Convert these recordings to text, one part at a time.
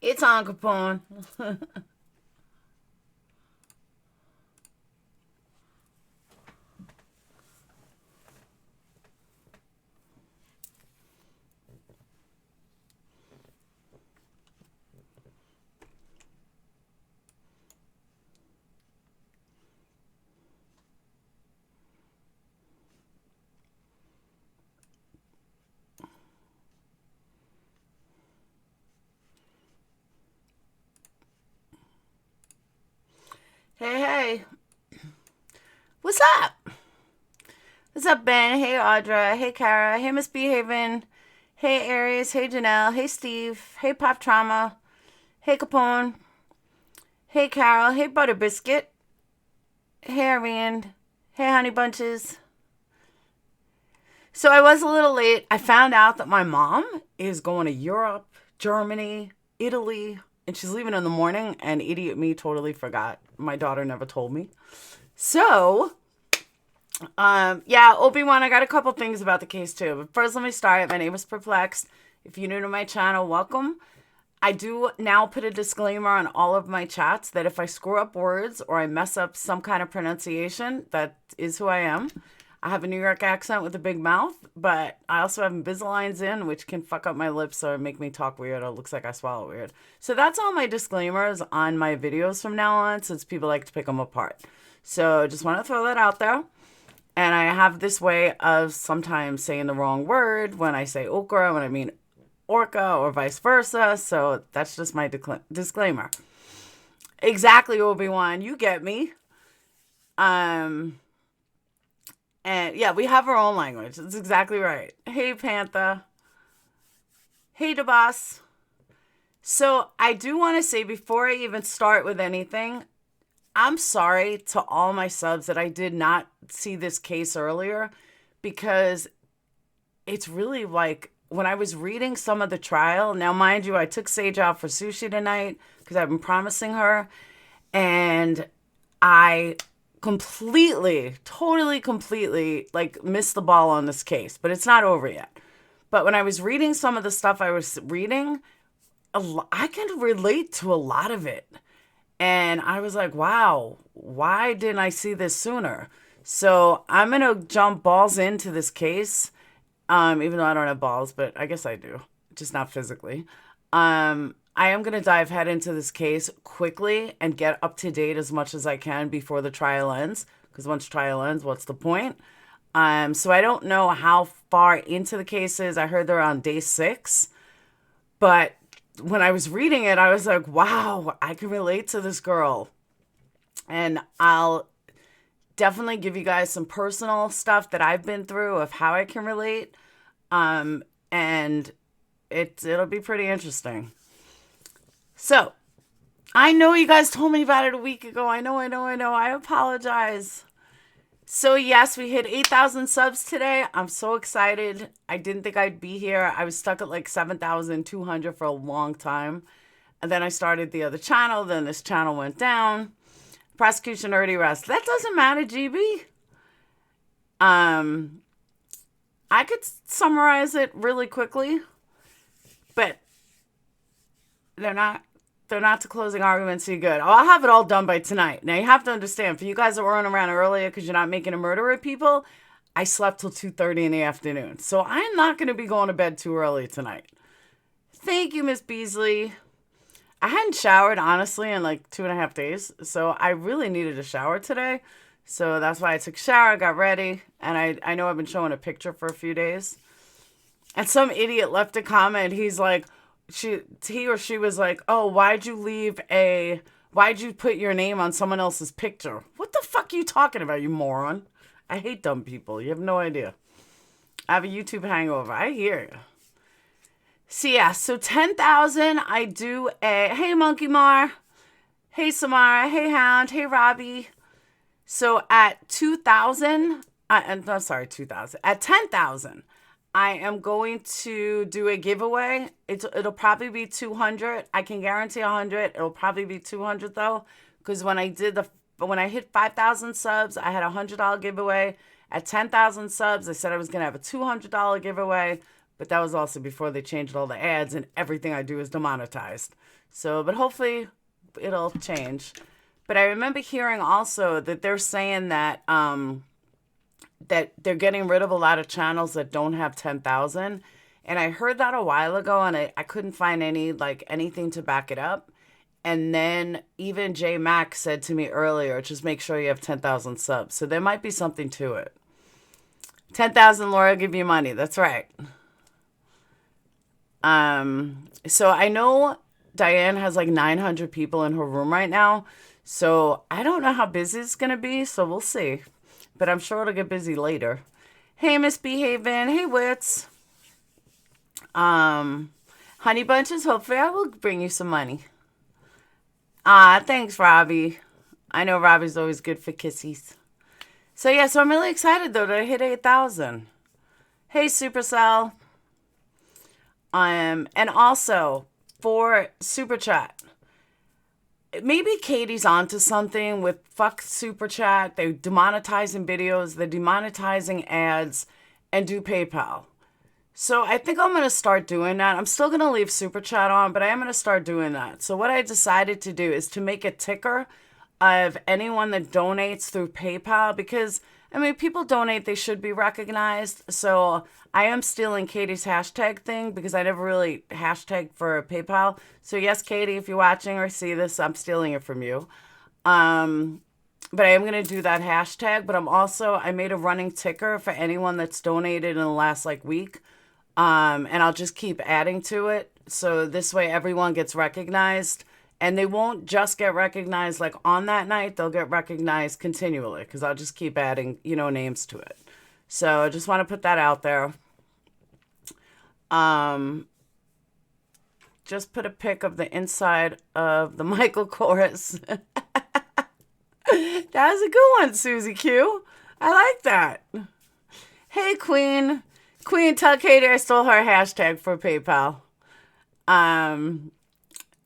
It's on, Capone. Hey, hey. What's up? What's up, Ben? Hey, Audra. Hey, Kara. Hey, Misbehaving. Hey, Aries. Hey, Janelle. Hey, Steve. Hey, Pop Trauma. Hey, Capone. Hey, Carol. Hey, Butter Biscuit. Hey, Ariane. Hey, Honey Bunches. So I was a little late. I found out that my mom is going to Europe, Germany, Italy, and she's leaving in the morning, and idiot me totally forgot. My daughter never told me. So, yeah, Obi-Wan, I got a couple things about the case too. But first, let me start. My name is Perplexed. If you're new to my channel, welcome. I do now put a disclaimer on all of my chats that if I screw up words or I mess up some kind of pronunciation, that is who I am. I have a New York accent with a big mouth, but I also have Invisaligns in, which can fuck up my lips or make me talk weird or it looks like I swallow weird. So that's all my disclaimers on my videos from now on, since people like to pick them apart. So just want to throw that out there. And I have this way of sometimes saying the wrong word when I say okra, when I mean orca, or vice versa. So that's just my disclaimer. Exactly, Obi-Wan. You get me. And yeah, we have our own language. That's exactly right. Hey, Panther. Hey, DeBoss. So I do want to say before I even start with anything, I'm sorry to all my subs that I did not see this case earlier, because it's really like when I was reading some of the trial. Now, mind you, I took Sage out for sushi tonight because I've been promising her, and I completely like missed the ball on this case, but it's not over yet. But when I was reading some of the stuff I was reading, I can relate to a lot of it. And I was like, wow, why didn't I see this sooner? So I'm going to jump balls into this case, even though I don't have balls, but I guess I do, just not physically. I am going to dive head into this case quickly and get up to date as much as I can before the trial ends, because once trial ends, what's the point? So I don't know how far into the case is. I heard they're on day 6, but when I was reading it, I was like, wow, I can relate to this girl. And I'll definitely give you guys some personal stuff that I've been through of how I can relate. And it'll be pretty interesting. So, I know you guys told me about it a week ago. I know. I apologize. So, yes, we hit 8,000 subs today. I'm so excited. I didn't think I'd be here. I was stuck at like 7,200 for a long time. And then I started the other channel. Then this channel went down. Prosecution already arrested. That doesn't matter, GB. I could summarize it really quickly, but they're not to closing arguments so good. I'll have it all done by tonight. Now, you have to understand, for you guys that were running around earlier because you're not making a murder of people, I slept till 2:30 in the afternoon. So I'm not going to be going to bed too early tonight. Thank you, Miss Beasley. I hadn't showered, honestly, in like 2.5 days. So I really needed a shower today. So that's why I took a shower, got ready. And I know I've been showing a picture for a few days. And some idiot left a comment. He's like, he or she was like, oh, why'd you put your name on someone else's picture? What the fuck are you talking about, you moron? I hate dumb people. You have no idea. I have a YouTube hangover. I hear you. So yeah, so 10,000, I do hey Monkey Mar, hey Samara, hey Hound, hey Robbie. So at 2,000, I'm sorry, 2,000. At 10,000, I am going to do a giveaway. It'll probably be 200. I can guarantee 100. It'll probably be 200 though, because when I hit 5,000 subs, I had a $100 giveaway. At 10,000 subs, I said I was gonna have a $200 giveaway, but that was also before they changed all the ads and everything I do is demonetized. So, but hopefully it'll change. But I remember hearing also that they're saying that that they're getting rid of a lot of channels that don't have 10,000. And I heard that a while ago, and I couldn't find anything to back it up. And then even J Mac said to me earlier, just make sure you have 10,000 subs. So there might be something to it. 10,000, Laura, give you money. That's right. So I know Diane has like 900 people in her room right now. So I don't know how busy it's going to be. So we'll see. But I'm sure it'll get busy later. Hey, Miss Behaven. Hey, Wits. Honey Bunches, hopefully I will bring you some money. Thanks, Robbie. I know Robbie's always good for kissies. So yeah, so I'm really excited though to hit 8,000. Hey, Supercell. And also for Super Chat, maybe Katie's onto something with fuck Super Chat. They're demonetizing videos, they're demonetizing ads, and do PayPal. So I think I'm going to start doing that. I'm still going to leave Super Chat on, but I am going to start doing that. So what I decided to do is to make a ticker of anyone that donates through PayPal because, I mean, people donate, they should be recognized. So I am stealing Katie's hashtag thing because I never really hashtagged for PayPal. So yes, Katie, if you're watching or see this, I'm stealing it from you. But I am going to do that hashtag, but I made a running ticker for anyone that's donated in the last week. And I'll just keep adding to it. So this way everyone gets recognized. And they won't just get recognized on that night. They'll get recognized continually because I'll just keep adding, names to it. So I just want to put that out there. Just put a pic of the inside of the Michael Kors. That was a good one, Susie Q. I like that. Hey, Queen. Queen, tell Katie I stole her hashtag for PayPal.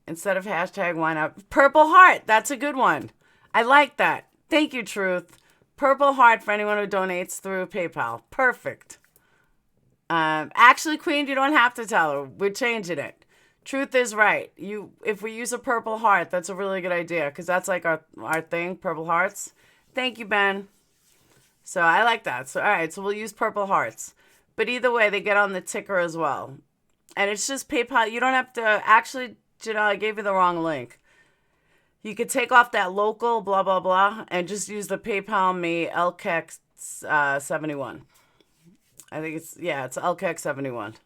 Instead of hashtag, why not? Purple Heart. That's a good one. I like that. Thank you, Truth. Purple Heart for anyone who donates through PayPal. Perfect. Actually, Queen, you don't have to tell her. We're changing it. Truth is right. If we use a Purple Heart, that's a really good idea because that's our thing, Purple Hearts. Thank you, Ben. So I like that. So all right, so we'll use Purple Hearts. But either way, they get on the ticker as well. And it's just PayPal. You don't have to actually. Janelle, I gave you the wrong link. You could take off that local blah, blah, blah, and just use the PayPal me LKEX 71. I think it's LKEX 71.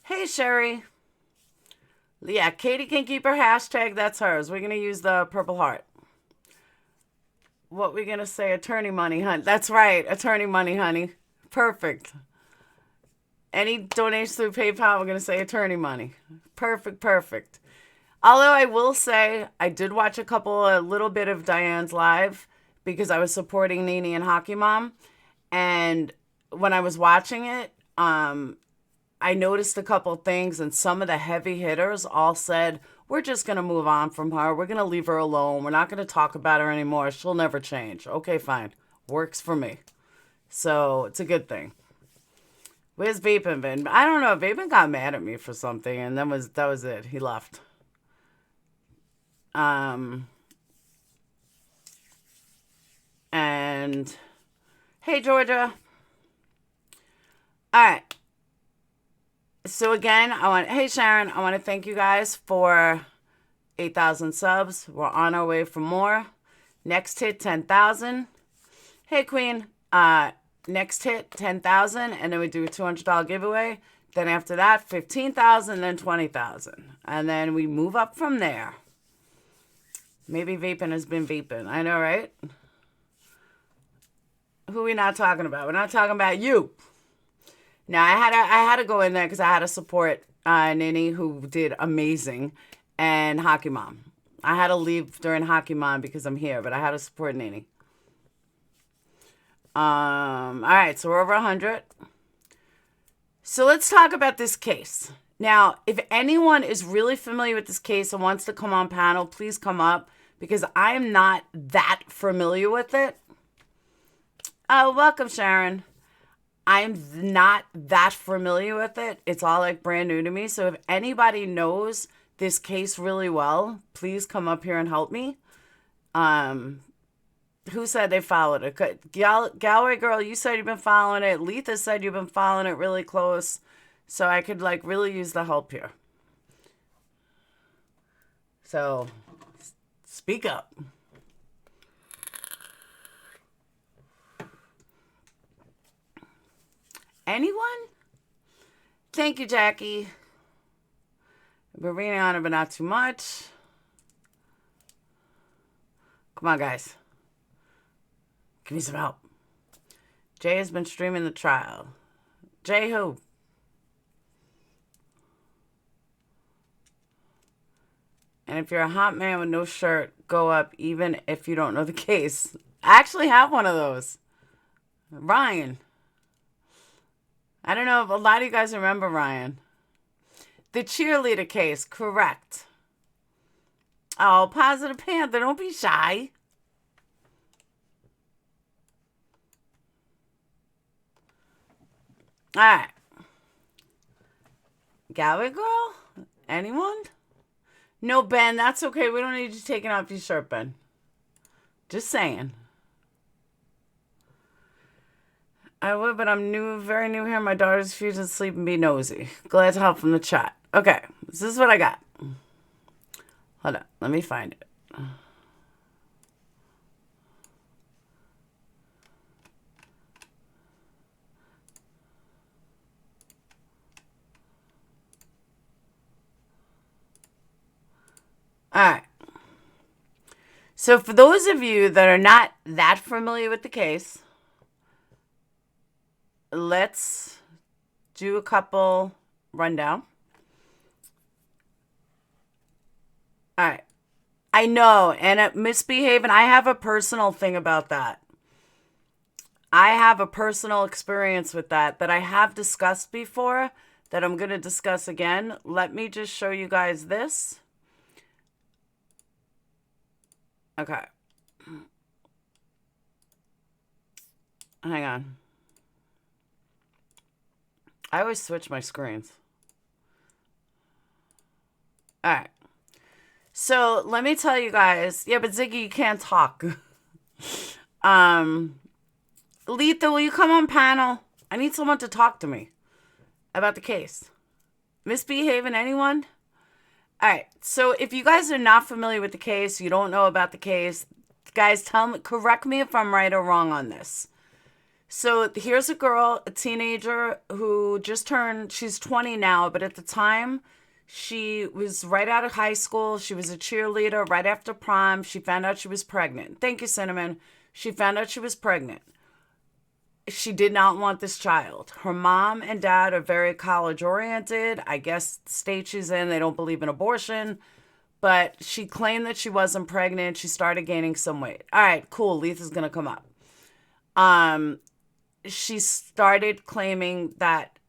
Hey, Sherry. Yeah, Katie can keep her hashtag. That's hers. We're going to use the Purple Heart. What we going to say? Attorney money, honey. That's right. Attorney money, honey. Perfect. Any donations through PayPal, we're going to say attorney money. Perfect. Although I will say, I did watch a little bit of Diane's live because I was supporting Nene and Hockey Mom. And when I was watching it, I noticed a couple things, and some of the heavy hitters all said, we're just going to move on from her. We're going to leave her alone. We're not going to talk about her anymore. She'll never change. Okay, fine. Works for me. So it's a good thing. Where's Vapin been? I don't know. Vapin got mad at me for something, and that was it. He left. And hey, Georgia. All right. So again, hey, Sharon, I want to thank you guys for 8,000 subs. We're on our way for more. Next hit, 10,000. Hey, Queen. Next hit, 10,000, and then we do a $200 giveaway. Then after that, 15,000, then 20,000. And then we move up from there. Maybe vaping has been vaping. I know, right? Who are we not talking about? We're not talking about you. Now, I had to go in there because I had to support Nini, who did amazing, and Hockey Mom. I had to leave during Hockey Mom because I'm here, but I had to support Nini. All right, so we're over 100. So let's talk about this case. Now, if anyone is really familiar with this case and wants to come on panel, please come up because I am not that familiar with it. Welcome, Sharon. I'm not that familiar with it. It's all brand new to me. So if anybody knows this case really well, please come up here and help me. Who said they followed it? Galway girl, you said you've been following it. Letha said you've been following it really close. So I could like really use the help here. So speak up. Anyone? Thank you, Jackie. We're reading on it, but not too much. Come on, guys. Give me some help. Jay has been streaming the trial. Jay who? And if you're a hot man with no shirt, go up even if you don't know the case. I actually have one of those. Ryan. I don't know if a lot of you guys remember Ryan. The cheerleader case, correct. Oh, Positive Panther, don't be shy. All right. Galway girl? Anyone? No, Ben, that's okay. We don't need you taking off your shirt, Ben. Just saying. I would, but I'm new, very new here. My daughter's refusing to sleep and be nosy. Glad to help from the chat. Okay, this is what I got. Hold on, let me find it. All right. So for those of you that are not that familiar with the case, let's do a couple rundown. All right. I know, and misbehaving, I have a personal thing about that. I have a personal experience with that I have discussed before that I'm going to discuss again. Let me just show you guys this. Okay. Hang on. I always switch my screens. All right. So let me tell you guys. Yeah, but Ziggy, you can't talk. Letha, will you come on panel? I need someone to talk to me about the case. Misbehaving, anyone? All right. So if you guys are not familiar with the case, you don't know about the case, guys, tell me, correct me if I'm right or wrong on this. So here's a girl, a teenager who just turned, she's 20 now, but at the time, she was right out of high school. She was a cheerleader right after prom. She found out she was pregnant. Thank you, Cinnamon. She found out she was pregnant. She did not want this child. Her mom and dad are very college-oriented. I guess the state she's in, they don't believe in abortion. But she claimed that she wasn't pregnant. She started gaining some weight. All right, cool. Letha's going to come up. She started claiming that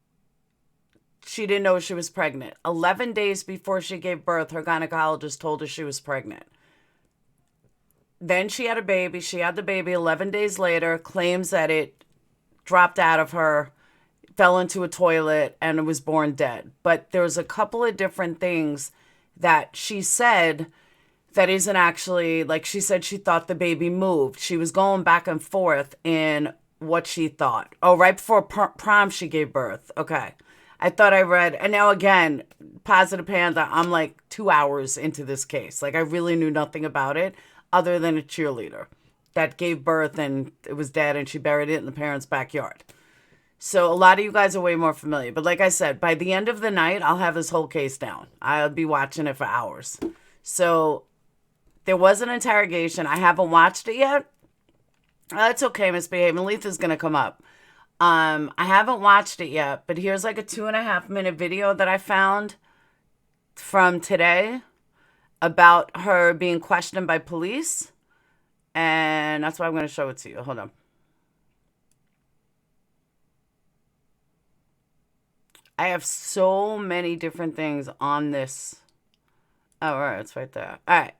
she didn't know she was pregnant. 11 days before she gave birth, her gynecologist told her she was pregnant. Then she had a baby. She had the baby 11 days later, claims that it dropped out of her, fell into a toilet, and was born dead. But there's a couple of different things that she said that isn't actually, like she said she thought the baby moved. She was going back and forth in what she thought. Oh, right before prom she gave birth. Okay. I thought I read, and now again, Positive Panda, I'm like 2 hours into this case. Like I really knew nothing about it other than a cheerleader that gave birth and it was dead and she buried it in the parents' backyard. So a lot of you guys are way more familiar. But like I said, by the end of the night, I'll have this whole case down. I'll be watching it for hours. So there was an interrogation. I haven't watched it yet. That's okay, Misbehaving. Letha's going to come up. I haven't watched it yet, but here's like a 2.5 minute video that I found from today about her being questioned by police. And that's why I'm going to show it to you. Hold on. I have so many different things on this. Oh, all right. It's right there. All right.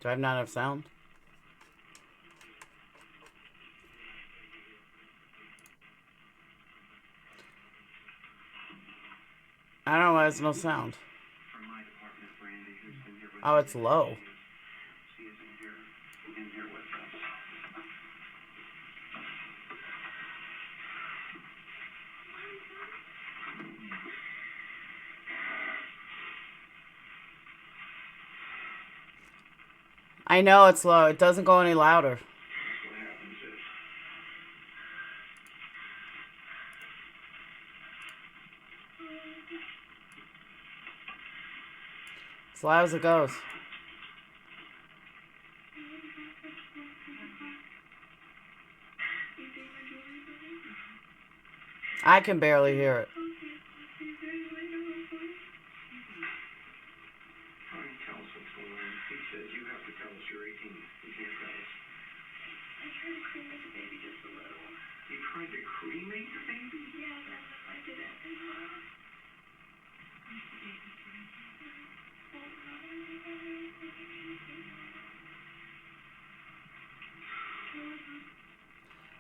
Do I have not enough sound? I don't know why there's no sound. Oh, it's low. I know it's low. It doesn't go any louder. As loud as it goes. I can barely hear it.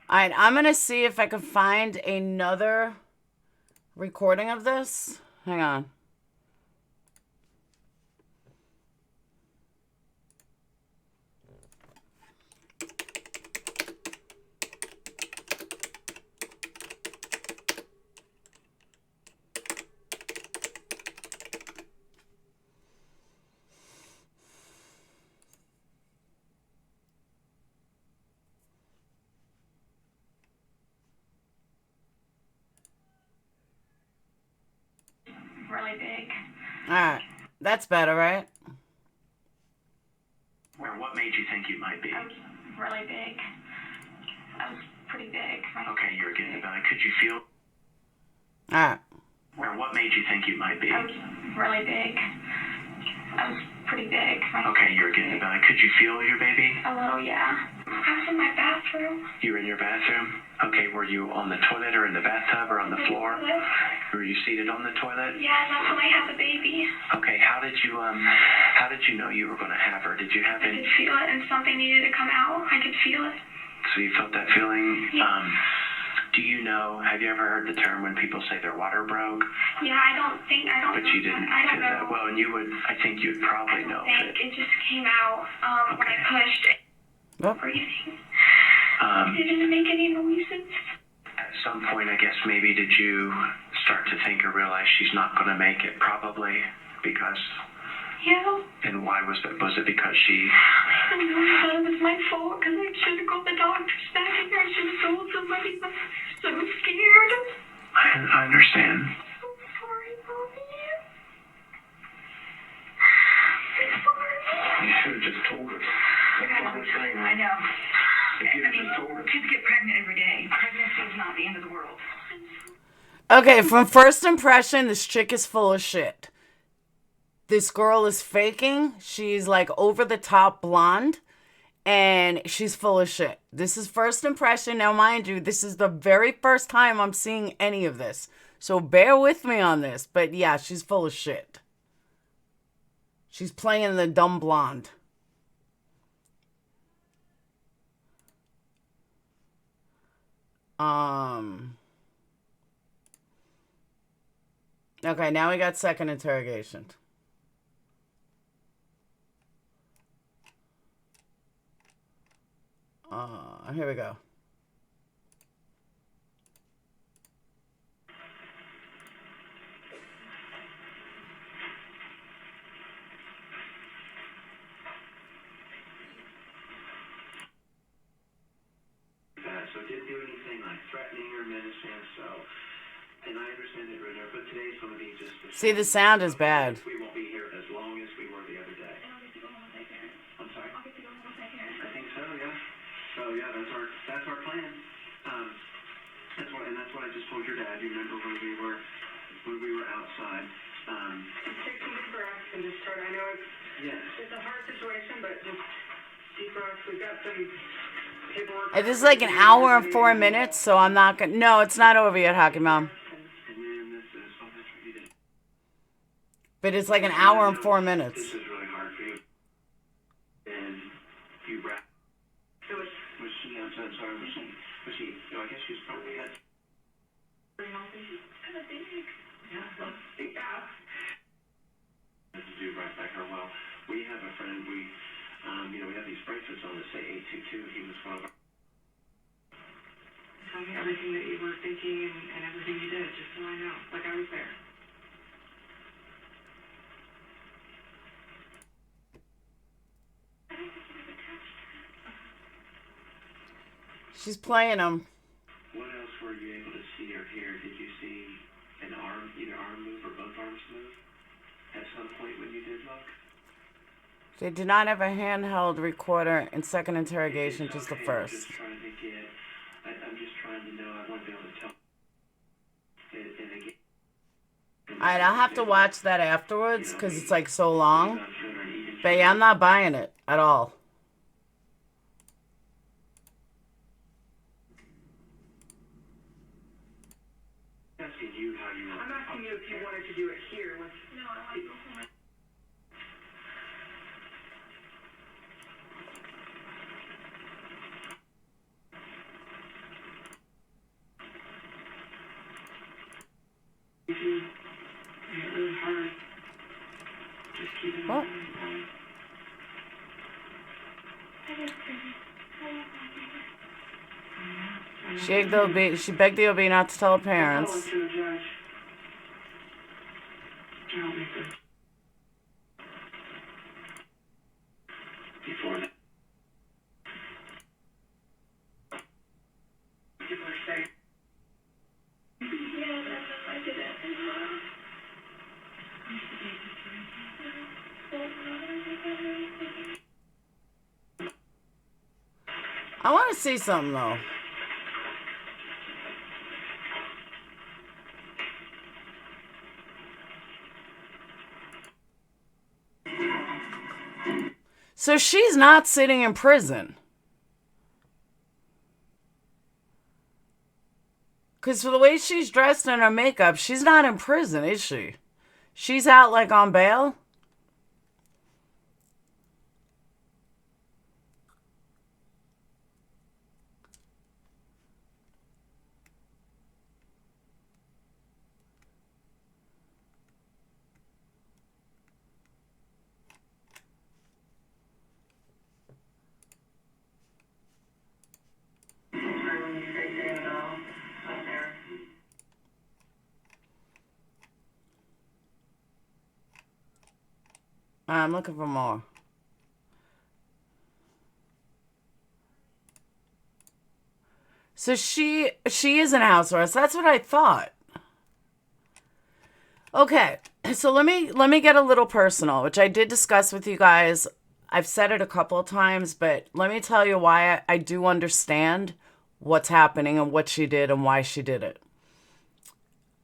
Alright, I'm going to see if I can find another recording of this. Hang on. Really big. Alright, that's better, right? Where? What made you think you might be? I was really big. I was pretty big. Okay, you're getting about it. Could you feel? Alright. Where? What made you think you might be? I was really big. I was pretty big. Okay, you're getting about it. Could you feel your baby? A little, yeah. I was in my bathroom. You were in your bathroom? Okay, were you on the toilet or in the bathtub or on the floor? Were you seated on the toilet? Yeah, that's when I had the baby. Okay, how did you know you were going to have her? Did you have I could feel it and something needed to come out. I could feel it. So you felt that feeling? Yeah. Do you know, have you ever heard the term when people say their water broke? Yeah, I don't But know. you didn't I don't know. that. Well, and you would, I think you'd probably know. It just came out when I pushed it. Oh. Breathing. It didn't make any noises. At some point, I guess, maybe did you start to think or realize she's not going to make it, probably, because... Yeah. And why was it? Was it because she... I don't know. I thought it was my fault because I should have got the doctors back in there. I should have told somebody. I was so scared. I understand. I'm so sorry, Mommy. I'm sorry. You should have just told her. I know. If you had just told her. Kids get pregnant every day. Pregnancy is not the end of the world. Okay, from first impression, this chick is full of shit. This girl is faking. She's like over the top blonde. And she's full of shit. This is first impression. Now, mind you, this is the very first time I'm seeing any of this. So bear with me on this. But yeah, she's full of shit. She's playing the dumb blonde. Okay, now we got second interrogation. Here we go. So it didn't do anything like threatening or menacing, so, and I understand it, Renner, but today's going to be just... See, the sound is bad. We won't be here as long as we were the other day. And I'll get to go home with my parents. I'm sorry? I'll get to go home with my parents. I think so, yeah. So, yeah, that's our plan. That's what I just told your dad. You remember when we were outside. Take some deep breaths and just start. I know it's a hard situation, but just deep breaths. We've got some paperwork. This is like an hour and 4 minutes, so I'm not gonna... No, it's not over yet, Hockey Mom. But it's like an hour and 4 minutes. This is really hard for you. And you wrap. Was she, I'm so sorry, was she, I guess she was probably had. Kind of big. Yeah. To do right by her. Well, we have a friend, we have these bracelets on that say 822. He was one of our... Tell me everything that you were thinking and everything you did, just so I know. Like I was there. She's playing them. What else were you able to see or hear? Did you see an arm, either arm move or both arms move at some point when you did look? They did not have a handheld recorder in second interrogation, just the first. I'm just trying to get, I'm just trying to know, I want to be able to tell. And again, Alright, I'll have to watch that afterwards because it's like so long. But yeah, I'm not buying it at all. Asking you how you... I'm asking you if you wanted to do it here. No, I want to go home. If you make it really hard, just keep it What? She begged the OB not to tell her parents. To the judge. I don't make this. Before that. People are saying. I want to see something though. So she's not sitting in prison. Because for the way she's dressed and her makeup, she's not in prison, is she? She's out like on bail? I'm looking for more. So she is in house arrest. That's what I thought. Okay, so let me get a little personal, which I did discuss with you guys. I've said it a couple of times, but let me tell you why I do understand what's happening and what she did and why she did it.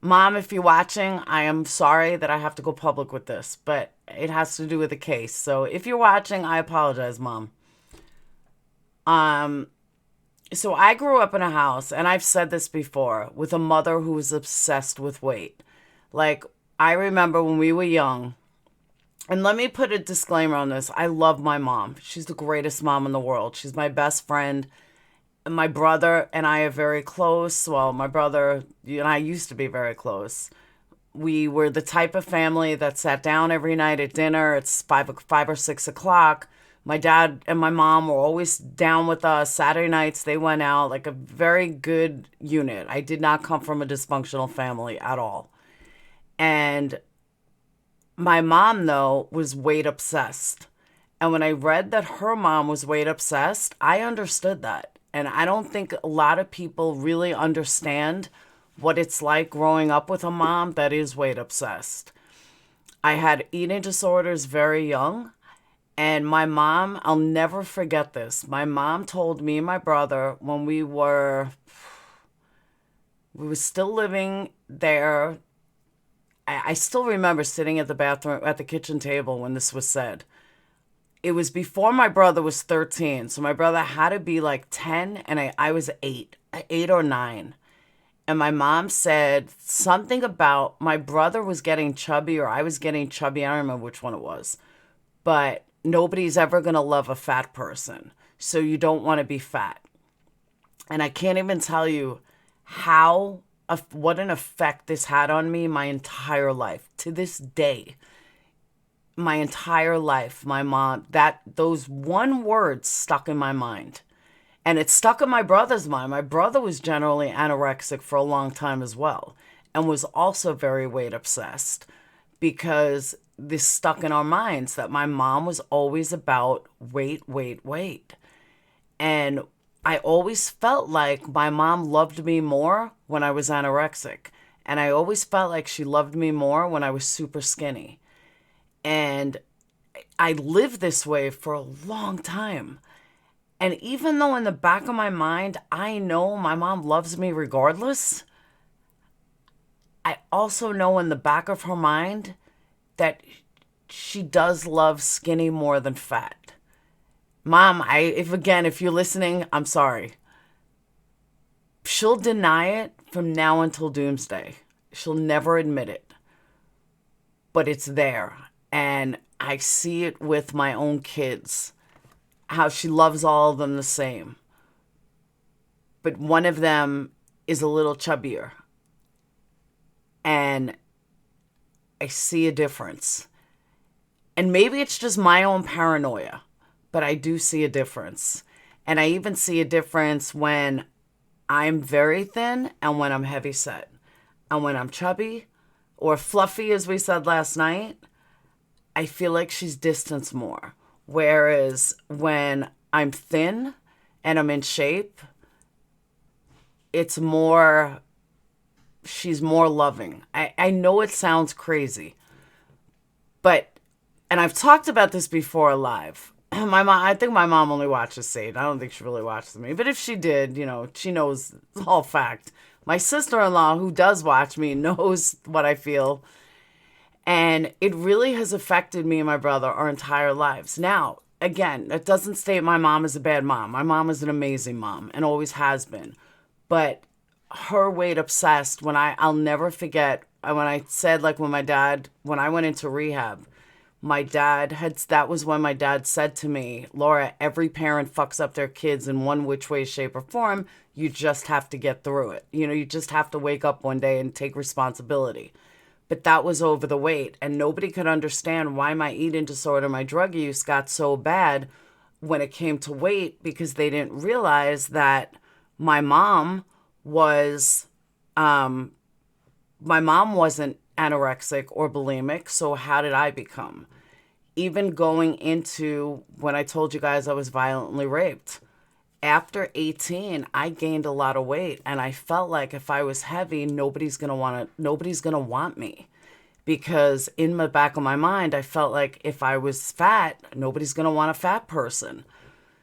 Mom, if you're watching, I am sorry that I have to go public with this, but it has to do with the case. So if you're watching, I apologize, Mom. So I grew up in a house, and I've said this before, with a mother who was obsessed with weight. Like, I remember when we were young, and let me put a disclaimer on this. I love my mom. She's the greatest mom in the world. She's my best friend. My brother and I are very close. Well, my brother and I used to be very close. We were the type of family that sat down every night at dinner. It's 5 or 6 o'clock. My dad and my mom were always down with us. Saturday nights, they went out, like a very good unit. I did not come from a dysfunctional family at all. And my mom, though, was weight obsessed. And when I read that her mom was weight obsessed, I understood that. And I don't think a lot of people really understand what it's like growing up with a mom that is weight obsessed. I had eating disorders very young. And my mom, I'll never forget this. My mom told me and my brother when we were still living there. I still remember sitting at the kitchen table when this was said. It was before my brother was 13. So my brother had to be like 10 and I was 8 or 9. And my mom said something about my brother was getting chubby or I was getting chubby. I don't remember which one it was. But nobody's ever going to love a fat person. So you don't want to be fat. And I can't even tell you how what an effect this had on me my entire life. To this day, my entire life, my mom, those one words stuck in my mind. And it stuck in my brother's mind. My brother was generally anorexic for a long time as well, and was also very weight obsessed, because this stuck in our minds that my mom was always about weight, weight, weight. And I always felt like my mom loved me more when I was anorexic. And I always felt like she loved me more when I was super skinny. And I lived this way for a long time. And even though in the back of my mind, I know my mom loves me regardless, I also know in the back of her mind that she does love skinny more than fat. Mom, if you're listening, I'm sorry. She'll deny it from now until doomsday. She'll never admit it. But it's there. And I see it with my own kids, how she loves all of them the same. But one of them is a little chubbier. And I see a difference. And maybe it's just my own paranoia, but I do see a difference. And I even see a difference when I'm very thin and when I'm heavy set. And when I'm chubby or fluffy, as we said last night, I feel like she's distanced more. Whereas when I'm thin and I'm in shape, it's more, she's more loving. I know it sounds crazy, but, and I've talked about this before live. My mom, I think my mom only watches Sade. I don't think she really watches me. But if she did, she knows the whole fact. My sister-in-law, who does watch me, knows what I feel. And it really has affected me and my brother our entire lives. Now, again, that doesn't state my mom is a bad mom. My mom is an amazing mom and always has been. But her weight obsessed, I'll never forget when I said, like, when I went into rehab, that was when my dad said to me, Laura, every parent fucks up their kids in one which way, shape, or form. You just have to get through it. You just have to wake up one day and take responsibility. But that was over the weight, and nobody could understand why my eating disorder, my drug use got so bad when it came to weight, because they didn't realize that my mom wasn't anorexic or bulimic, so how did I become? Even going into when I told you guys I was violently raped. After 18, I gained a lot of weight, and I felt like if I was heavy, nobody's gonna want me. Because in the back of my mind, I felt like if I was fat, nobody's gonna want a fat person.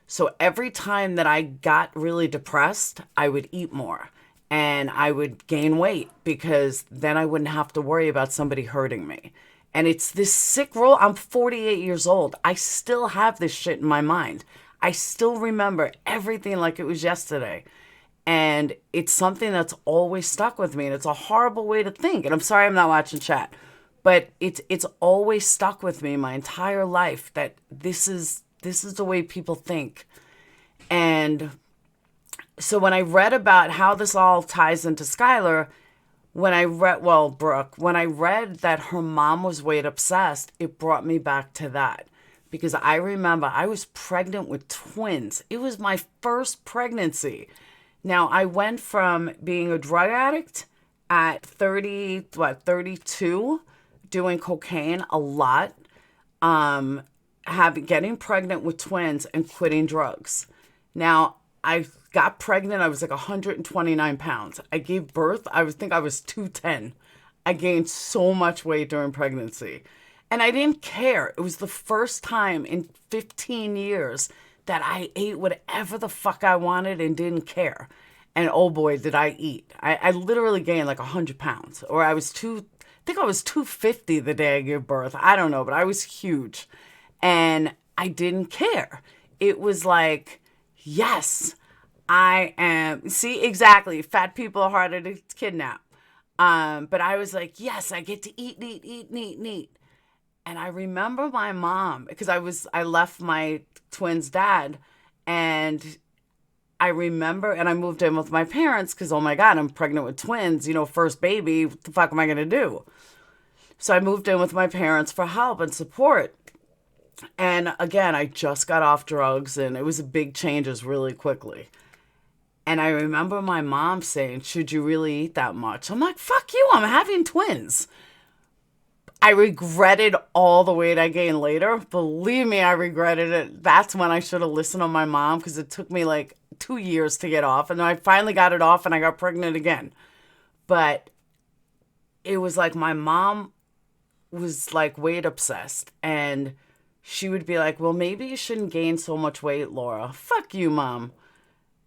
So every time that I got really depressed, I would eat more. And I would gain weight, because then I wouldn't have to worry about somebody hurting me. And it's this sick rule. I'm 48 years old. I still have this shit in my mind. I still remember everything like it was yesterday. And it's something that's always stuck with me. And it's a horrible way to think. And I'm sorry I'm not watching chat. But it's always stuck with me my entire life that this is the way people think. And so when I read about how this all ties into Skylar, Brooke, when I read that her mom was weight obsessed, it brought me back to that. Because I remember I was pregnant with twins. It was my first pregnancy. Now, I went from being a drug addict at 32, doing cocaine a lot, getting pregnant with twins and quitting drugs. Now, I got pregnant. I was like 129 pounds. I gave birth. I think I was 210. I gained so much weight during pregnancy. And I didn't care. It was the first time in 15 years that I ate whatever the fuck I wanted and didn't care. And oh boy, did I eat. I literally gained like 100 pounds. Or I think I was 250 the day I gave birth. I don't know, but I was huge. And I didn't care. It was like, yes, I am. See, exactly. Fat people are harder to kidnap. But I was like, yes, I get to eat. And I remember my mom, because I left my twins' dad, and I remember, and I moved in with my parents because, oh my God, I'm pregnant with twins, first baby, what the fuck am I going to do? So I moved in with my parents for help and support. And again, I just got off drugs and it was a big changes really quickly. And I remember my mom saying, should you really eat that much? I'm like, fuck you, I'm having twins. I regretted all the weight I gained later. Believe me, I regretted it. That's when I should have listened to my mom because it took me like 2 years to get off. And then I finally got it off and I got pregnant again. But it was like my mom was like weight obsessed. And she would be like, well, maybe you shouldn't gain so much weight, Laura. Fuck you, Mom.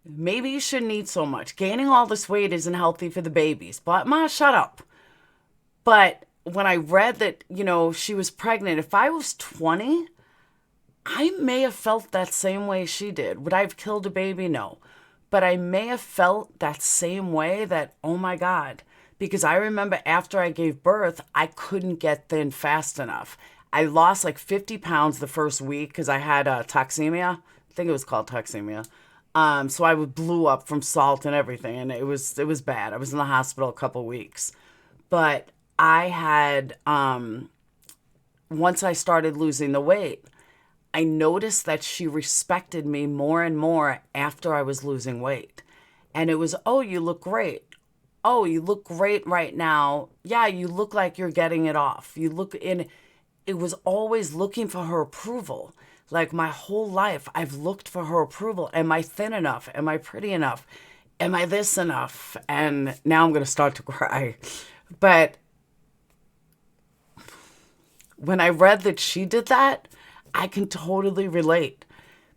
Maybe you shouldn't eat so much. Gaining all this weight isn't healthy for the babies. But, Ma, shut up. But when I read that, she was pregnant, if I was 20, I may have felt that same way she did. Would I have killed a baby? No. But I may have felt that same way that, oh my God. Because I remember after I gave birth, I couldn't get thin fast enough. I lost like 50 pounds the first week because I had toxemia. I think it was called toxemia. So I blew up from salt and everything, and it was bad. I was in the hospital a couple weeks. But I had, once I started losing the weight, I noticed that she respected me more and more after I was losing weight. And it was, oh, you look great. Oh, you look great right now. Yeah, you look like you're getting it off. You look in. It was always looking for her approval. Like my whole life, I've looked for her approval. Am I thin enough? Am I pretty enough? Am I this enough? And now I'm going to start to cry. But when I read that she did that, I can totally relate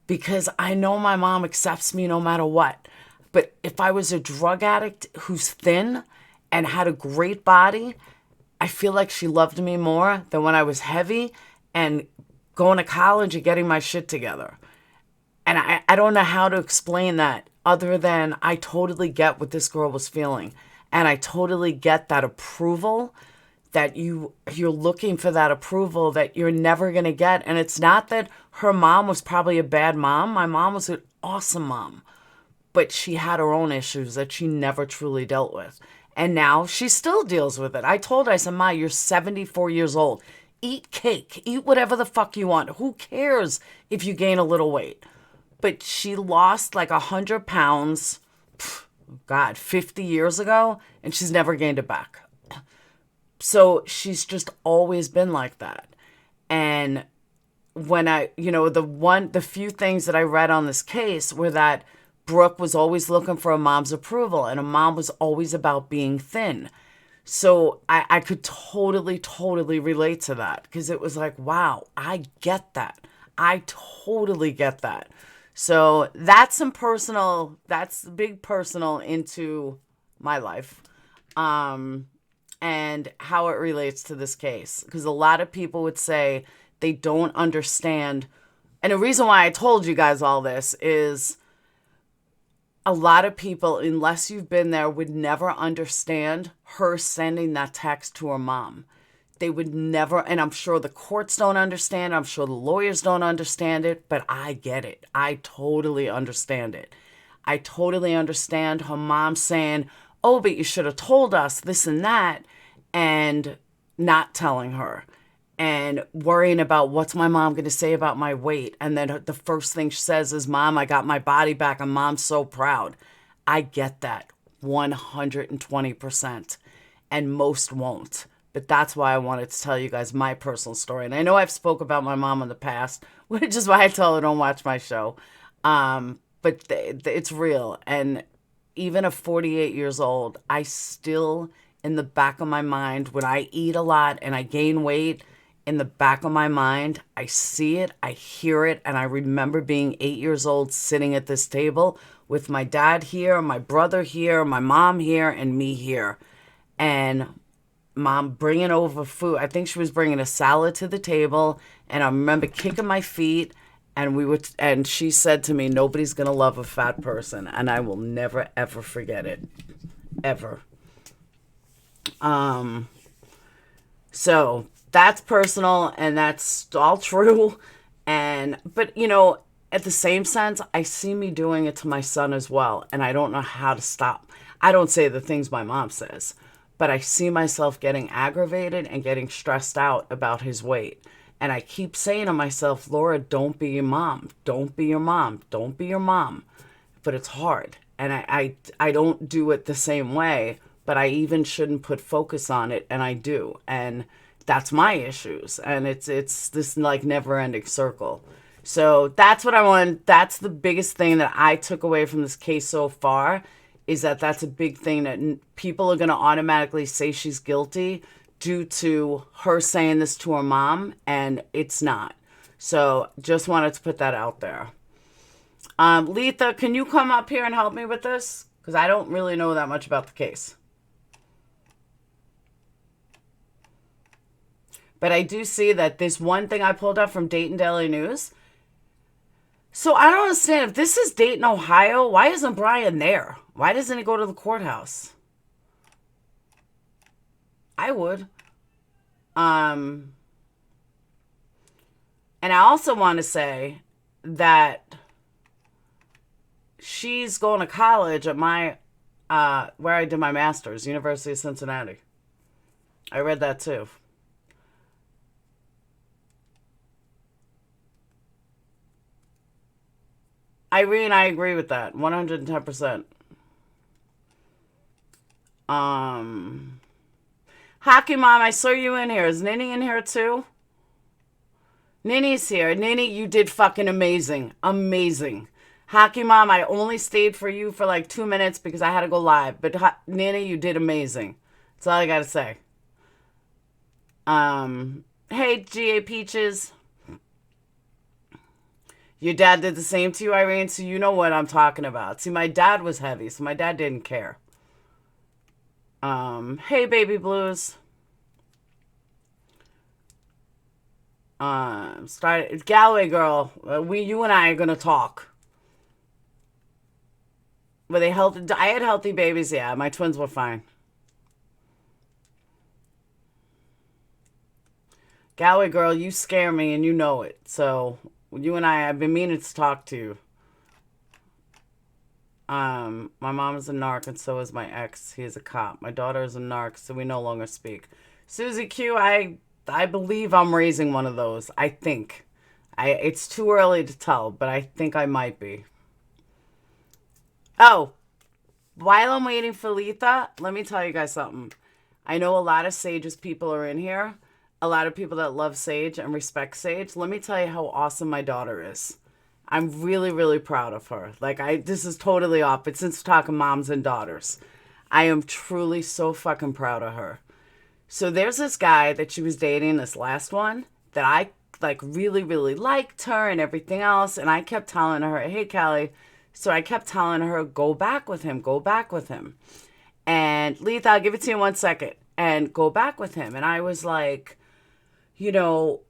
because I know my mom accepts me no matter what. But if I was a drug addict who's thin and had a great body, I feel like she loved me more than when I was heavy and going to college and getting my shit together. And I don't know how to explain that other than I totally get what this girl was feeling. And I totally get that approval that you're looking for, that approval that you're never going to get. And it's not that her mom was probably a bad mom. My mom was an awesome mom. But she had her own issues that she never truly dealt with. And now she still deals with it. I told her, I said, Ma, you're 74 years old. Eat cake. Eat whatever the fuck you want. Who cares if you gain a little weight? But she lost like 100 pounds, 50 years ago, and she's never gained it back. So she's just always been like that. And when the few things that I read on this case were that Brooke was always looking for a mom's approval, and a mom was always about being thin. So I could totally, totally relate to that because it was like, wow, I get that. I totally get that. So that's big personal into my life and how it relates to this case. Because a lot of people would say they don't understand. And the reason why I told you guys all this is a lot of people, unless you've been there, would never understand her sending that text to her mom. They would never, and I'm sure the courts don't understand. I'm sure the lawyers don't understand it, but I get it. I totally understand it. I totally understand her mom saying, oh, but you should have told us this and that, and not telling her. And worrying about what's my mom going to say about my weight. And then the first thing she says is, Mom, I got my body back and Mom's so proud. I get that 120%. And most won't. But that's why I wanted to tell you guys my personal story. And I know I've spoke about my mom in the past, which is why I tell her don't watch my show. But it's real. And even at 48 years old, I still, in the back of my mind, when I eat a lot and I gain weight, in the back of my mind, I see it, I hear it, and I remember being 8 years old sitting at this table with my dad here, my brother here, my mom here, and me here. And Mom bringing over food. I think she was bringing a salad to the table, and I remember kicking my feet, and she said to me, nobody's going to love a fat person, and I will never, ever forget it. Ever. So that's personal and that's all true. But at the same sense, I see me doing it to my son as well, and I don't know how to stop. I don't say the things my mom says, but I see myself getting aggravated and getting stressed out about his weight. And I keep saying to myself, Laura, don't be your mom. Don't be your mom. Don't be your mom. But it's hard. And I don't do it the same way, but I even shouldn't put focus on it, and I do. And that's my issues. And it's this like never-ending circle. So that's what I want. That's the biggest thing that I took away from this case so far, is that that's a big thing that people are going to automatically say she's guilty due to her saying this to her mom, and it's not. So just wanted to put that out there. Letha, can you come up here and help me with this? Because I don't really know that much about the case. But I do see that this one thing I pulled up from Dayton Daily News. So I don't understand. If this is Dayton, Ohio, why isn't Brian there? Why doesn't he go to the courthouse? I would. And I also want to say that she's going to college at my, where I did my master's, University of Cincinnati. I read that too. Irene, I agree with that. 110%. Hockey Mom, I saw you in here. Is Nini in here too? Nini's here. Nini, you did fucking amazing. Amazing. Hockey Mom, I only stayed for you for like 2 minutes because I had to go live. But Nini, you did amazing. That's all I gotta say. Hey, G.A. Peaches. Your dad did the same to you, Irene, so you know what I'm talking about. See, my dad was heavy, so my dad didn't care. Hey, Baby Blues. Galloway girl, you and I are gonna talk. Were they healthy? I had healthy babies, yeah. My twins were fine. Galloway girl, you scare me and you know it, so... You and I've been meaning to talk to you. My mom is a narc and so is my ex. He is a cop. My daughter is a narc, so we no longer speak. Susie Q, I believe I'm raising one of those. I think. It's too early to tell, but I think I might be. Oh, while I'm waiting for Letha, let me tell you guys something. I know a lot of Sage's people are in here. A lot of people that love Sage and respect Sage. Let me tell you how awesome my daughter is. I'm really, really proud of her. This is totally off, but since we're talking moms and daughters, I am truly so fucking proud of her. So there's this guy that she was dating, this last one, that I really, really liked her and everything else. And I kept telling her, hey, Callie. So I kept telling her, go back with him, go back with him. And Letha, I'll give it to you in 1 second. And go back with him. And I was like... You know,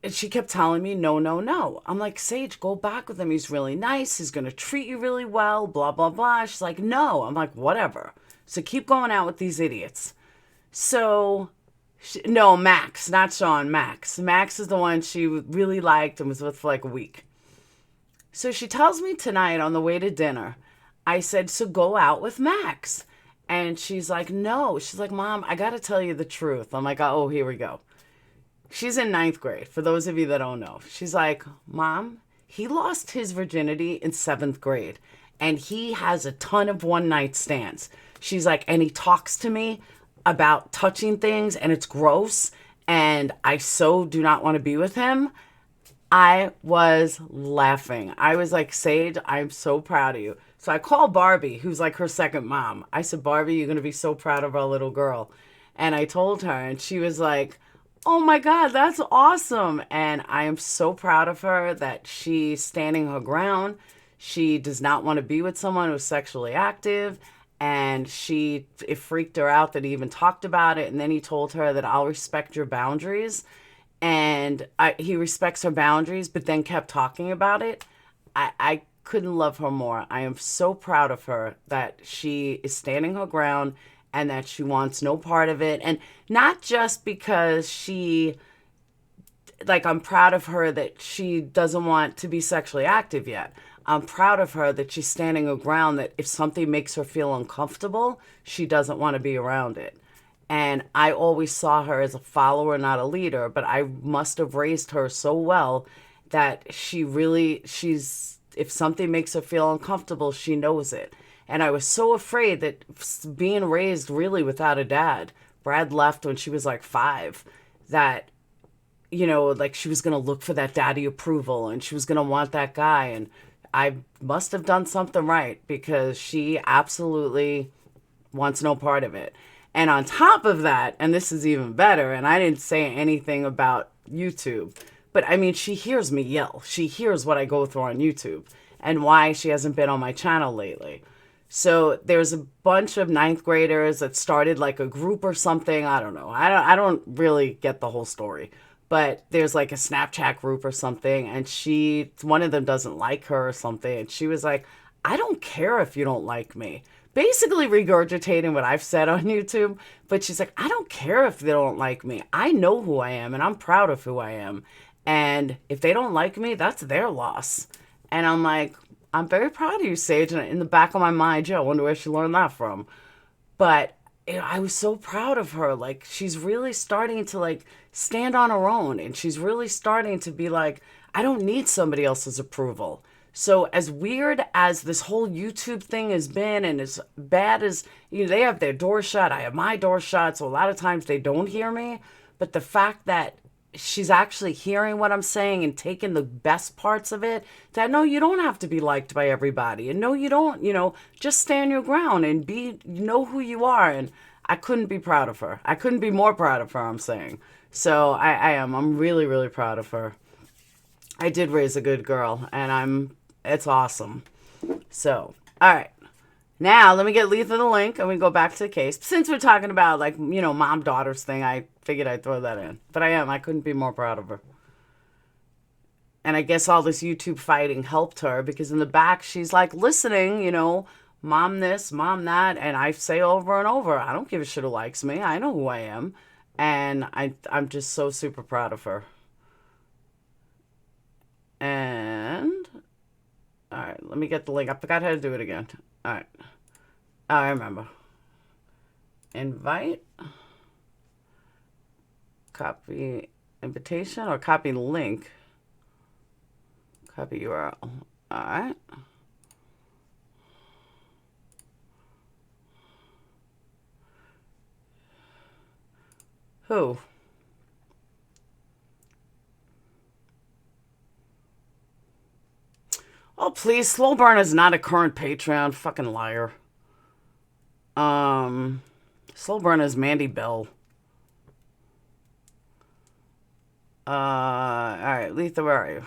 and she kept telling me, no, no, no. I'm like, Sage, go back with him. He's really nice. He's going to treat you really well, blah, blah, blah. She's like, no. I'm like, whatever. So keep going out with these idiots. So, no, Max, not Sean, Max. Max is the one she really liked and was with for like a week. So she tells me tonight on the way to dinner, I said, so go out with Max. And she's like, no. She's like, Mom, I got to tell you the truth. I'm like, oh, here we go. She's in 9th grade, for those of you that don't know. She's like, Mom, he lost his virginity in 7th grade, and he has a ton of one-night stands. She's like, and he talks to me about touching things, and it's gross, and I so do not want to be with him. I was laughing. I was like, Sage, I'm so proud of you. So I called Barbie, who's like her second mom. I said, Barbie, you're going to be so proud of our little girl. And I told her, and she was like, oh my God, that's awesome. And I am so proud of her that she's standing her ground. She does not want to be with someone who's sexually active. And it freaked her out that he even talked about it. And then he told her that I'll respect your boundaries. And he respects her boundaries, but then kept talking about it. I couldn't love her more. I am so proud of her that she is standing her ground and that she wants no part of it. And not just because she like, I'm proud of her that she doesn't want to be sexually active yet. I'm proud of her that she's standing her ground, that if something makes her feel uncomfortable, she doesn't want to be around it. And I always saw her as a follower, not a leader, but I must have raised her so well that she's, if something makes her feel uncomfortable, she knows it. And I was so afraid that being raised really without a dad, Brad left when she was like 5, that, you know, like she was going to look for that daddy approval and she was going to want that guy. And I must have done something right, because she absolutely wants no part of it. And on top of that, and this is even better, and I didn't say anything about YouTube, but I mean, she hears me yell. She hears what I go through on YouTube and why she hasn't been on my channel lately. So there's a bunch of 9th graders that started like a group or something. I don't know. I don't really get the whole story. But there's like a Snapchat group or something, and one of them doesn't like her or something, and she was like, I don't care if you don't like me. Basically regurgitating what I've said on YouTube, but she's like, I don't care if they don't like me. I know who I am, and I'm proud of who I am. And if they don't like me, that's their loss. And I'm like, I'm very proud of you, Sage. And in the back of my mind, I wonder where she learned that from. But I was so proud of her. Like, she's really starting to like stand on her own, and she's really starting to be like, I don't need somebody else's approval. So as weird as this whole YouTube thing has been, and as bad as, you know, they have their door shut, I have my door shut, so a lot of times they don't hear me. But the fact that she's actually hearing what I'm saying and taking the best parts of it, that no, you don't have to be liked by everybody, and no, you don't, you know, just stand your ground and know who you are. And I couldn't be proud of her. I couldn't be more proud of her, I'm saying. So I'm really, really proud of her. I did raise a good girl, and it's awesome. So, all right. Now, let me get Letha the link, and we go back to the case. Since we're talking about, like, you know, mom-daughters thing, I figured I'd throw that in. But I couldn't be more proud of her. And I guess all this YouTube fighting helped her, because in the back, she's, like, listening, you know, mom this, mom that. And I say over and over, I don't give a shit who likes me. I know who I am. And I'm just so super proud of her. And, all right, let me get the link. I forgot how to do it again. All right. Oh, I remember. Invite. Copy invitation or copy link. Copy URL. All right. Who? Oh, please. Slow Burn is not a current Patreon. Fucking liar. Slow Burn is Mandy Bell. Alright, Letha, where are you?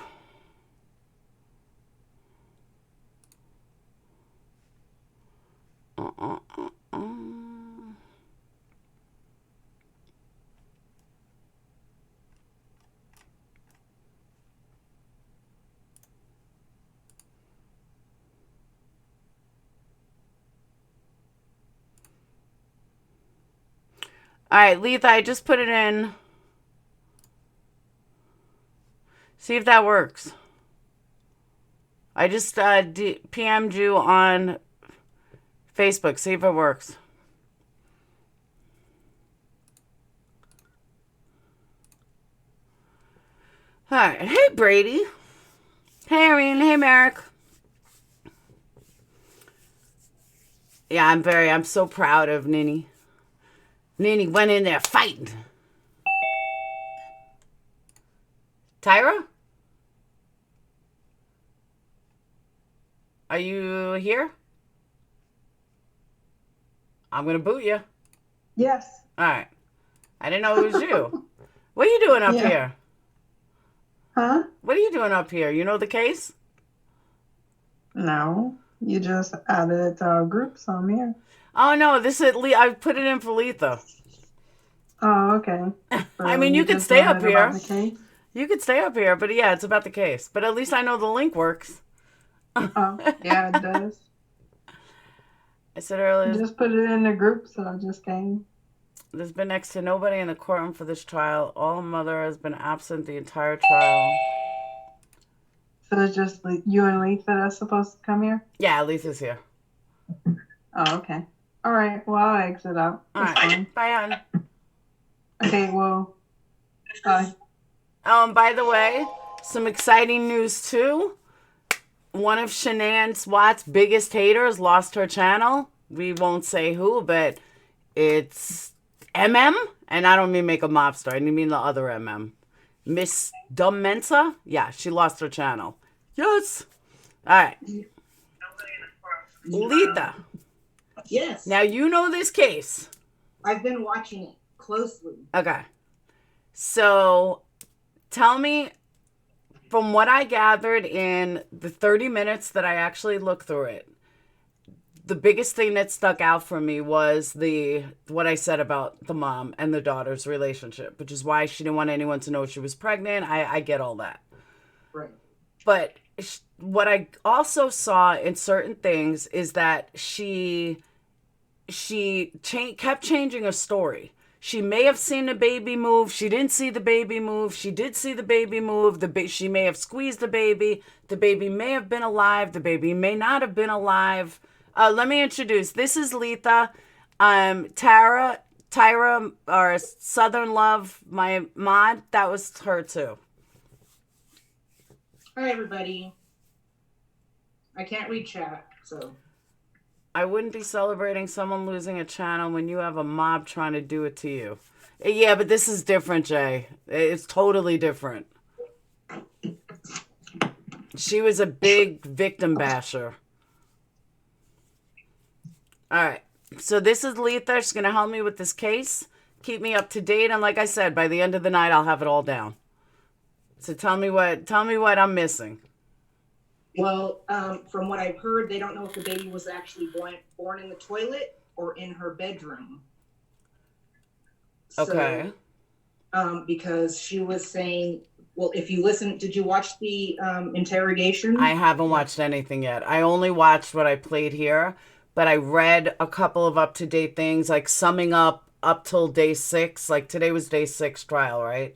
Alright, Letha, I just put it in. See if that works. I just PM'd you on Facebook. See if it works. Alright, hey Brady. Hey Irene, hey Merrick. Yeah, I'm so proud of Nini. Nini went in there fighting. Tyra? Are you here? I'm going to boot you. Yes. All right. I didn't know it was you. What are you doing up here? Huh? What are you doing up here? You know the case? No. You just added it to our group, so I'm here. Oh, no. This is I put it in for Letha. Oh, okay. I mean, you could stay up here. You could stay up here, but yeah, it's about the case. But at least I know the link works. Oh, yeah, it does. I said earlier. You just put it in the group, so I just came. There's been next to nobody in the courtroom for this trial. All mother has been absent the entire trial. So it's just like you and Lisa that's supposed to come here? Yeah, Lisa's here. Oh, okay. All right. Well, I'll exit out. All That's right. fine. Bye, hon. Okay, well, bye. By the way, some exciting news too. One of Shanann Swatt's biggest haters lost her channel. We won't say who, but it's MM, and I don't mean make a mobster. I mean the other MM. Miss Dumb Mensa? Yeah, she lost her channel. Yes. All right. Letha. Yes. Now you know this case. I've been watching it closely. Okay. So tell me, from what I gathered in the 30 minutes that I actually looked through it, the biggest thing that stuck out for me was what I said about the mom and the daughter's relationship, which is why she didn't want anyone to know she was pregnant. I get all that. Right. But what I also saw in certain things is that she kept changing her story. She may have seen the baby move. She didn't see the baby move. She did see the baby move. She may have squeezed the baby. The baby may have been alive. The baby may not have been alive. Let me introduce. This is Letha. Tyra, or Southern Love, my mod. That was her too. Hi, everybody. I can't read chat, so. I wouldn't be celebrating someone losing a channel when you have a mob trying to do it to you. Yeah, but this is different, Jay. It's totally different. She was a big victim basher. All right. So this is Letha. She's going to help me with this case. Keep me up to date. And like I said, by the end of the night, I'll have it all down. So tell me what I'm missing. Well, from what I've heard, they don't know if the baby was actually born in the toilet or in her bedroom. Okay. So, because she was saying, well, if you listen, did you watch the interrogation? I haven't watched anything yet. I only watched what I played here, but I read a couple of up-to-date things, like summing up till day 6. Like today was day 6 trial, right?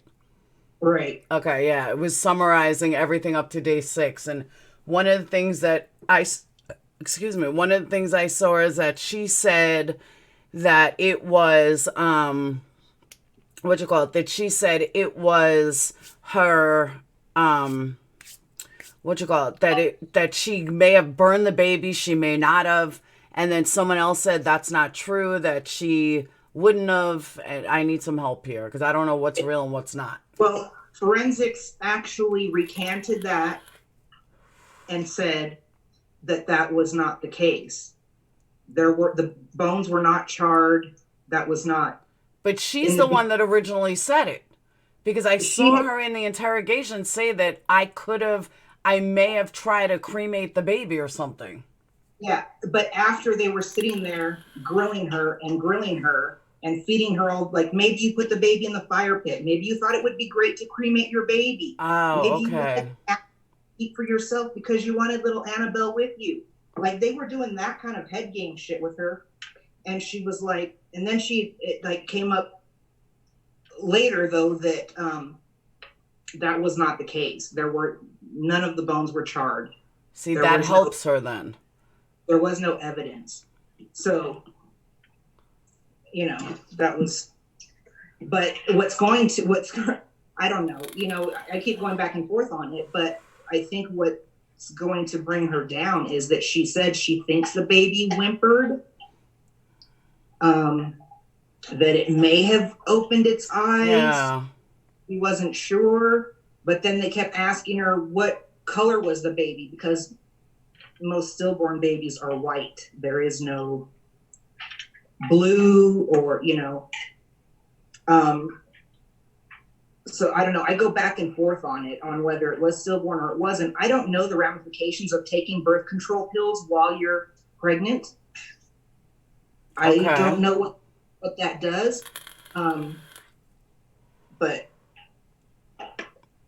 Right. Okay, yeah. It was summarizing everything up to day 6. And one of the things that I saw is that she said that it was, that she said it was her, that she may have burned the baby, she may not have. And then someone else said that's not true, that she wouldn't have. And I need some help here because I don't know what's real and what's not. Well, forensics actually recanted that and said that that was not the case. The bones were not charred. That was not. But she's the one that originally said it, because I saw her in the interrogation say that I may have tried to cremate the baby or something. Yeah, but after they were sitting there grilling her and feeding her all, like, maybe you put the baby in the fire pit. Maybe you thought it would be great to cremate your baby. Oh, maybe okay. You eat for yourself because you wanted little Annabelle with you. Like, they were doing that kind of head game shit with her. And she was like, and then it came up later though that that was not the case. None of the bones were charred. See, that helps her then. There was no evidence. So, that was, but I don't know, I keep going back and forth on it, but I think what's going to bring her down is that she said she thinks the baby whimpered, that it may have opened its eyes. Yeah. He wasn't sure, but then they kept asking her what color was the baby, because most stillborn babies are white. There is no blue or, so I don't know. I go back and forth on it, on whether it was stillborn or it wasn't. I don't know the ramifications of taking birth control pills while you're pregnant. Okay. I don't know what that does. But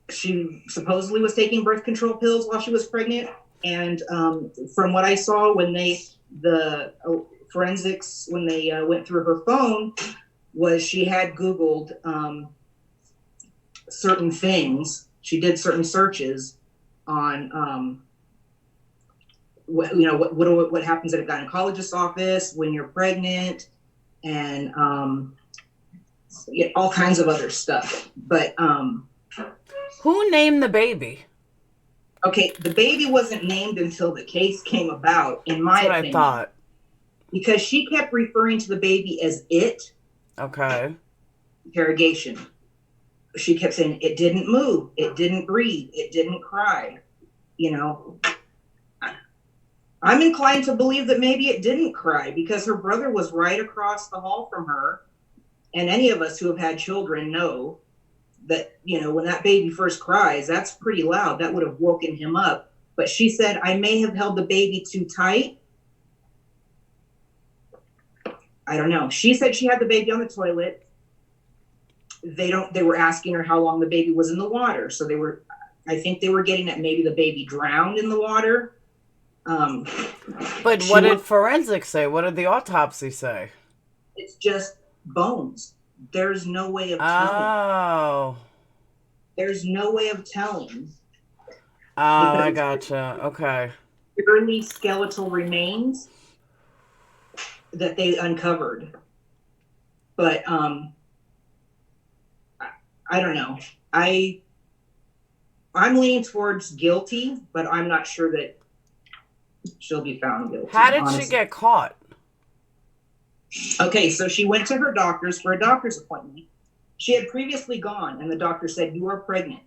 she supposedly was taking birth control pills while she was pregnant. And from what I saw, when the forensics, when they went through her phone, was she had Googled certain things. She did certain searches on what happens at a gynecologist's office when you're pregnant, and all kinds of other stuff. But who named the baby? Okay, the baby wasn't named until the case came about, in my opinion. That's what I thought. Because she kept referring to the baby as it. Okay. Interrogation. She kept saying it didn't move, it didn't breathe, it didn't cry. You know, I'm inclined to believe that maybe it didn't cry, because her brother was right across the hall from her. And any of us who have had children know that, you know, when that baby first cries, that's pretty loud. That would have woken him up. But she said, I may have held the baby too tight. I don't know. She said she had the baby on the toilet. They were asking her how long the baby was in the water. So I think they were getting at maybe the baby drowned in the water. But what did forensics say? What did the autopsy say? It's just bones. There's no way of telling. Oh. There's no way of telling. Oh, I gotcha. Okay. Early skeletal remains that they uncovered. But I don't know. I'm leaning towards guilty, but I'm not sure that she'll be found guilty. How did she get caught? Okay, so she went to her doctor's for a doctor's appointment. She had previously gone, and the doctor said, you are pregnant.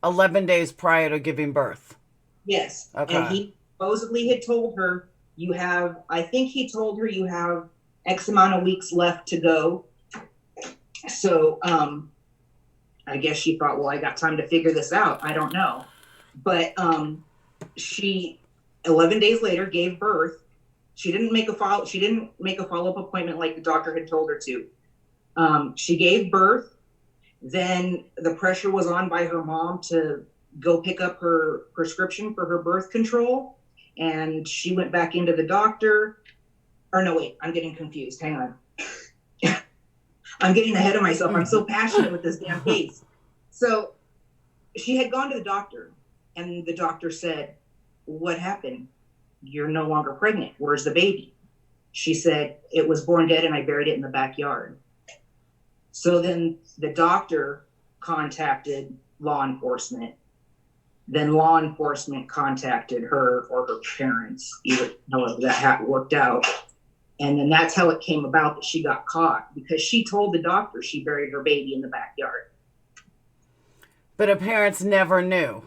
11 days prior to giving birth. Yes. Okay. And he supposedly had told her, I think he told her you have X amount of weeks left to go. So I guess she thought, well, I got time to figure this out. I don't know. But she, 11 days later, gave birth. She didn't make a follow-up appointment like the doctor had told her to. She gave birth. Then the pressure was on by her mom to go pick up her prescription for her birth control. And she went back into the doctor. Or no, wait, I'm getting confused. Hang on. I'm getting ahead of myself. I'm so passionate with this damn case. So she had gone to the doctor, and the doctor said, what happened? You're no longer pregnant. Where's the baby? She said, it was born dead and I buried it in the backyard. So then the doctor contacted law enforcement. Then law enforcement contacted her or her parents, either however that worked out. And then that's how it came about that she got caught, because she told the doctor she buried her baby in the backyard. But her parents never knew.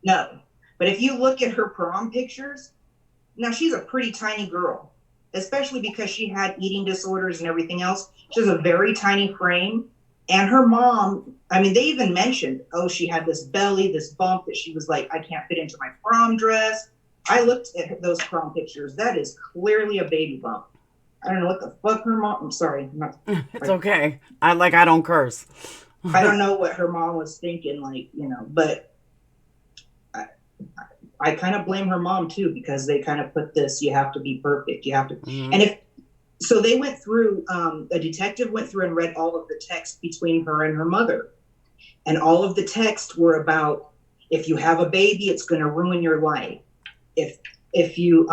No. But if you look at her prom pictures, now she's a pretty tiny girl, especially because she had eating disorders and everything else. She has a very tiny frame. And her mom, I mean, they even mentioned, she had this belly, this bump that she was like, I can't fit into my prom dress. I looked at those prom pictures. That is clearly a baby bump. I don't know what the fuck her mom, I'm sorry. It's okay. I don't curse. I don't know what her mom was thinking, but I kind of blame her mom too, because they kind of put this, you have to be perfect. You have to, and so they went through, a detective went through and read all of the text between her and her mother. And all of the texts were about, if you have a baby, it's going to ruin your life. If you,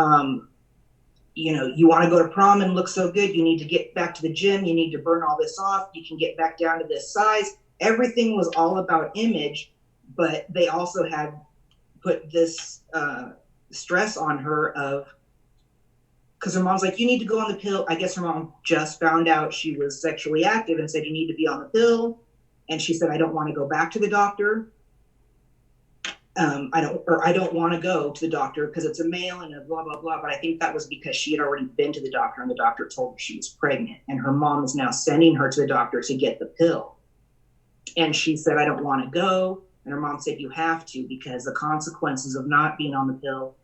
you want to go to prom and look so good, you need to get back to the gym. You need to burn all this off. You can get back down to this size. Everything was all about image, but they also had put this stress on her of, because her mom's like, you need to go on the pill. I guess her mom just found out she was sexually active and said, you need to be on the pill. And she said, I don't want to go back to the doctor. I don't want to go to the doctor because it's a male and a blah, blah, blah. But I think that was because she had already been to the doctor and the doctor told her she was pregnant. And her mom is now sending her to the doctor to get the pill. And she said, I don't want to go. And her mom said, you have to, because the consequences of not being on the pill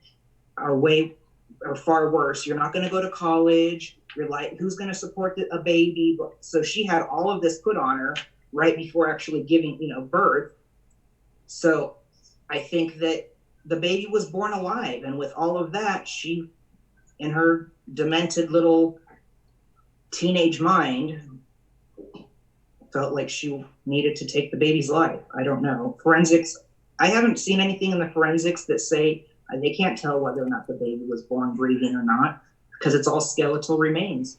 are far worse. You're not going to go to college. You're like, who's going to support a baby? So she had all of this put on her right before actually giving, birth. So I think that the baby was born alive. And with all of that, she, in her demented little teenage mind, felt like she needed to take the baby's life. I don't know. Forensics, I haven't seen anything in the forensics that say they can't tell whether or not the baby was born breathing or not, because it's all skeletal remains.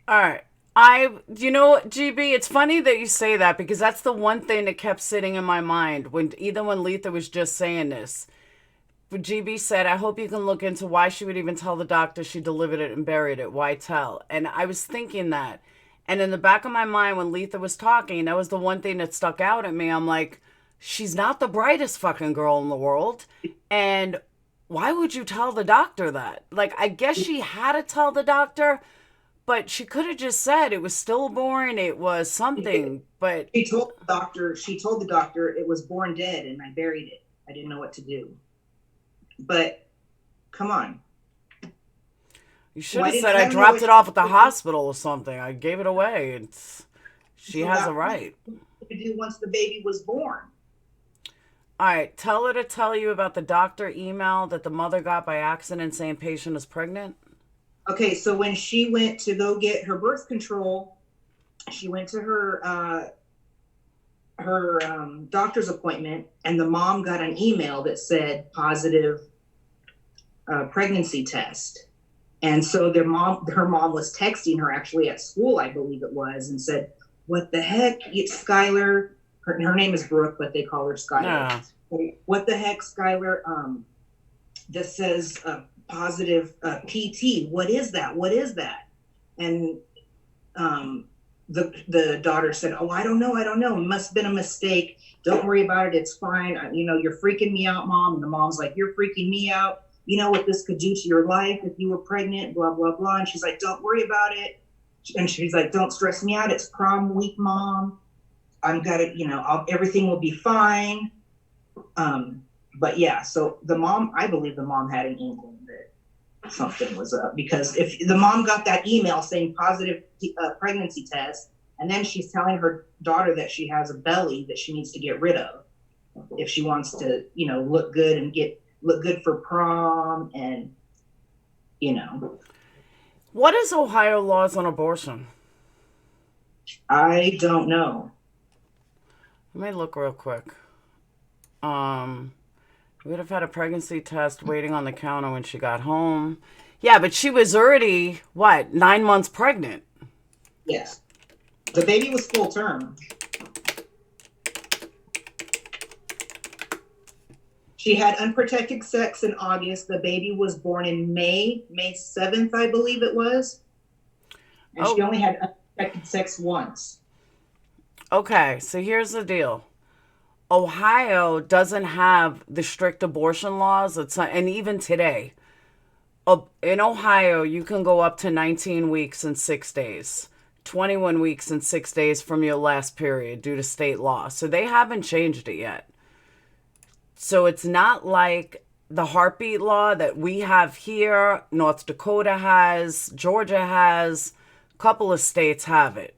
All right. GB, it's funny that you say that, because that's the one thing that kept sitting in my mind when Letha was just saying this. But GB said, I hope you can look into why she would even tell the doctor she delivered it and buried it. Why tell? And I was thinking that. And in the back of my mind, when Letha was talking, that was the one thing that stuck out at me. I'm like, she's not the brightest fucking girl in the world. And why would you tell the doctor that? Like, I guess she had to tell the doctor, but she could have just said it was stillborn, it was something. But she told the doctor it was born dead and I buried it. I didn't know what to do. But come on. You should have said I dropped it off at the hospital or something. I gave it away. She has a right to do once the baby was born. All right, tell her to tell you about the doctor email that the mother got by accident saying patient is pregnant. Okay, so when she went to go get her birth control, she went to her doctor's appointment, and the mom got an email that said positive pregnancy test. And so her mom was texting her actually at school, I believe it was, and said, "What the heck, Skylar?" Her name is Brooke, but they call her Skylar. Yeah. "What the heck, Skylar? This says positive PT. What is that? What is that?" And the daughter said, "Oh, I don't know. It must have been a mistake. Don't worry about it. It's fine. You're freaking me out, Mom." And the mom's like, "You're freaking me out. You know what this could do to your life if you were pregnant, blah, blah, blah." And she's like, "Don't worry about it." And she's like, "Don't stress me out. It's prom week, Mom. Everything will be fine." But yeah, so I believe the mom had an inkling that something was up, because if the mom got that email saying positive pregnancy test, and then she's telling her daughter that she has a belly that she needs to get rid of if she wants to, look good and look good for prom, and What is Ohio laws on abortion? I don't know. Let me look real quick. We would have had a pregnancy test waiting on the counter when she got home. Yeah, but she was already, 9 months pregnant? Yes. The baby was full term. She had unprotected sex in August. The baby was born in May 7th, I believe it was. And she only had unprotected sex once. Okay, so here's the deal. Ohio doesn't have the strict abortion laws. And even today, in Ohio, you can go up to 19 weeks and 6 days, 21 weeks and 6 days from your last period due to state law. So they haven't changed it yet. So it's not like the heartbeat law that we have here, North Dakota has, Georgia has, a couple of states have it.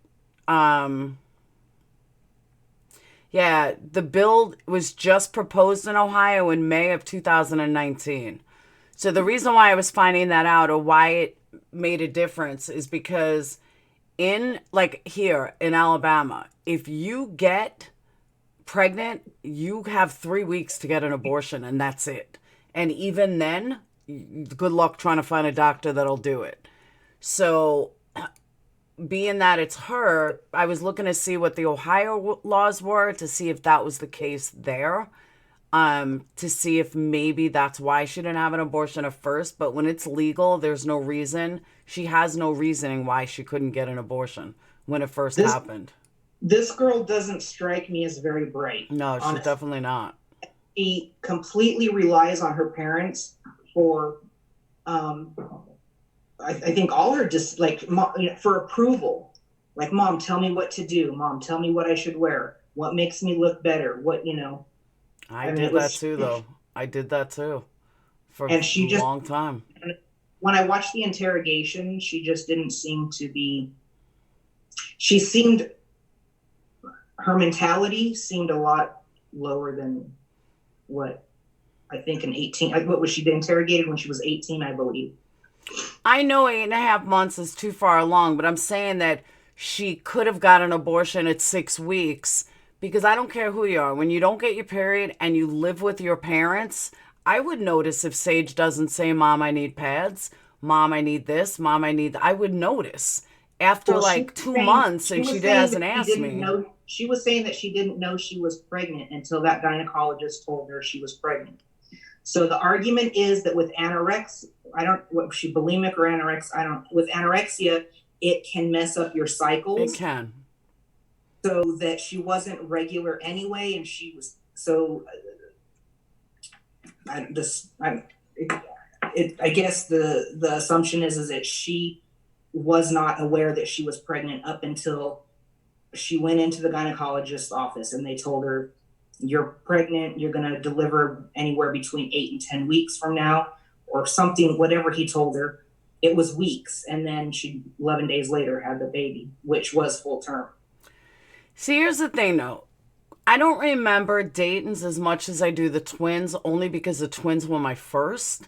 Yeah, the bill was just proposed in Ohio in May of 2019. So the reason why I was finding that out, or why it made a difference, is because here in Alabama, if you get pregnant, you have 3 weeks to get an abortion, and that's it. And even then, good luck trying to find a doctor that'll do it. So being that it's her, I was looking to see what the Ohio laws were, to see if that was the case there, to see if maybe that's why she didn't have an abortion at first. But when it's legal, there's no reason. She has no reasoning why she couldn't get an abortion when it first happened. This girl doesn't strike me as very bright. No, she's definitely not. She completely relies on her parents for I think all her for approval. Like, "Mom, tell me what to do. Mom, tell me what I should wear. What makes me look better? What, I did that too, though. I did that too for a long time. When I watched the interrogation, she just didn't seem to be. Her mentality seemed a lot lower than what I think an 18. What was she been interrogated when she was 18, I believe. I know 8.5 months is too far along, but I'm saying that she could have got an abortion at 6 weeks, because I don't care who you are. When you don't get your period and you live with your parents, I would notice if Sage doesn't say, Mom, I need pads. Mom, I need this. Mom, I need I would notice after Well, like 2 months, and she hasn't asked me. She was saying that she didn't know she was pregnant until that gynecologist told her she was pregnant. So the argument is that with anorexia, she bulimic or anorexic, with anorexia, it can mess up your cycles. It can. So that she wasn't regular anyway, and she was, so I guess the assumption is that she was not aware that she was pregnant up until she went into the gynecologist's office and they told her, you're pregnant, you're going to deliver anywhere between 8 and 10 weeks from now, or something, whatever he told her. It was weeks, and then she 11 days later had the baby, which was full term. See, here's the thing though. I don't remember Dayton's as much as I do the twins, only because the twins were my first.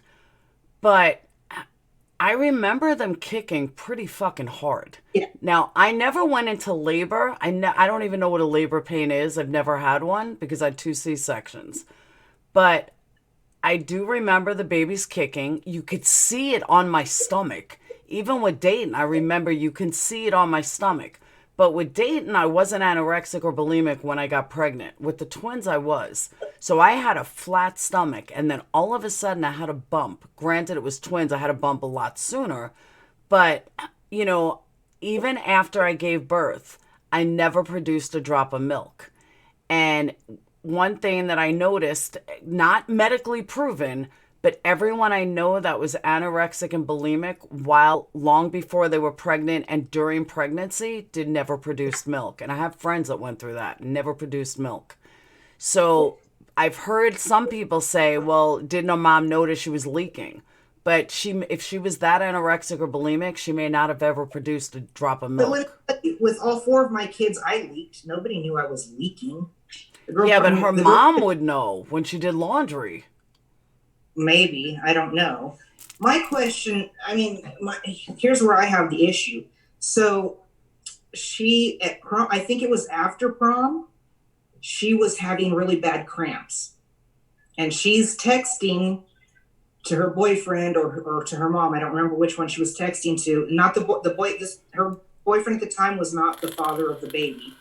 But I remember them kicking pretty fucking hard. Yeah. Now, I never went into labor. I don't even know what a labor pain is. I've never had one because I had 2 C-sections. But I do remember the babies kicking. You could see it on my stomach. Even with Dayton, I remember you can see it on my stomach. But with Dayton, I wasn't anorexic or bulimic when I got pregnant. With the twins, I was. So I had a flat stomach, and then all of a sudden I had a bump. Granted, it was twins. I had a bump a lot sooner. But, you know, even after I gave birth, I never produced a drop of milk. And one thing that I noticed, not medically proven, but everyone I know that was anorexic and bulimic while long before they were pregnant and during pregnancy never produced milk. And I have friends that went through that, never produced milk. So I've heard some people say, well, didn't her mom notice she was leaking? But if she was that anorexic or bulimic, she may not have ever produced a drop of milk. But with all 4 of my kids, I leaked. Nobody knew I was leaking. Yeah, but her mom would know when she did laundry. Maybe, I don't know. My question, here's where I have the issue. So she, at prom, I think it was after prom, she was having really bad cramps. And she's texting to her boyfriend or to her mom. I don't remember which one she was texting to. Not the boy. Her boyfriend at the time was not the father of the baby.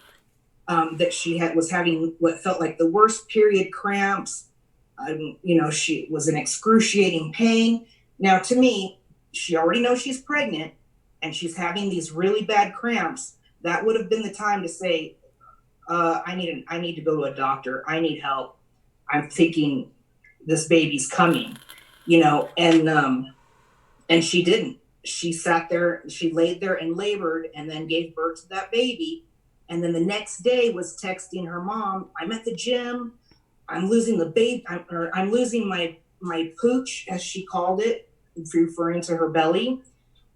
That she was having what felt like the worst period cramps. She was in excruciating pain. Now, to me, she already knows she's pregnant and she's having these really bad cramps. That would have been the time to say, I need to go to a doctor. I need help. I'm thinking this baby's coming, and she didn't. She sat there, she laid there and labored and then gave birth to that baby. And then the next day was texting her mom, I'm at the gym. I'm losing the baby. I'm losing my pooch, as she called it, referring to her belly.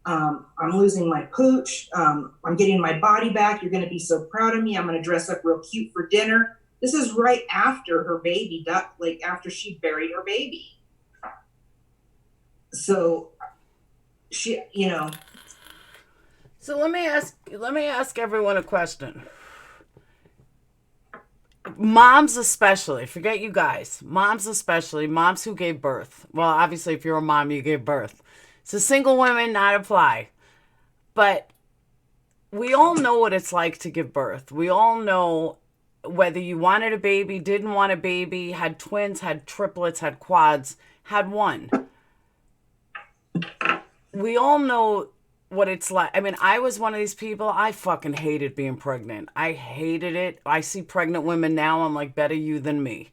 I'm losing my pooch. I'm getting my body back. You're going to be so proud of me. I'm going to dress up real cute for dinner. This is right after her baby died, like after she buried her baby. So she, So let me ask everyone a question. Moms especially, forget you guys, moms especially, moms who gave birth. Well, obviously, if you're a mom, you gave birth. So single women, not apply. But we all know what it's like to give birth. We all know whether you wanted a baby, didn't want a baby, had twins, had triplets, had quads, had one. We all know what it's like. I mean, I was one of these people. I fucking hated being pregnant. I hated it. I see pregnant women now. I'm like, better you than me.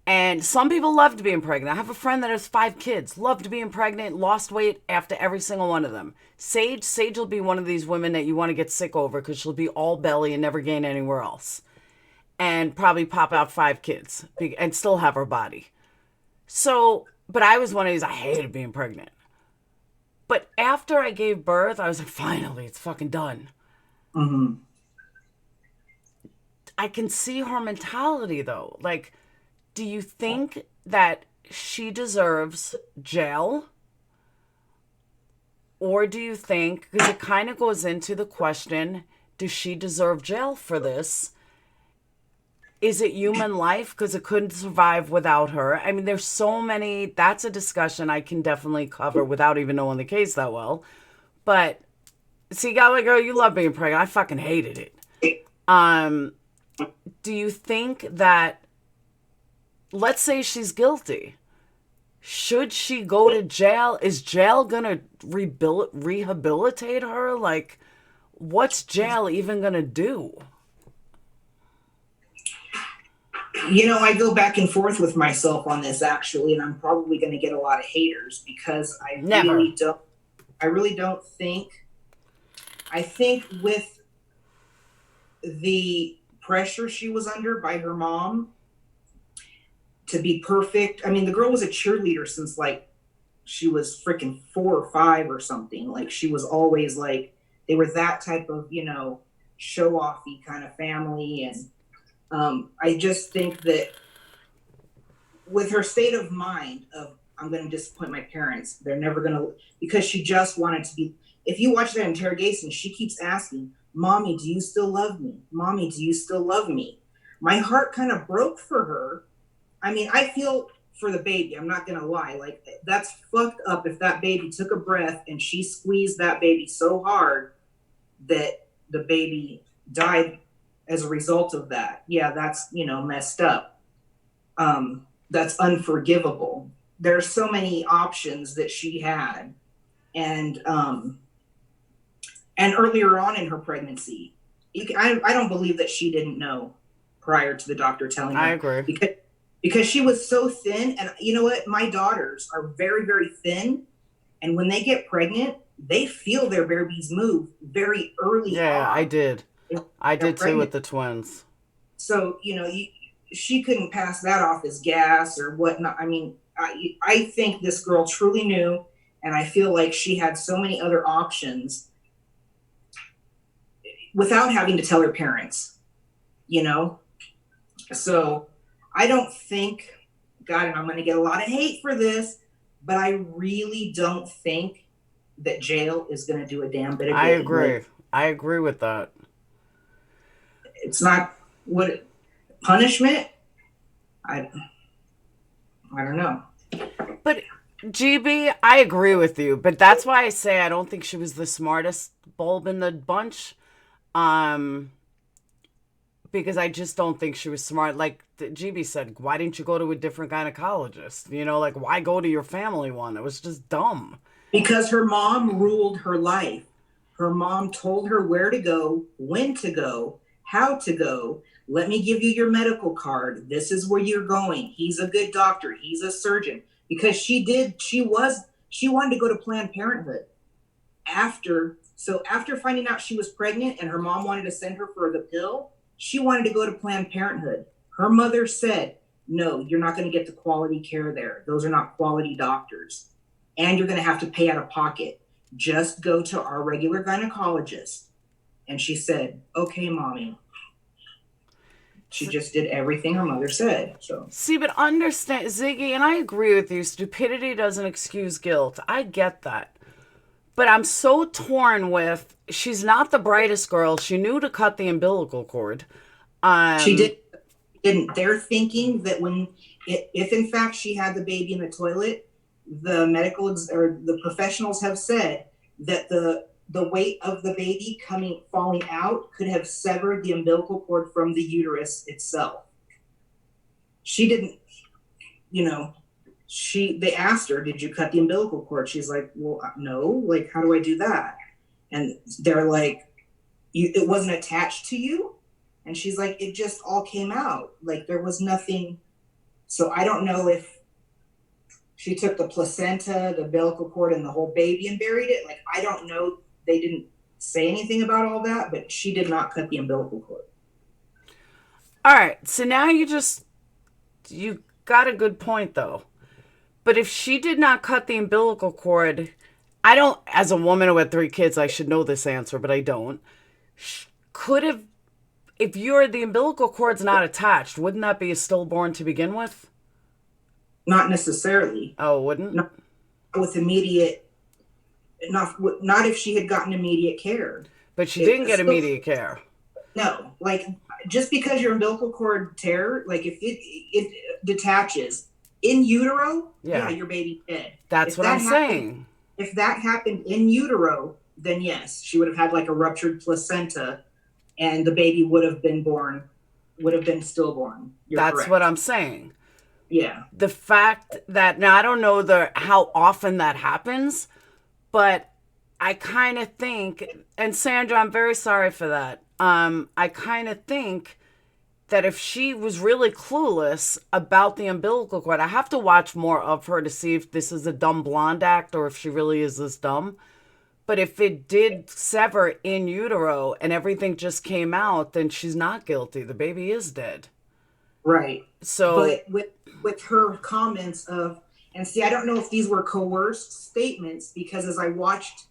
And some people loved being pregnant. I have a friend that has 5 kids, loved being pregnant, lost weight after every single one of them. Sage will be one of these women that you want to get sick over because she'll be all belly and never gain anywhere else. And probably pop out 5 kids and still have her body. So, but I was one of these, I hated being pregnant. But after I gave birth, I was like, finally, it's fucking done. Mm-hmm. I can see her mentality, though. Like, do you think that she deserves jail? Or do you think, because it kind of goes into the question, does she deserve jail for this? Is it human life? Because it couldn't survive without her. I mean, there's so many, that's a discussion I can definitely cover without even knowing the case that well. But, see, girl, you love being pregnant. I fucking hated it. Do you think that, let's say she's guilty, should she go to jail? Is jail gonna rehabilitate her? Like, what's jail even gonna do? You know, I go back and forth with myself on this actually, and I'm probably going to get a lot of haters because I really don't think. I think with the pressure she was under by her mom to be perfect. I mean, the girl was a cheerleader since like she was freaking 4 or 5 or something. Like she was always like, they were that type of, you know, show-offy kind of family. And I just think that with her state of mind of, I'm going to disappoint my parents, they're never going to, because she just wanted to be, if you watch that interrogation, she keeps asking, Mommy, do you still love me? Mommy, do you still love me? My heart kind of broke for her. I mean, I feel for the baby. I'm not going to lie. Like, that's fucked up if that baby took a breath and she squeezed that baby so hard that the baby died as a result of that. Yeah, that's, you know, messed up. That's unforgivable. There's so many options that she had. And earlier on in her pregnancy, I don't believe that she didn't know prior to the doctor telling her. I agree. Because she was so thin. And you know what? My daughters are very, very thin. And when they get pregnant, they feel their babies move very early on. Yeah, I did. I did too with the twins. So, you know, she couldn't pass that off as gas or whatnot. I mean, I think this girl truly knew. And I feel like she had so many other options without having to tell her parents, you know? So I don't think, God, and I'm going to get a lot of hate for this, but I really don't think that jail is going to do a damn bit of good. I agree. I agree with that. It's not punishment. I don't know. But GB, I agree with you, but that's why I say I don't think she was the smartest bulb in the bunch. Because I just don't think she was smart. Like GB said, why didn't you go to a different gynecologist? You know, like, why go to your family one? It was just dumb. Because her mom ruled her life. Her mom told her where to go, when to go, how to go. Let me give you your medical card. This is where you're going. He's a good doctor. He's a surgeon. Because she wanted to go to Planned Parenthood. After finding out she was pregnant and her mom wanted to send her for the pill, she wanted to go to Planned Parenthood. Her mother said, no, you're not going to get the quality care there. Those are not quality doctors. And you're going to have to pay out of pocket. Just go to our regular gynecologist. And she said, okay, Mommy. She just did everything her mother said. So see, but understand, Ziggy, and I agree with you, stupidity doesn't excuse guilt. I get that. But I'm so torn with, she's not the brightest girl. She knew to cut the umbilical cord. She didn't. They're thinking that if in fact she had the baby in the toilet, the the professionals have said that the weight of the baby falling out could have severed the umbilical cord from the uterus itself. She didn't, you know, they asked her, did you cut the umbilical cord? She's like, well, no, like, how do I do that? And they're like, it wasn't attached to you? And she's like, it just all came out. Like, there was nothing. So I don't know if she took the placenta, the umbilical cord, and the whole baby and buried it. Like, I don't know. They didn't say anything about all that, but she did not cut the umbilical cord. All right. So now you got a good point, though. But if she did not cut the umbilical cord, I don't, as a woman with 3 kids, I should know this answer, but I don't. If the umbilical cord's not attached, wouldn't that be a stillborn to begin with? Not necessarily. Oh, wouldn't? Not with immediate not if she had gotten immediate care. But she didn't get immediate care. No, like just because your umbilical cord tear, like if it detaches in utero, yeah, your baby's dead. That's what I'm saying. If that happened in utero, then yes, she would have had like a ruptured placenta, and the baby would have been stillborn. That's correct. What I'm saying. Yeah. The fact that, now I don't know how often that happens, but I kind of think, and Sandra, I'm very sorry for that. I kind of think that if she was really clueless about the umbilical cord, I have to watch more of her to see if this is a dumb blonde act or if she really is this dumb. But if it did sever in utero and everything just came out, then she's not guilty. The baby is dead. Right. So, but with her comments of, and see, I don't know if these were coerced statements, because as I watched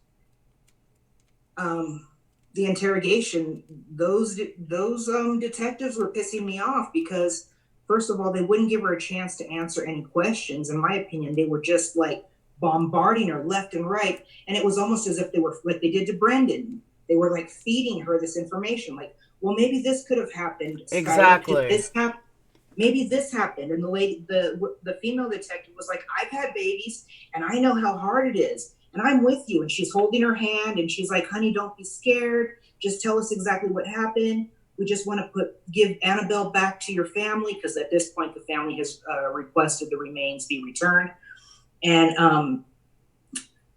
the interrogation, those detectives were pissing me off, because first of all, they wouldn't give her a chance to answer any questions. In my opinion, they were just like bombarding her left and right, and it was almost as if they were like they did to Brendan. They were like feeding her this information, like, well, maybe this could have happened. Exactly. This happened. Maybe this happened. And the lady, the female detective was like, I've had babies and I know how hard it is. And I'm with you. And she's holding her hand and she's like, honey, don't be scared. Just tell us exactly what happened. We just want to give Annabelle back to your family, because at this point the family has requested the remains be returned. And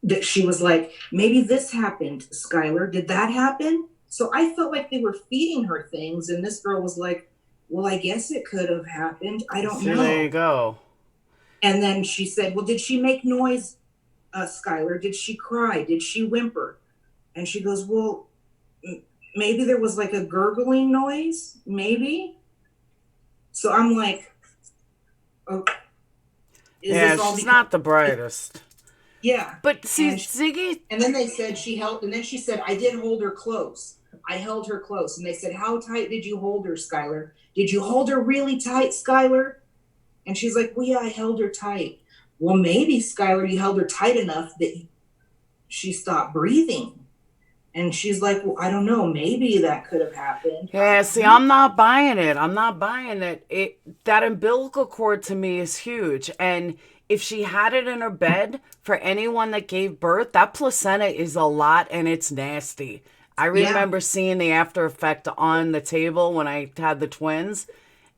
that she was like, maybe this happened, Skylar. Did that happen? So I felt like they were feeding her things. And this girl was like, well, I guess it could have happened. I don't know. There you go. And then she said, well, did she make noise, Skylar? Did she cry? Did she whimper? And she goes, well, maybe there was like a gurgling noise, maybe. So I'm like, oh, she's not the brightest. Yeah. But see, Ziggy. And then they said and then she said, I did hold her close. I held her close. And they said, how tight did you hold her, Skylar? Did you hold her really tight, Skylar? And she's like, well, yeah, I held her tight. Well, maybe, Skylar, you held her tight enough that she stopped breathing. And she's like, well, I don't know. Maybe that could have happened. Yeah, see, I'm not buying it. That umbilical cord to me is huge. And if she had it in her bed, for anyone that gave birth, that placenta is a lot and it's nasty. I remember seeing the after effect on the table when I had the twins.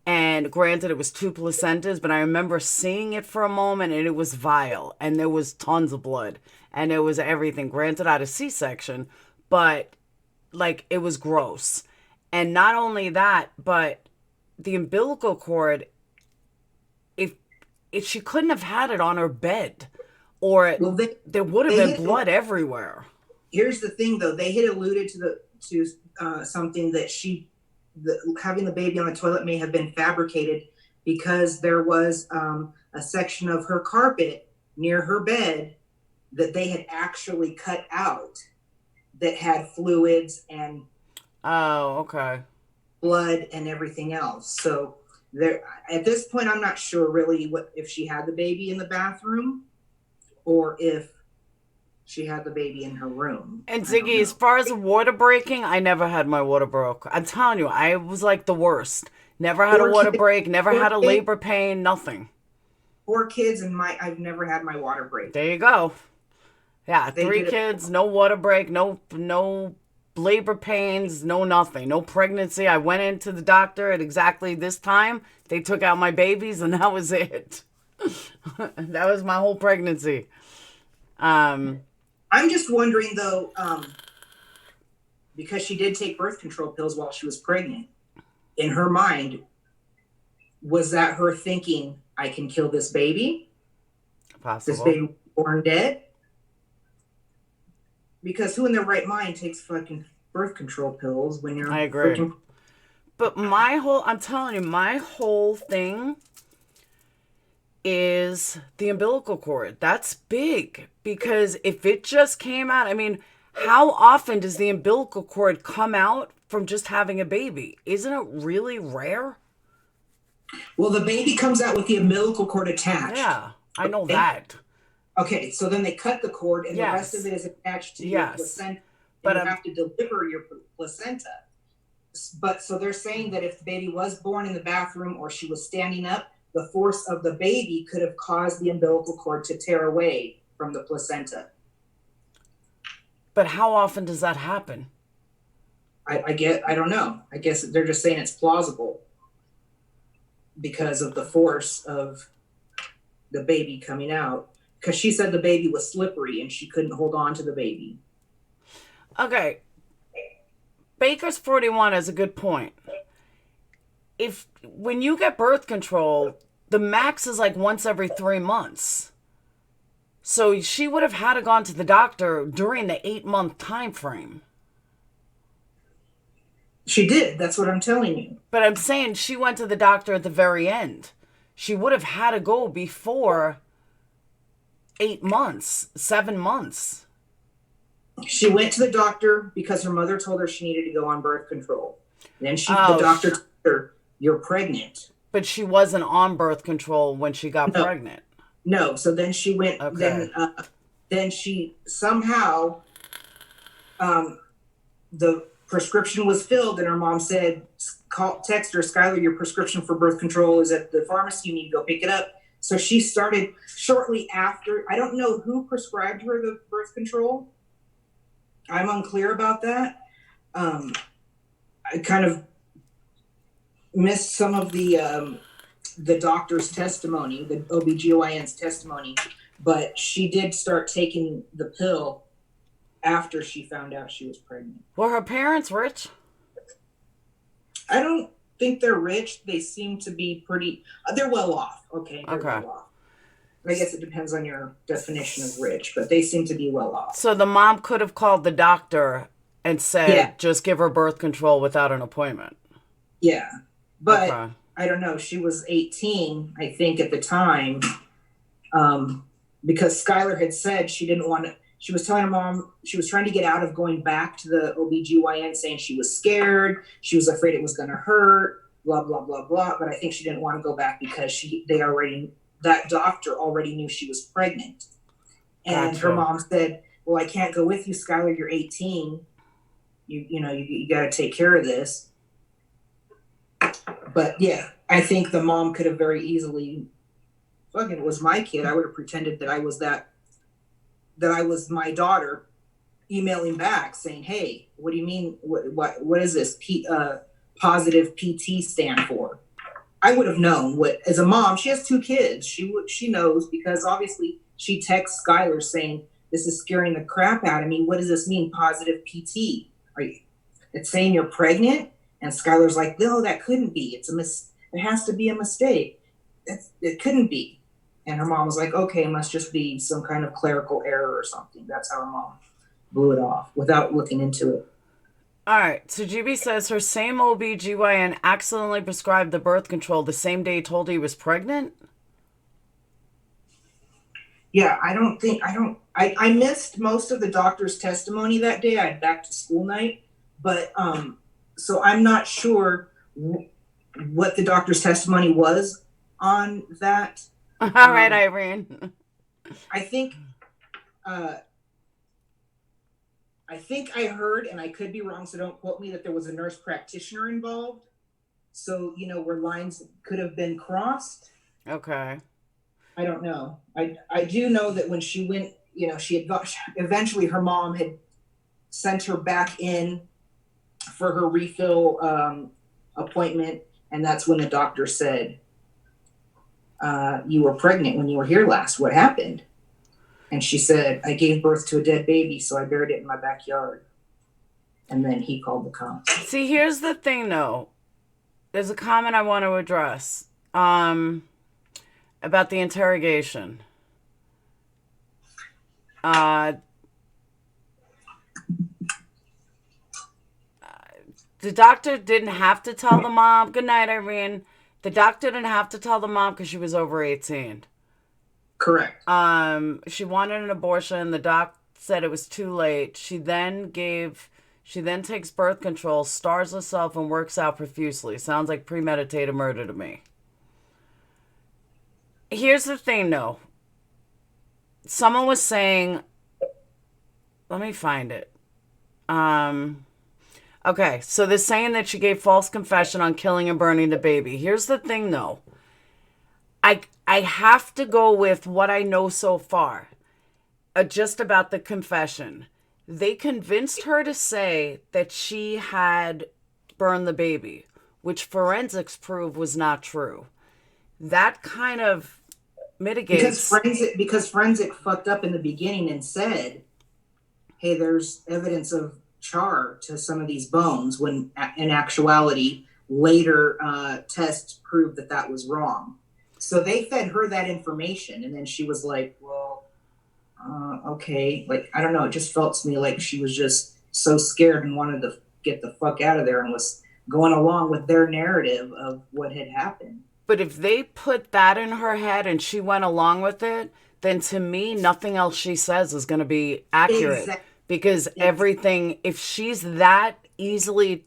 And granted, it was 2 placentas, but I remember seeing it for a moment and it was vile. And there was tons of blood. And it was everything. Granted, I had a C-section, but like it was gross. And not only that, but the umbilical cord, if she couldn't have had it on her bed, or there would have been blood everywhere. Here's the thing, though. They had alluded to something that having the baby on the toilet may have been fabricated, because there was a section of her carpet near her bed that they had actually cut out that had fluids and blood and everything else. So there, at this point, I'm not sure really if she had the baby in the bathroom or if she had the baby in her room. And Ziggy, as far as water breaking, I never had my water broke. I'm telling you, I was like the worst. Never had a water break, never had a labor pain, nothing. 4 kids and I've never had my water break. There you go. Yeah, 3 kids, no water break, no labor pains, no nothing, no pregnancy. I went into the doctor at exactly this time. They took out my babies and that was it. That was my whole pregnancy. I'm just wondering, though, because she did take birth control pills while she was pregnant, in her mind, was that her thinking, I can kill this baby? Possible. This baby born dead? Because who in their right mind takes fucking birth control pills when you're... I agree. But I'm telling you, my whole thing is the umbilical cord. That's big, because if it just came out, I mean, how often does the umbilical cord come out from just having a baby? Isn't it really rare? Well, the baby comes out with the umbilical cord attached. Yeah, I know that. Okay, so then they cut the cord and the rest Yes. of it is attached to your Yes. placenta. But And you have to deliver your placenta. But so they're saying that if the baby was born in the bathroom or she was standing up, the force of the baby could have caused the umbilical cord to tear away from the placenta. But how often does that happen? I don't know. I guess they're just saying it's plausible because of the force of the baby coming out. Because she said the baby was slippery and she couldn't hold on to the baby. Okay. Baker's 41 is a good point. When you get birth control, the max is like once every 3 months. So she would have had to gone to the doctor during the 8-month time frame. She did. That's what I'm telling you. But I'm saying she went to the doctor at the very end. She would have had to go before 8 months, 7 months. She went to the doctor because her mother told her she needed to go on birth control. Then the doctor told her, "You're pregnant." But she wasn't on birth control when she got pregnant. No. So then she went. Okay. Then she somehow, the prescription was filled, and her mom said, "Text her, Skylar, your prescription for birth control is at the pharmacy. You need to go pick it up." So she started shortly after. I don't know who prescribed her the birth control. I'm unclear about that. I kind of missed some of the doctor's testimony, the OBGYN's testimony, but she did start taking the pill after she found out she was pregnant. Were her parents rich? I don't think they're rich. They seem to be pretty, they're well off. Okay. They're well off. I guess it depends on your definition of rich, but they seem to be well off. So the mom could have called the doctor and said, just give her birth control without an appointment. Yeah. But I don't know. She was 18, I think, at the time, because Skylar had said she didn't want to. She was telling her mom she was trying to get out of going back to the OBGYN, saying she was scared. She was afraid it was going to hurt, blah, blah, blah, blah. But I think she didn't want to go back because that doctor already knew she was pregnant. And her mom said, "Well, I can't go with you, Skylar. You're 18. You got to take care of this." But yeah, I think the mom could have very easily, fucking, it was my kid. I would have pretended that I was I was my daughter, emailing back saying, "Hey, what do you mean? What is this positive PT stand for?" I would have known what, as a mom, she has 2 kids. She knows, because obviously she texts Skylar saying, "This is scaring the crap out of me. What does this mean, positive PT? It's saying you're pregnant?" And Skylar's like, "No, that couldn't be. It has to be a mistake. It couldn't be." And her mom was like, "Okay, it must just be some kind of clerical error or something." That's how her mom blew it off without looking into it. All right. So GB says her same OBGYN accidentally prescribed the birth control the same day he told her he was pregnant. Yeah, I missed most of the doctor's testimony that day. I had back to school night, but so I'm not sure what the doctor's testimony was on that. All right, Irene. I think I heard, and I could be wrong, so don't quote me, that there was a nurse practitioner involved. So, where lines could have been crossed. Okay. I don't know. I do know that when she went, eventually her mom had sent her back in for her refill appointment, and that's when the doctor said, "You were pregnant when you were here last. What happened?" And she said, "I gave birth to a dead baby, so I buried it in my backyard." And then he called the cops. See, here's the thing, though. There's a comment I want to address about the interrogation. The doctor didn't have to tell the mom. Good night, Irene. The doctor didn't have to tell the mom because she was over 18. Correct. She wanted an abortion. The doc said it was too late. She then takes birth control, stars herself, and works out profusely. Sounds like premeditated murder to me. Here's the thing, though. someone was saying, let me find it. Okay, so they're saying that she gave false confession on killing and burning the baby. Here's the thing, though. I have to go with what I know so far, just about the confession. They convinced her to say that she had burned the baby, which forensics proved was not true. That kind of mitigates. Because forensic fucked up in the beginning and said, hey, there's evidence of char to some of these bones, when in actuality later tests proved that that was wrong. So they fed her that information, and then she was like, well, okay, like, I don't know, it just felt to me like she was just so scared and wanted to get the fuck out of there and was going along with their narrative of what had happened. But if they put that in her head and she went along with it, then to me, nothing else she says is going to be accurate. Because everything, if she's that easily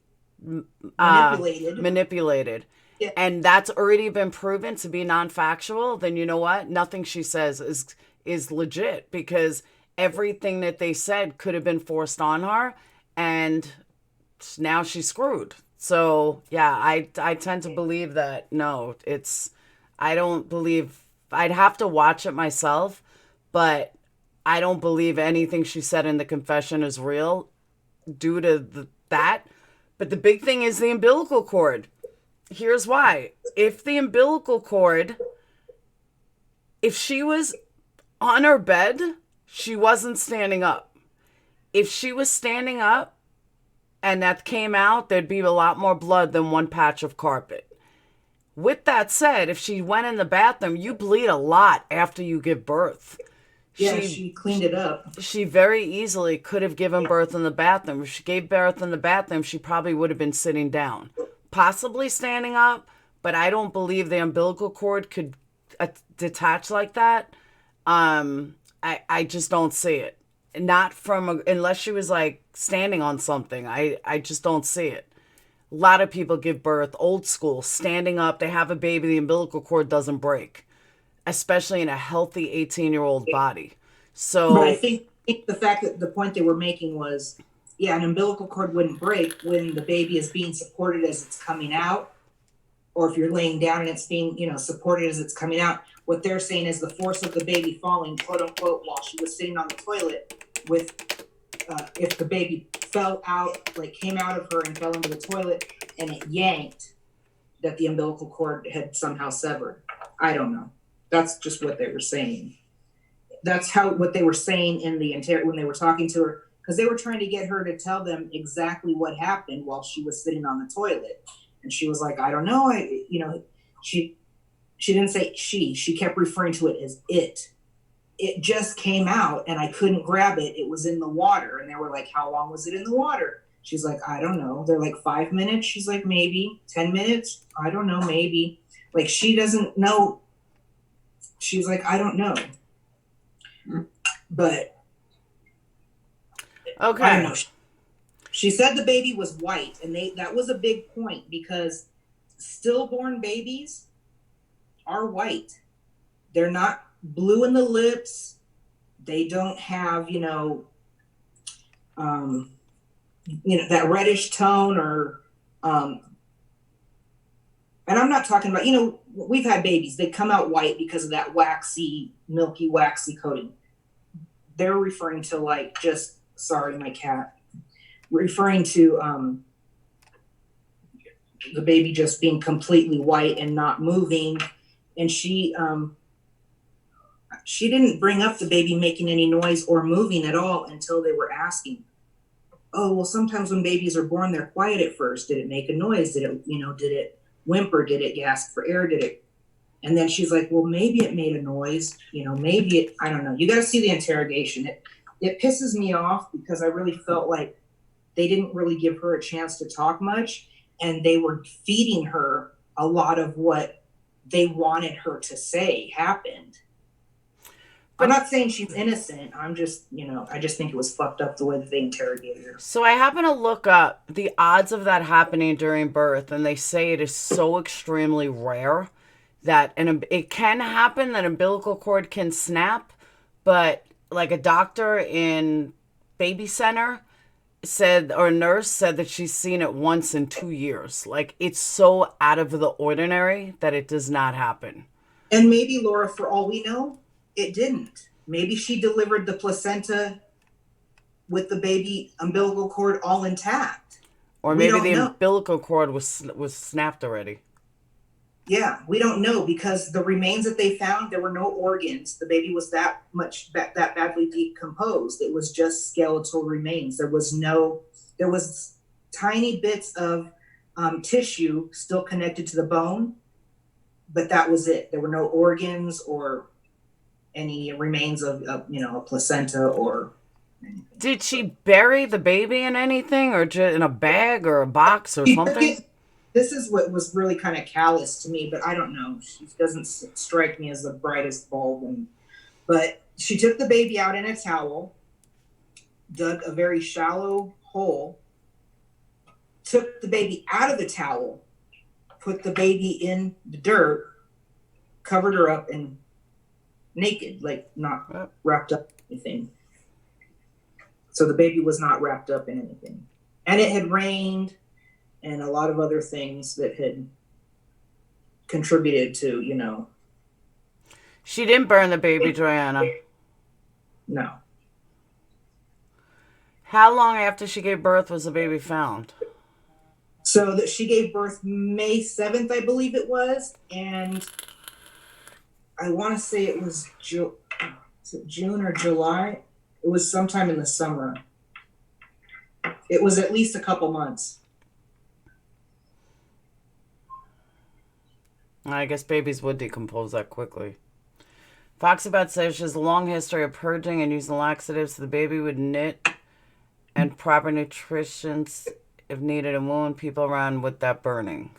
manipulated yeah. And that's already been proven to be non-factual, then you know what? Nothing she says is legit, because everything that they said could have been forced on her, and now she's screwed. So, yeah, I tend to believe that, no, I don't believe, I'd have to watch it myself, but I don't believe anything she said in the confession is real due to that. But the big thing is the umbilical cord. Here's why. If the umbilical cord, if she was on her bed, she wasn't standing up. If she was standing up and that came out, there'd be a lot more blood than one patch of carpet. With that said, if she went in the bathroom, you bleed a lot after you give birth. Yeah, she cleaned it up. She very easily could have given birth in the bathroom. If she gave birth in the bathroom, she probably would have been sitting down. Possibly standing up, but I don't believe the umbilical cord could detach like that. I just don't see it. Not from, unless she was like standing on something. I just don't see it. A lot of people give birth, old school, standing up, they have a baby, the umbilical cord doesn't break. Especially in a healthy 18-year-old body. So, but I think the fact that the point they were making was, yeah, an umbilical cord wouldn't break when the baby is being supported as it's coming out, or if you're laying down and it's being, supported as it's coming out. What they're saying is the force of the baby falling, quote unquote, while she was sitting on the toilet, with if the baby fell out, like came out of her and fell into the toilet and it yanked, that the umbilical cord had somehow severed. I don't know. That's just what they were saying. That's what they were saying in the when they were talking to her, because they were trying to get her to tell them exactly what happened while she was sitting on the toilet. And she was like, I don't know. She didn't say she kept referring to it as it. It just came out and I couldn't grab it. It was in the water. And they were like, how long was it in the water? She's like, I don't know. They're like, 5 minutes. She's like, maybe 10 minutes. I don't know. Maybe. Like, she doesn't know. She's like, I don't know. But okay. I don't know. She said the baby was white, and that was a big point, because stillborn babies are white. They're not blue in the lips. They don't have, that reddish tone, or and I'm not talking about, we've had babies, they come out white because of that milky, waxy coating. They're referring to like just, sorry, my cat, referring to the baby just being completely white and not moving. And she didn't bring up the baby making any noise or moving at all until they were asking, oh, well, sometimes when babies are born, they're quiet at first. Did it make a noise? Did it whimper? Did it gasp for air? Did it? And then she's like, well, maybe it made a noise. Maybe it, I don't know. You got to see the interrogation. It pisses me off, because I really felt like they didn't really give her a chance to talk much. And they were feeding her a lot of what they wanted her to say happened. I'm not saying she's innocent. I'm just, I just think it was fucked up the way that they interrogated her. So I happen to look up the odds of that happening during birth, and they say it is so extremely rare that it can happen, that umbilical cord can snap, but like a doctor in baby center said, or a nurse said that she's seen it once in 2 years. Like, it's so out of the ordinary that it does not happen. And maybe, Laura, for all we know, it didn't. Maybe she delivered the placenta with the baby umbilical cord all intact. Or maybe the umbilical cord was snapped already. Yeah, we don't know, because the remains that they found, there were no organs. The baby was that badly decomposed. It was just skeletal remains. There was tiny bits of tissue still connected to the bone, but that was it. There were no organs or any remains of a placenta or anything. Did she bury the baby in anything, or in a bag or a box or something? This is what was really kind of callous to me, but I don't know. She doesn't strike me as the brightest bulb. But she took the baby out in a towel, dug a very shallow hole, took the baby out of the towel, put the baby in the dirt, covered her up, and naked, like not wrapped up in anything. So the baby was not wrapped up in anything. And it had rained, and a lot of other things that had contributed to, She didn't burn the baby, Joanna. No. How long after she gave birth was the baby found? So that she gave birth May 7th, I believe it was. And I want to say it was June or July. It was sometime in the summer. It was at least a couple months. I guess babies would decompose that quickly. Foxybot says she has a long history of purging and using laxatives so the baby would knit, and proper nutrition if needed, and wound people around with that burning.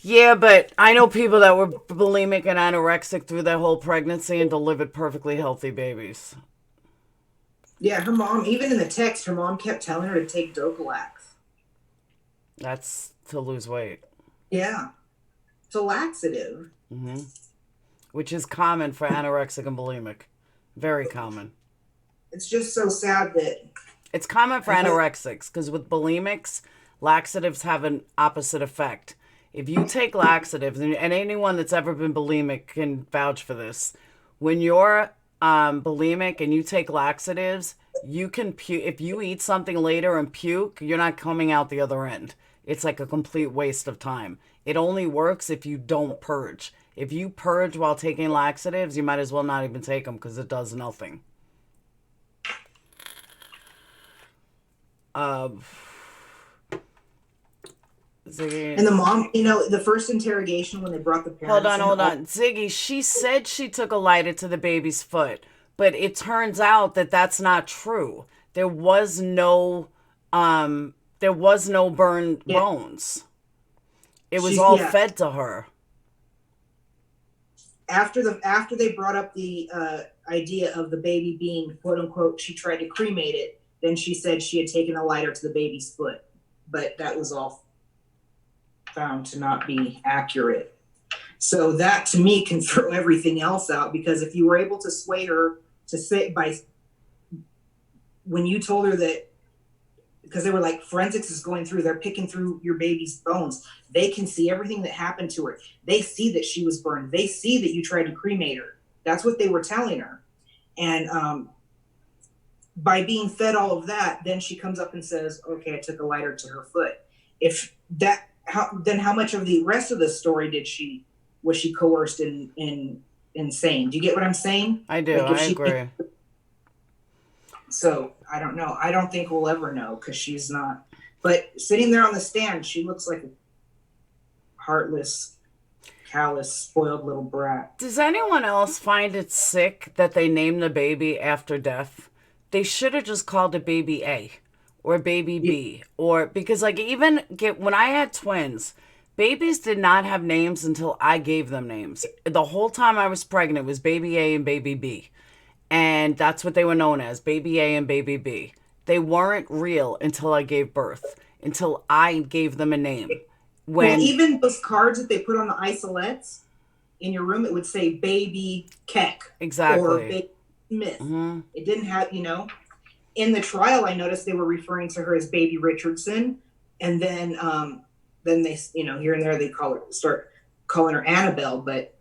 Yeah, but I know people that were bulimic and anorexic through their whole pregnancy and delivered perfectly healthy babies. Yeah, her mom, even in the text, her mom kept telling her to take Docalax. That's to lose weight. Yeah. It's a laxative. Mm-hmm. Which is common for anorexic and bulimic. Very common. It's just so sad that... It's common for anorexics, because with bulimics, laxatives have an opposite effect. If you take laxatives, and anyone that's ever been bulimic can vouch for this, when you're bulimic and you take laxatives, you can puke. If you eat something later and puke, you're not coming out the other end. It's like a complete waste of time. It only works if you don't purge. If you purge while taking laxatives, you might as well not even take them, because it does nothing. Ziggy. And the mom, the first interrogation when they brought the parents... Hold on. Ziggy, she said she took a lighter to the baby's foot, but it turns out that that's not true. There was no burned bones. It was all fed to her. After they brought up the idea of the baby being, quote unquote, she tried to cremate it, then she said she had taken a lighter to the baby's foot. But that was all found to not be accurate. So that, to me, can throw everything else out, because if you were able to sway her to say when you told her that, because they were like, forensics is going through, they're picking through your baby's bones. They can see everything that happened to her. They see that she was burned. They see that you tried to cremate her. That's what they were telling her. And by being fed all of that, then she comes up and says, okay, I took a lighter to her foot. Then how much of the rest of the story was she coerced and insane? Do you get what I'm saying? I do. I agree. So I don't know. I don't think we'll ever know, because she's not. But sitting there on the stand, she looks like a heartless, callous, spoiled little brat. Does anyone else find it sick that they named the baby after death? They should have just called it Baby A or Baby B, because when I had twins, babies did not have names until I gave them names. The whole time I was pregnant, it was Baby A and Baby B. And that's what they were known as, Baby A and Baby B. They weren't real until I gave birth, until I gave them a name. Well, even those cards that they put on the isolettes in your room, it would say Baby Keck. Exactly. myth. Mm-hmm. It didn't have, in the trial, I noticed they were referring to her as baby Richardson. And then they, here and there, they start calling her Annabelle, but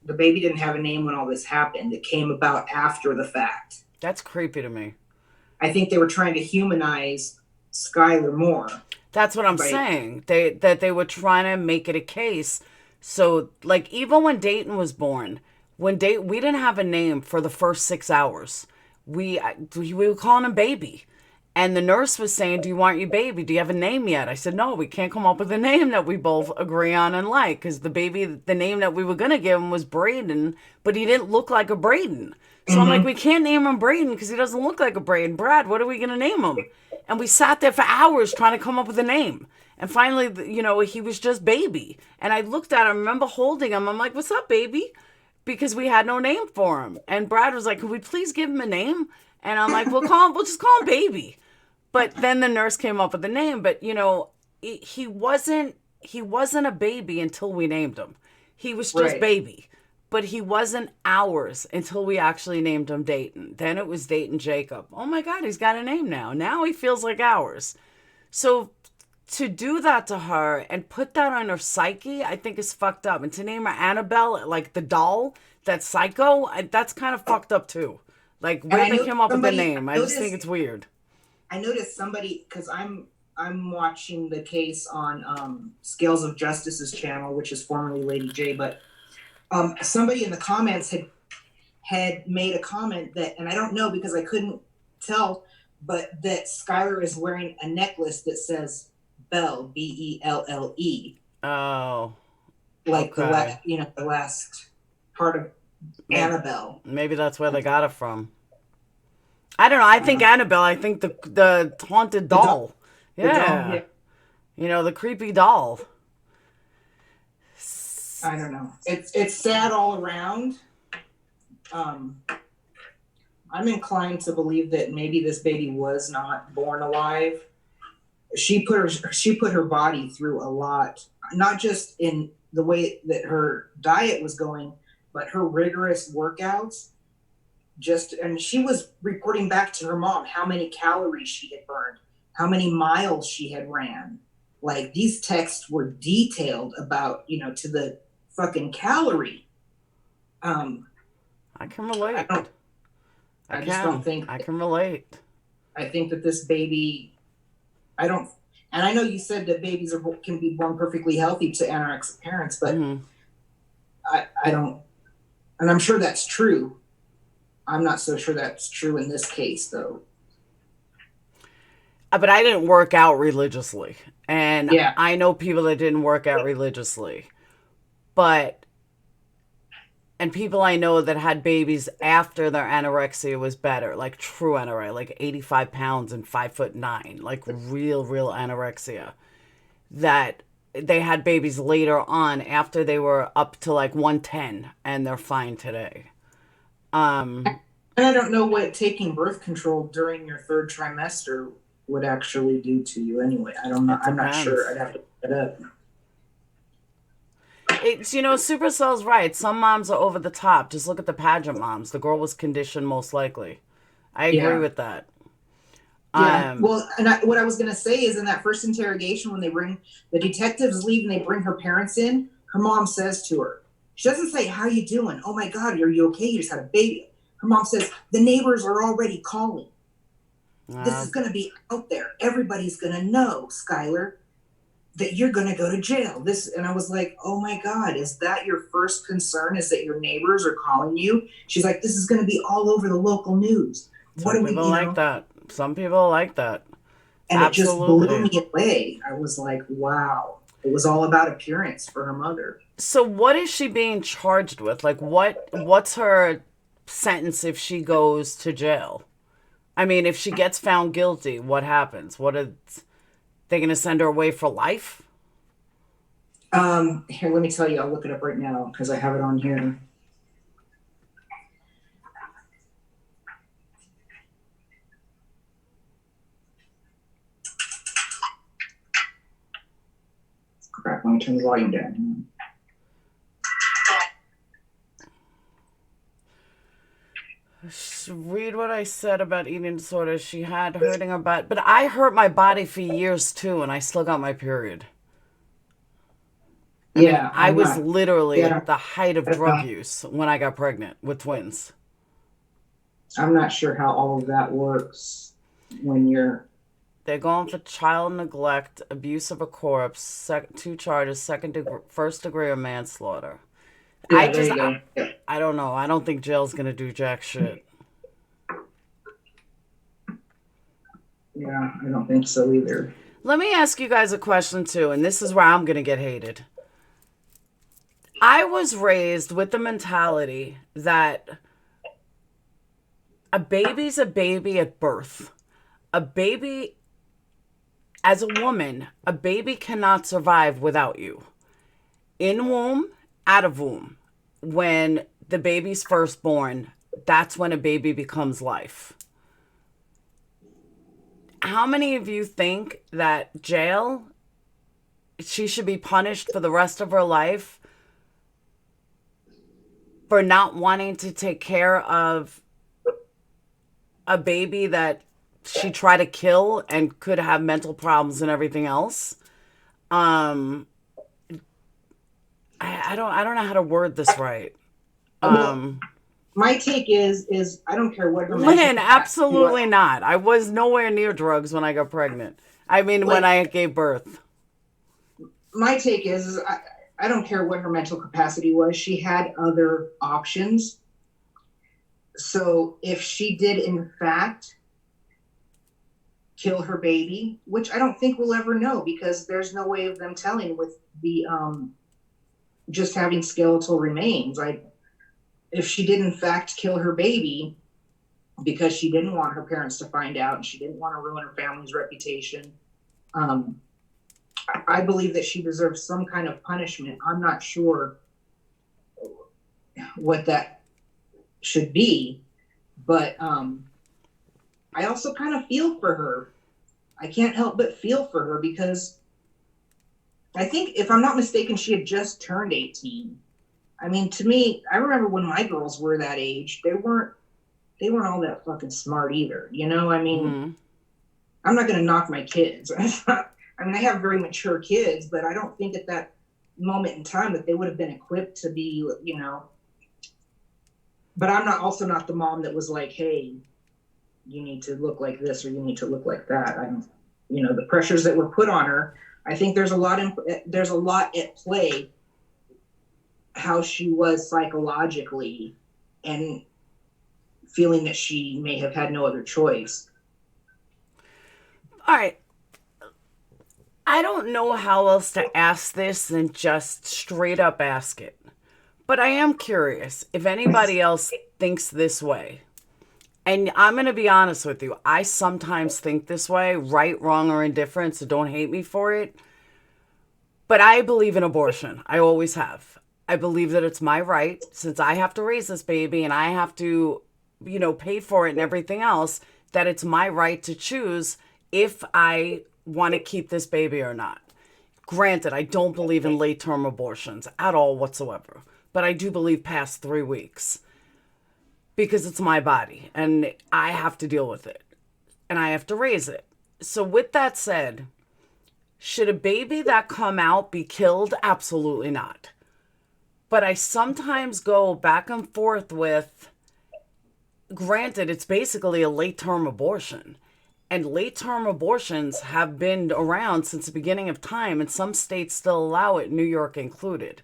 the baby didn't have a name when all this happened. It came about after the fact. That's creepy to me. I think they were trying to humanize Skylar more. That's what I'm saying. They were trying to make it a case. So, like, even when Dayton was born, we didn't have a name for the first 6 hours. We were calling him baby. And the nurse was saying, do you want your baby? Do you have a name yet? I said, no, we can't come up with a name that we both agree on and like. Because the name that we were going to give him was Braden, but he didn't look like a Braden. So I'm like, we can't name him Braden because he doesn't look like a Braden. Brad, what are we going to name him? And we sat there for hours trying to come up with a name. And finally, he was just baby. And I looked at him, I remember holding him. I'm like, what's up, baby? Because we had no name for him. And Brad was like, could we please give him a name? And I'm like, we'll just call him baby. But then the nurse came up with the name. But, he wasn't a baby until we named him. He was just baby. But he wasn't ours until we actually named him Dayton. Then it was Dayton Jacob. Oh my God, he's got a name now. Now he feels like ours. So to do that to her and put that on her psyche, I think is fucked up. And to name her Annabelle, like the doll, that's psycho, that's kind of fucked up too. Like, where they came up with the name. I just think it's weird. I noticed somebody, because I'm watching the case on Scales of Justice's channel, which is formerly Lady J, but somebody in the comments had made a comment that, and I don't know because I couldn't tell, but that Skylar is wearing a necklace that says Belle, Belle. Oh. Like okay. the last part of Annabelle. Maybe that's where they got it from. I don't know. I think Annabelle. I think the haunted doll. Yeah. The creepy doll. I don't know. It's sad all around. I'm inclined to believe that maybe this baby was not born alive. She put her body through a lot, not just in the way that her diet was going, but her rigorous workouts. And she was reporting back to her mom how many calories she had burned, how many miles she had ran. Like, these texts were detailed about, to the fucking calorie. I can relate. I just don't think I can relate. I think that this baby, and I know you said that babies can be born perfectly healthy to anorexic parents, but I don't, and I'm sure that's true. I'm not so sure that's true in this case, though. But I didn't work out religiously. And I know people that didn't work out religiously. And people I know that had babies after their anorexia was better, like true anorexia, like 85 pounds and 5'9", like real anorexia, that they had babies later on after they were up to like 110 and they're fine today. And I don't know what taking birth control during your third trimester would actually do to you anyway. I'm not sure. I'd have to look it up. It's, Supercell's right. Some moms are over the top. Just look at the pageant moms. The girl was conditioned most likely. I agree with that. Yeah. What I was going to say is, in that first interrogation, when the detectives leave and they bring her parents in, her mom says to her, she doesn't say, how you doing? Oh my God, are you okay? You just had a baby. Her mom says, the neighbors are already calling. This is going to be out there. Everybody's going to know, Skylar, that you're going to go to jail. And I was like, oh my God, is that your first concern? Is that your neighbors are calling you? She's like, this is going to be all over the local news. Some people like that. Some people like that. And Absolutely. It just blew me away. I was like, wow. It was all about appearance for her mother. So what is she being charged with? Like, what's her sentence if she goes to jail? I mean, if she gets found guilty, what happens? What are they going to send her away for life? Here, let me tell you. I'll look it up right now because I have it on here. Crap, let me turn the volume down. read what I said about eating disorders. She had hurting her butt, but I hurt my body for years too, and I still got my period. I mean, I was literally at the height of drug use when I got pregnant with twins. I'm not sure how all of that works when you're... They're going for child neglect, abuse of a corpse, 2 charges, first degree or manslaughter. Yeah, I don't know. I don't think jail's going to do jack shit. Yeah, I don't think so either. Let me ask you guys a question too, and this is where I'm going to get hated. I was raised with the mentality that a baby's a baby at birth. A baby, as a woman, a baby cannot survive without you. In womb, out of womb. When the baby's first born, that's when a baby becomes life. How many of you think that jail, she should be punished for the rest of her life for not wanting to take care of a baby that she tried to kill and could have mental problems and everything else? I don't know how to word this right. My take is I don't care what her Lynn, absolutely not. I was nowhere near drugs when I got pregnant. I mean, when I gave birth. My take is I don't care what her mental capacity was. She had other options. So if she did, in fact, kill her baby, which I don't think we'll ever know because there's no way of them telling with the just having skeletal remains. If she did, in fact, kill her baby because she didn't want her parents to find out and she didn't want to ruin her family's reputation, I believe that she deserves some kind of punishment. I'm not sure what that should be, but I also kind of feel for her. I can't help but feel for her because I think, if I'm not mistaken, she had just turned 18. I mean, to me, I remember when my girls were that age, they weren't all that fucking smart either. You know, I mean, I'm not going to knock my kids. I mean, I have very mature kids, but I don't think at that moment in time that they would have been equipped to be, you know. But I'm also not the mom that was like, hey, you need to look like this or you need to look like that. The pressures that were put on her, I think there's a lot at play how she was psychologically and feeling that she may have had no other choice. All right. I don't know how else to ask this than just straight up ask it. But I am curious if anybody else thinks this way. And I'm going to be honest with you. I sometimes think this way, right, wrong, or indifferent, so don't hate me for it. But I believe in abortion. I always have. I believe that it's my right, since I have to raise this baby and I have to, pay for it and everything else, that it's my right to choose if I want to keep this baby or not. Granted, I don't believe in late-term abortions at all whatsoever. But I do believe past 3 weeks. Because it's my body and I have to deal with it. And I have to raise it. So with that said, should a baby that come out be killed? Absolutely not. But I sometimes go back and forth with, granted, it's basically a late-term abortion. And late-term abortions have been around since the beginning of time, and some states still allow it, New York included.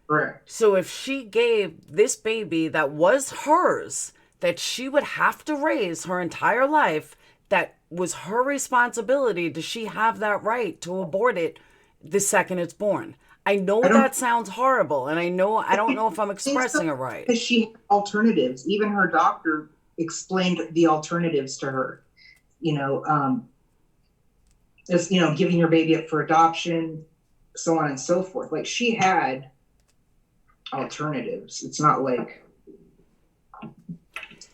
Correct. So if she gave this baby that was hers, that she would have to raise her entire life, that was her responsibility, does she have that right to abort it the second it's born? I know that sounds horrible, and I don't know if I'm expressing it right. Because she had alternatives. Even her doctor explained the alternatives to her. Just, giving your baby up for adoption, so on and so forth. Like, she had alternatives. It's not like...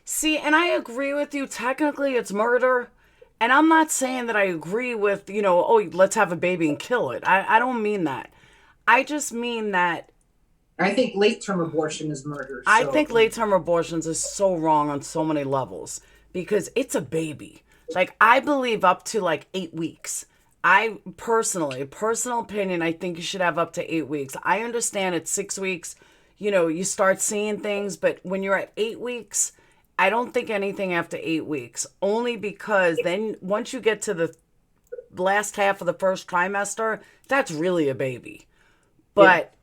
See, and I agree with you. Technically, it's murder. And I'm not saying that I agree with, let's have a baby and kill it. I don't mean that. I just mean that I think late-term abortion is murder. I think late-term abortions is so wrong on so many levels because it's a baby. Like, I believe up to like 8 weeks. I personally, personal opinion, I think you should have up to 8 weeks. I understand at 6 weeks, you start seeing things, but when you're at 8 weeks, I don't think anything after 8 weeks, only because then once you get to the last half of the first trimester, that's really a baby. But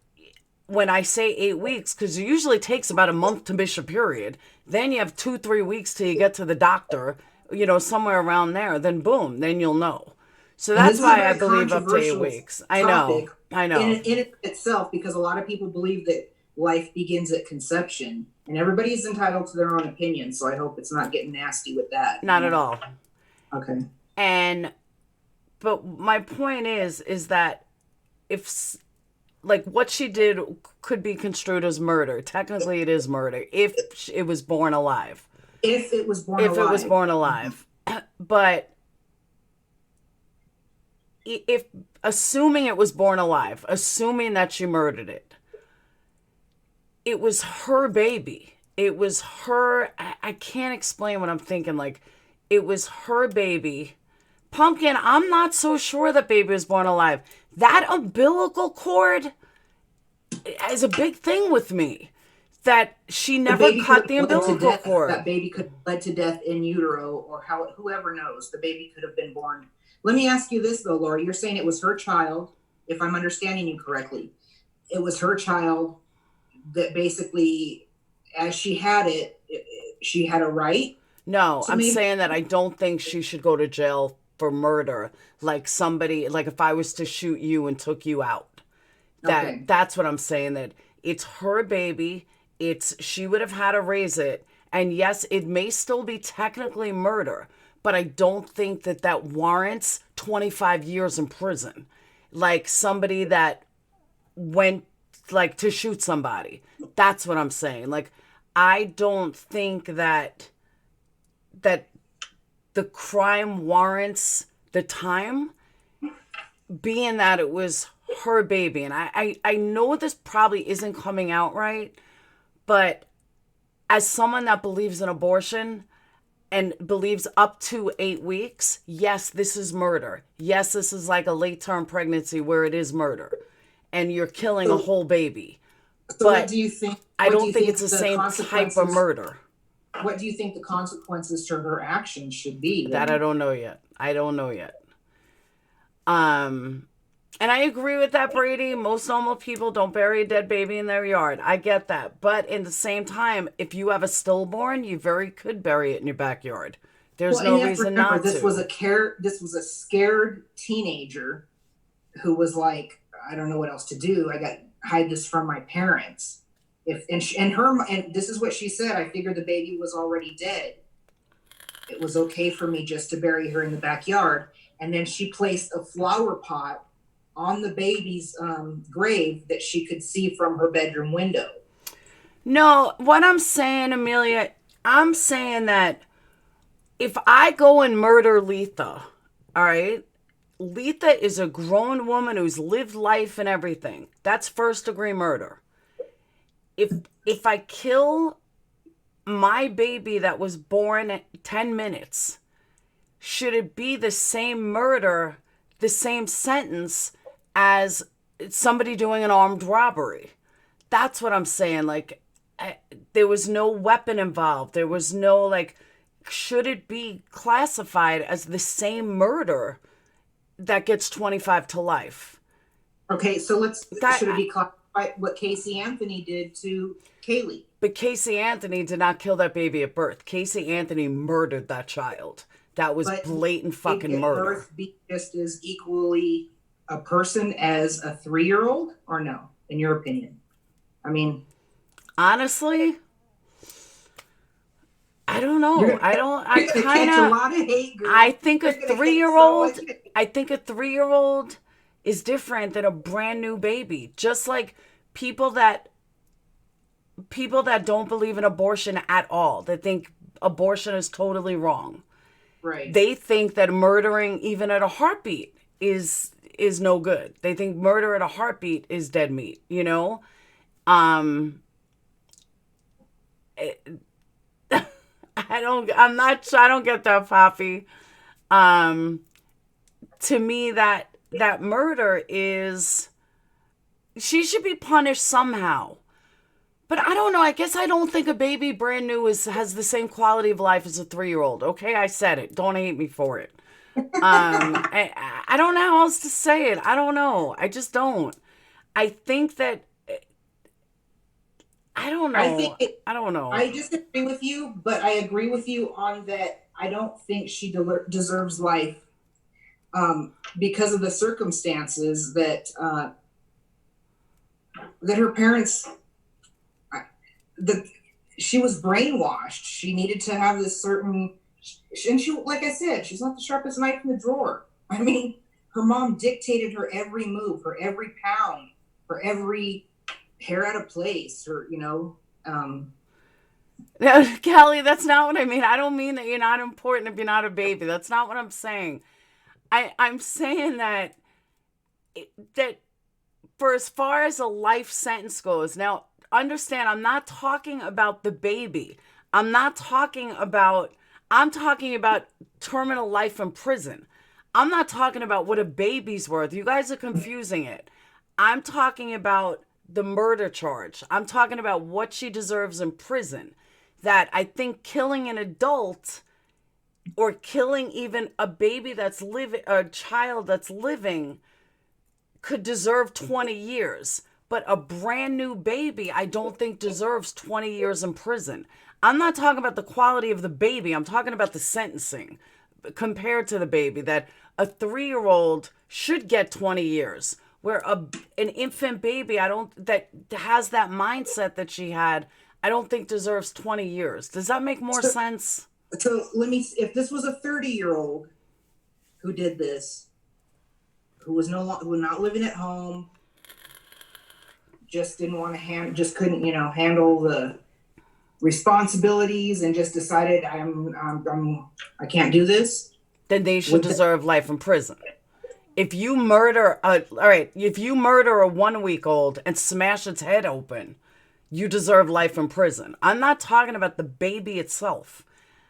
when I say 8 weeks, because it usually takes about a month to miss your period, then you have 2-3 weeks till you get to the doctor, somewhere around there, then boom, then you'll know. So that's why I believe up to 8 weeks. I know. In itself, because a lot of people believe that life begins at conception, and everybody's entitled to their own opinion. So I hope it's not getting nasty with that. Not at all. Okay. But my point is that if, like, what she did could be construed as murder. Technically, it is murder if it was born alive. If it was born alive. But if assuming it was born alive, assuming that she murdered it, it was her baby. It was her. I can't explain what I'm thinking. Like, it was her baby. Pumpkin, I'm not so sure that baby was born alive. That umbilical cord is a big thing with me. That she never cut the umbilical cord. That baby could have led to death in utero, or whoever knows. The baby could have been born. Let me ask you this, though, Laura. You're saying it was her child, if I'm understanding you correctly. It was her child that basically, as she had it, she had a right? No, I'm saying that I don't think she should go to jail for murder. Somebody, if I was to shoot you and took you out. That's what I'm saying, that it's her baby. She would have had to raise it. And yes, it may still be technically murder, but I don't think that warrants 25 years in prison. Like somebody that went to shoot somebody. That's what I'm saying. I don't think that the crime warrants the time, being that it was her baby. And I know this probably isn't coming out right, but as someone that believes in abortion and believes up to 8 weeks, yes, this is murder. Yes, this is like a late-term pregnancy where it is murder. And you're killing a whole baby. So what do you think? I don't think it's the same type of murder. What do you think the consequences to her actions should be? That I don't know yet. And I agree with that, Brady. Most normal people don't bury a dead baby in their yard. I get that. But in the same time, if you have a stillborn, you very could bury it in your backyard. There's no reason not to. This was a scared teenager who was like, I don't know what else to do. I got hide this from my parents. And this is what she said. I figured the baby was already dead. It was okay for me just to bury her in the backyard. And then she placed a flower pot on the baby's grave that she could see from her bedroom window. No, what I'm saying, Amelia, I'm saying that if I go and murder Letha, all right, Letha is a grown woman who's lived life and everything. That's first-degree murder. If I kill my baby that was born at 10 minutes, should it be the same murder, the same sentence as somebody doing an armed robbery? That's what I'm saying. There was no weapon involved. There was no, should it be classified as the same murder that gets 25 to life? Okay, so should it be classified what Casey Anthony did to Kaylee? But Casey Anthony did not kill that baby at birth. Casey Anthony murdered that child. That was blatant fucking murder. Would birth be just as equally a person as a 3-year-old, or no, in your opinion? I mean, honestly, I don't know. I kind of. A lot of hate, girl. I think a 3-year-old. I think a 3-year-old is different than a brand new baby. Just like people that don't believe in abortion at all. They think abortion is totally wrong. Right. They think that murdering even at a heartbeat is no good. They think murder at a heartbeat is dead meat, Um, it- I don't get that, Poppy. To me, that murder is, she should be punished somehow. But I don't know. I guess I don't think a baby brand new has the same quality of life as a 3-year-old. Okay, I said it. Don't hate me for it. I don't know how else to say it. I don't know. I just don't. I think that, I don't know. I don't know. I disagree with you, but I agree with you on that. I don't think she deserves life because of the circumstances that her parents. She was brainwashed. She needed to have this certain, and she, like I said, she's not the sharpest knife in the drawer. I mean, her mom dictated her every move, her every pound, her every hair out of place, her, Kelly, that's not what I mean. I don't mean that you're not important if you're not a baby. That's not what I'm saying. I'm saying that for as far as a life sentence goes, now understand, I'm not talking about the baby. I'm talking about terminal life in prison. I'm not talking about what a baby's worth. You guys are confusing it. I'm talking about the murder charge. I'm talking about what she deserves in prison. That I think killing an adult, or killing even a baby that's living, a child that's living, could deserve 20 years. But a brand new baby, I don't think deserves 20 years in prison. I'm not talking about the quality of the baby. I'm talking about the sentencing compared to the baby. That a 3-year-old should get 20 years, where an infant baby, that has that mindset that she had, I don't think deserves 20 years. Does that make more sense? So let me, if this was a 30-year-old who did this, who was not living at home, just didn't want to just couldn't, handle the responsibilities, and just decided I can't do this, then they should deserve life in prison. If you murder a 1-week-old and smash its head open, you deserve life in prison. I'm not talking about the baby itself.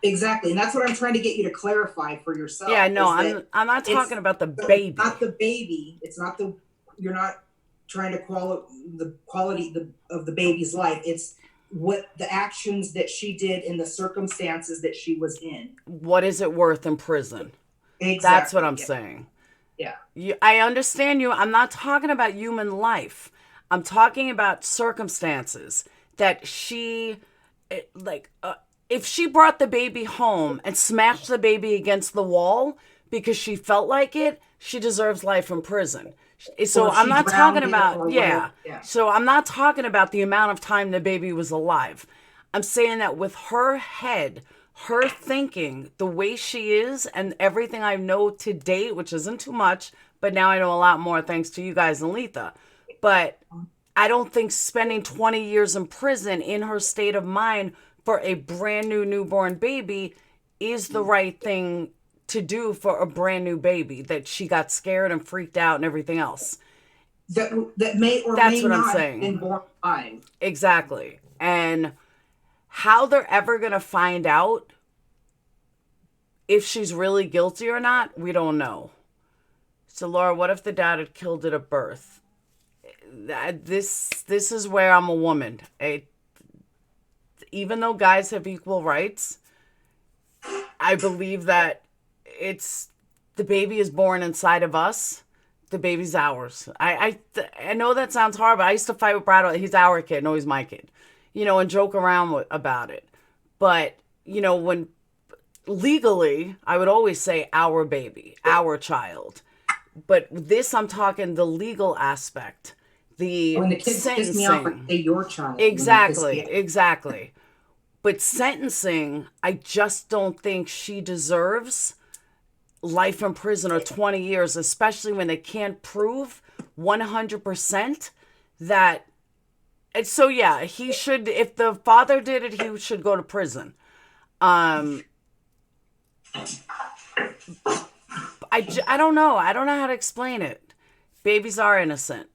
Exactly, and that's what I'm trying to get you to clarify for yourself. Yeah, no, I'm not talking about the baby. Not the baby. It's not you're not trying to the quality of the baby's life. It's what the actions that she did in the circumstances that she was in. What is it worth in prison? Exactly. That's what I'm saying. Yeah. I understand you. I'm not talking about human life. I'm talking about circumstances that she, if she brought the baby home and smashed the baby against the wall because she felt like it, she deserves life in prison. So I'm not talking about, So I'm not talking about the amount of time the baby was alive. I'm saying that with her head, her thinking, the way she is, and everything I know to date, which isn't too much, but now I know a lot more thanks to you guys and Letha. But I don't think spending 20 years in prison in her state of mind for a brand new newborn baby is the right thing to do for a brand new baby that she got scared and freaked out and everything else. That may or may not have been born alive. Exactly. And how they're ever going to find out if she's really guilty or not, we don't know. So, Laura, what if the dad had killed it at birth? This is where I'm a woman. Even though guys have equal rights, I believe that the baby is born inside of us. The baby's ours. I know that sounds hard, but I used to fight with Brad. He's our kid. No, he's my kid. And joke around about it. But, when legally, I would always say our baby, our child. But this, I'm talking the legal aspect. When the kids piss me off, I say your child. Exactly. But sentencing, I just don't think she deserves life in prison or 20 years, especially when they can't prove 100% that. And so, yeah, he should, if the father did it, he should go to prison. I don't know. I don't know how to explain it. Babies are innocent.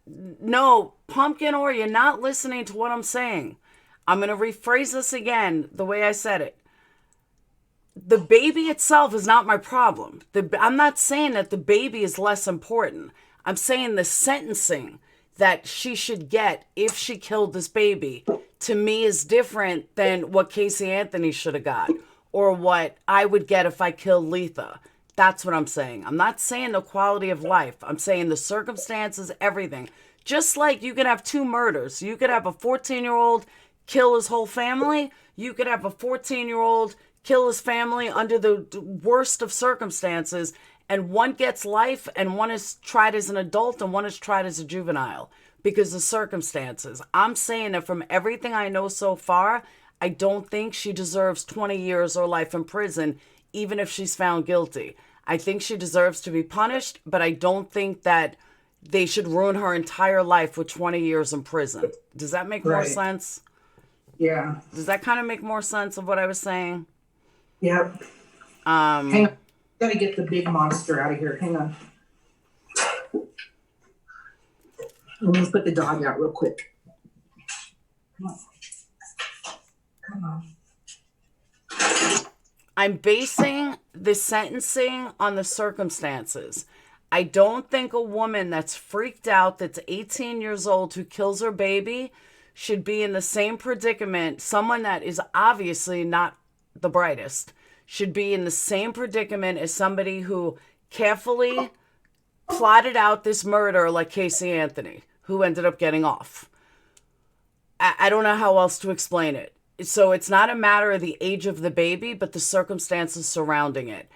No, Pumpkin, or you're not listening to what I'm saying. I'm going to rephrase this again the way I said it. The baby itself is not my problem. I'm not saying that the baby is less important. I'm saying the sentencing that she should get if she killed this baby, to me, is different than what Casey Anthony should have got, or what I would get if I killed Letha. That's what I'm saying. I'm not saying the quality of life. I'm saying the circumstances, everything. Just like you could have two murders. You could have a 14-year-old kill his whole family. You could have a 14-year-old kill his family under the worst of circumstances, and one gets life, and one is tried as an adult, and one is tried as a juvenile because of circumstances. I'm saying that from everything I know so far, I don't think she deserves 20 years or life in prison, even if she's found guilty. I think she deserves to be punished, but I don't think that they should ruin her entire life with 20 years in prison. Does that make more sense? Yeah. Does that kind of make more sense of what I was saying? Yep. Hang on. Gotta get the big monster out of here. Hang on. Let me put the dog out real quick. Come on. Come on. I'm basing the sentencing on the circumstances. I don't think a woman that's freaked out, that's 18 years old, who kills her baby, should be in the same predicament. Someone that is obviously not the brightest should be in the same predicament as somebody who carefully plotted out this murder like Casey Anthony, who ended up getting off. I don't know how else to explain it. So it's not a matter of the age of the baby, but the circumstances surrounding it.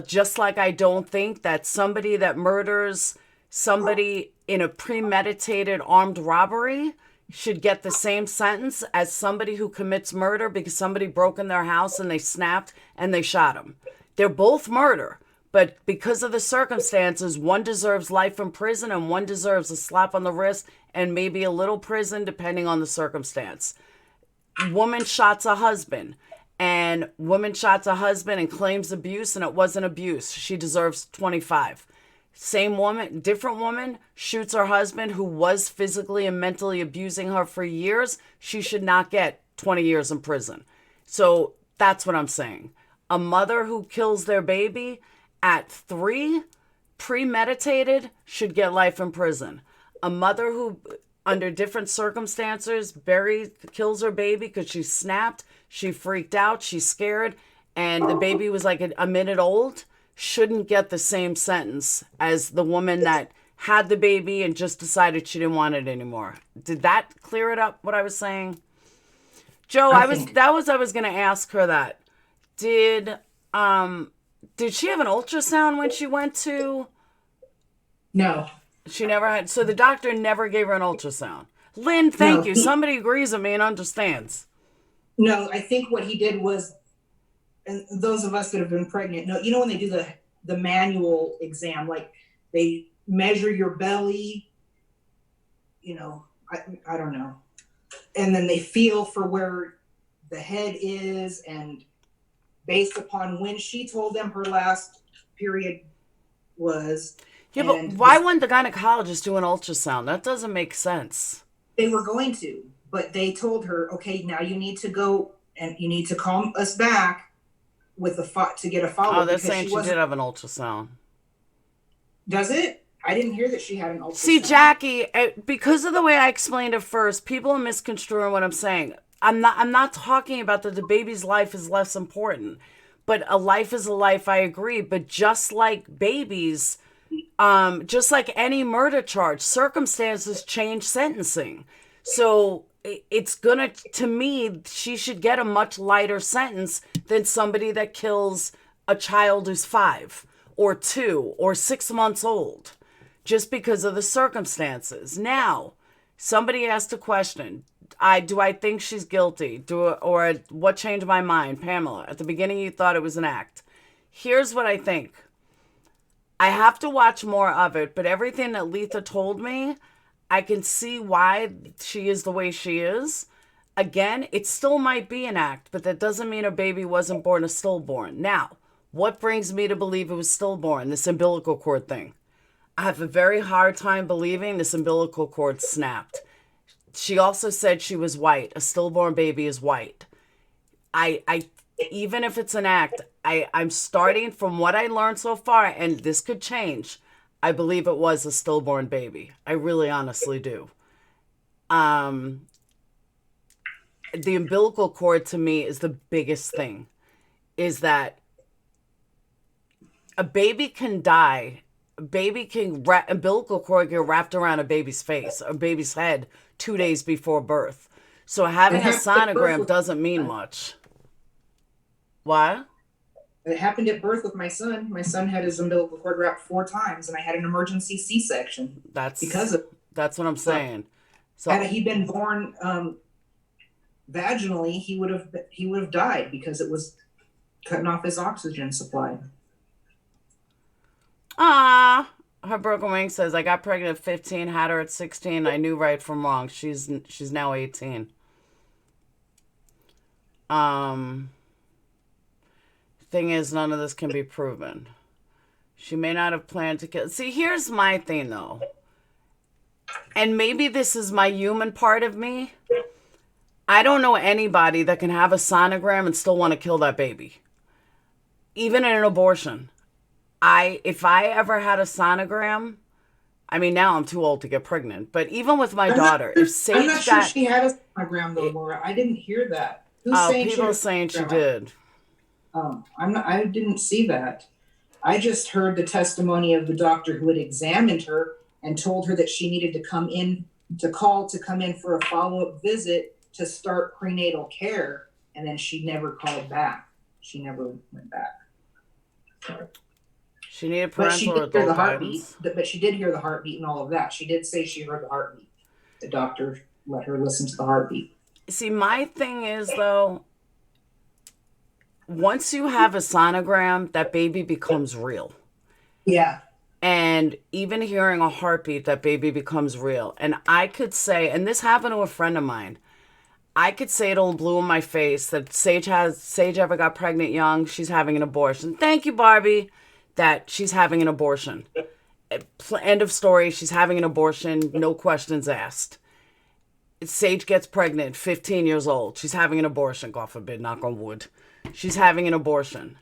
Just like I don't think that somebody that murders somebody in a premeditated armed robbery should get the same sentence as somebody who commits murder because somebody broke in their house and they snapped and they shot him. They're both murder, but because of the circumstances, one deserves life in prison and one deserves a slap on the wrist and maybe a little prison depending on the circumstance. Woman shots a husband and claims abuse and it wasn't abuse. She deserves 25. Same woman, different woman, shoots her husband who was physically and mentally abusing her for years. She should not get 20 years in prison. So that's what I'm saying. A mother who kills their baby at 3, premeditated, should get life in prison. A mother who, under different circumstances, kills her baby because she snapped, she freaked out, she's scared, and the baby was like a minute old, shouldn't get the same sentence as the woman that had the baby and just decided she didn't want it anymore. Did that clear it up, what I was saying? Joe, I was going to ask her that. Did she have an ultrasound when she went to? No. She never had. So the doctor never gave her an ultrasound. Lynn, thank you. Somebody agrees with me and understands. No, I think what he did was, and those of us that have been pregnant, no, you know when they do the manual exam, like they measure your belly, you know, I don't know. And then they feel for where the head is, and based upon when she told them her last period was. Yeah, but why wouldn't the gynecologist do an ultrasound? That doesn't make sense. They were going to, but they told her, okay, now you need to go and you need to call us back with to get a follow-up. Oh, they're saying she did have an ultrasound. Does it? I didn't hear that she had an ultrasound. See, Jackie, because of the way I explained it first, people are misconstruing what I'm saying. I'm not talking about that the baby's life is less important, but a life is a life, I agree. But just like babies, just like any murder charge, circumstances change sentencing. So it's gonna, to me, she should get a much lighter sentence than somebody that kills a child who's 5 or 2 or 6 months old, just because of the circumstances. Now, somebody asked a question. Do I think she's guilty? Or what changed my mind? Pamela, at the beginning you thought it was an act. Here's what I think. I have to watch more of it, but everything that Letha told me, I can see why she is the way she is. Again, it still might be an act, but that doesn't mean a baby wasn't born a stillborn. Now, what brings me to believe it was stillborn? This umbilical cord thing. I have a very hard time believing this umbilical cord snapped. She also said she was white. A stillborn baby is white. I even if it's an act, I'm starting from what I learned so far, and this could change. I believe it was a stillborn baby. I really honestly do. The umbilical cord to me is the biggest thing. Is that a baby can die. A baby can umbilical cord get wrapped around a baby's face, a baby's head 2 days before birth. So having a sonogram doesn't mean much. What? It happened at birth with my son. My son had his umbilical cord wrapped 4 times, and I had an emergency C-section. That's what I'm saying. So had he been born vaginally, he would have died because it was cutting off his oxygen supply. Her broken wing says, I got pregnant at 15, had her at 16. I knew right from wrong. She's now 18. Thing is, none of this can be proven. She may not have planned to kill. See, here's my thing, though. And maybe this is my human part of me. I don't know anybody that can have a sonogram and still want to kill that baby. Even in an abortion. If I ever had a sonogram, I mean, now I'm too old to get pregnant, but even with my daughter, if Sage I'm not sure she had a sonogram though, Laura. I didn't hear that. Who's saying people saying she did. I didn't see that. I just heard the testimony of the doctor who had examined her and told her that she needed to come in for a follow-up visit to start prenatal care, and then she never called back. She never went back. She needed parental adult guidance. But she did hear the heartbeat and all of that. She did say she heard the heartbeat. The doctor let her listen to the heartbeat. See, my thing is, though, once you have a sonogram, that baby becomes real. Yeah. And even hearing a heartbeat, that baby becomes real. And I could say, and this happened to a friend of mine, I could say it all blue in my face that Sage ever got pregnant young. She's having an abortion. Thank you, Barbie, that she's having an abortion. End of story. She's having an abortion. No questions asked. Sage gets pregnant, 15 years old. She's having an abortion. God forbid, knock on wood. She's having an abortion.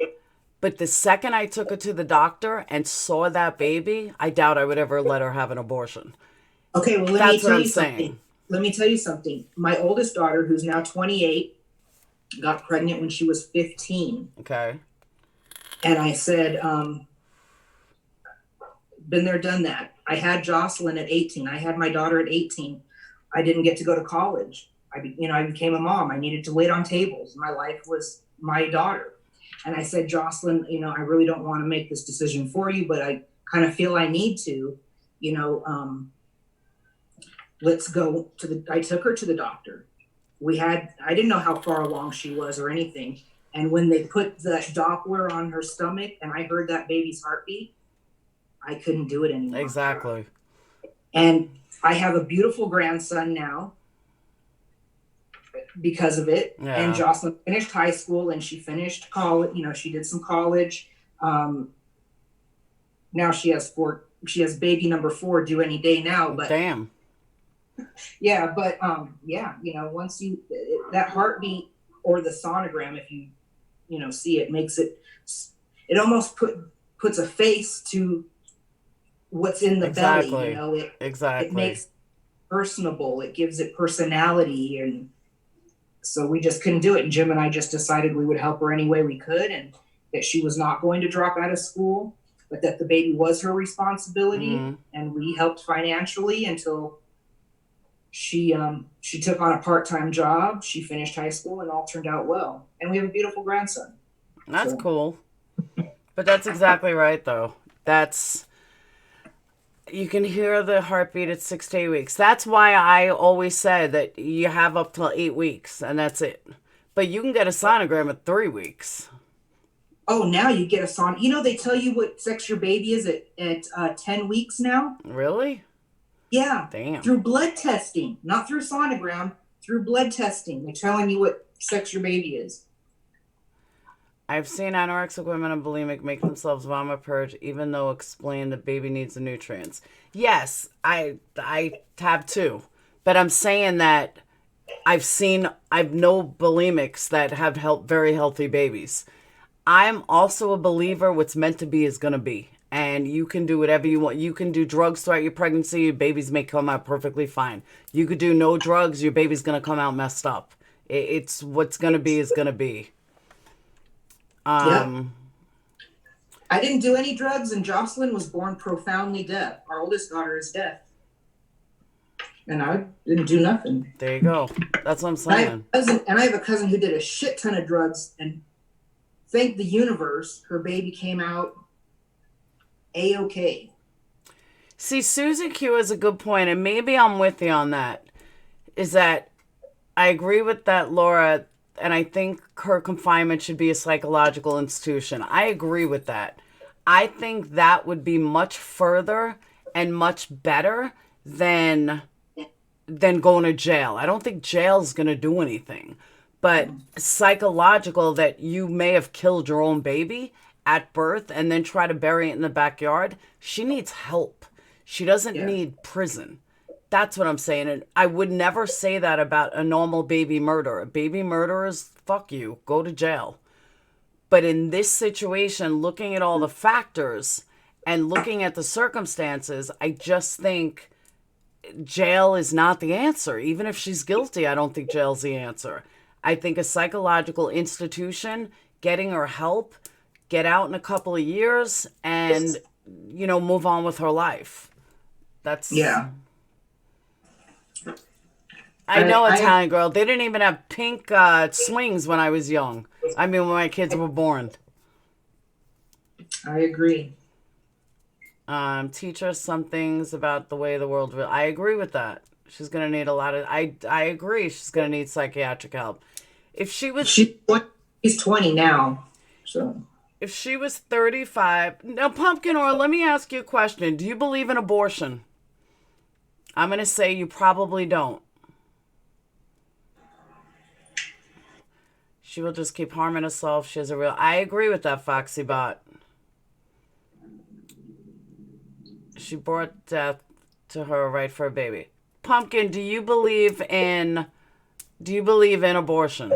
But the second I took her to the doctor and saw that baby, I doubt I would ever let her have an abortion. Okay, well, let me tell you something. Let me tell you something. My oldest daughter, who's now 28, got pregnant when she was 15. Okay. And I said, been there, done that. I had Jocelyn at 18. I had my daughter at 18. I didn't get to go to college. I became a mom. I needed to wait on tables. My life was my daughter. And I said, Jocelyn, I really don't want to make this decision for you, but I kind of feel I need to, let's go I took her to the doctor. I didn't know how far along she was or anything. And when they put the Doppler on her stomach and I heard that baby's heartbeat, I couldn't do it anymore. Exactly. And I have a beautiful grandson now because of it. Yeah. And Jocelyn finished high school and she finished college. She did some college. Now she has baby number 4 due any day now. But damn. Yeah, but once that heartbeat or the sonogram, if you see it, makes it almost puts a face to what's in the belly. Exactly. It makes it personable. It gives it personality, and so we just couldn't do it. And Jim and I just decided we would help her any way we could, and that she was not going to drop out of school, but that the baby was her responsibility, and we helped financially until she took on a part-time job. She finished high school, and all turned out well. And we have a beautiful grandson. That's cool. But that's exactly right, though. You can hear the heartbeat at 6 to 8 weeks. That's why I always said that you have up till 8 weeks, and that's it. But you can get a sonogram at 3 weeks. Oh, now you get a son. They tell you what sex your baby is at 10 weeks now. Really? Yeah. Damn. Through blood testing, not through sonogram, through blood testing. They're telling you what sex your baby is. I've seen anorexic women and bulimic make themselves vomit purge, even though explain the baby needs the nutrients. Yes, I have too, but I'm saying that I've know bulimics that have very healthy babies. I'm also a believer what's meant to be is going to be. And you can do whatever you want. You can do drugs throughout your pregnancy. Your babies may come out perfectly fine. You could do no drugs. Your baby's going to come out messed up. It's what's going to be is going to be. Yeah. I didn't do any drugs, and Jocelyn was born profoundly deaf. Our oldest daughter is deaf. And I didn't do nothing. There you go. That's what I'm saying. I have a cousin who did a shit ton of drugs, and thank the universe, her baby came out A-okay. See, Susan Q has a good point, and maybe I'm with you on that. Is that I agree with that, Laura, and I think her confinement should be a psychological institution. I agree with that. I think that would be much further and much better than going to jail. I don't think jail's going to do anything. But psychological, that you may have killed your own baby at birth and then try to bury it in the backyard. She needs help. She doesn't need prison. That's what I'm saying. And I would never say that about a normal baby murderer. Baby murderers, fuck you, go to jail. But in this situation, looking at all the factors and looking at the circumstances, I just think jail is not the answer. Even if she's guilty, I don't think jail's the answer. I think a psychological institution, getting her help, get out in a couple of years, and, move on with her life. That's... Yeah. I know Italian girl. They didn't even have pink swings when I was young. I mean, when my kids were born. I agree. Teach her some things about the way the world... I agree with that. She's going to need a lot of... I agree. She's going to need psychiatric help. If she was... She's 20 now, so... If she was 35... Now, Pumpkin, or let me ask you a question. Do you believe in abortion? I'm going to say you probably don't. She will just keep harming herself. She has a real... I agree with that, Foxy Bot. She brought death to her right for a baby. Pumpkin, do you believe in abortion?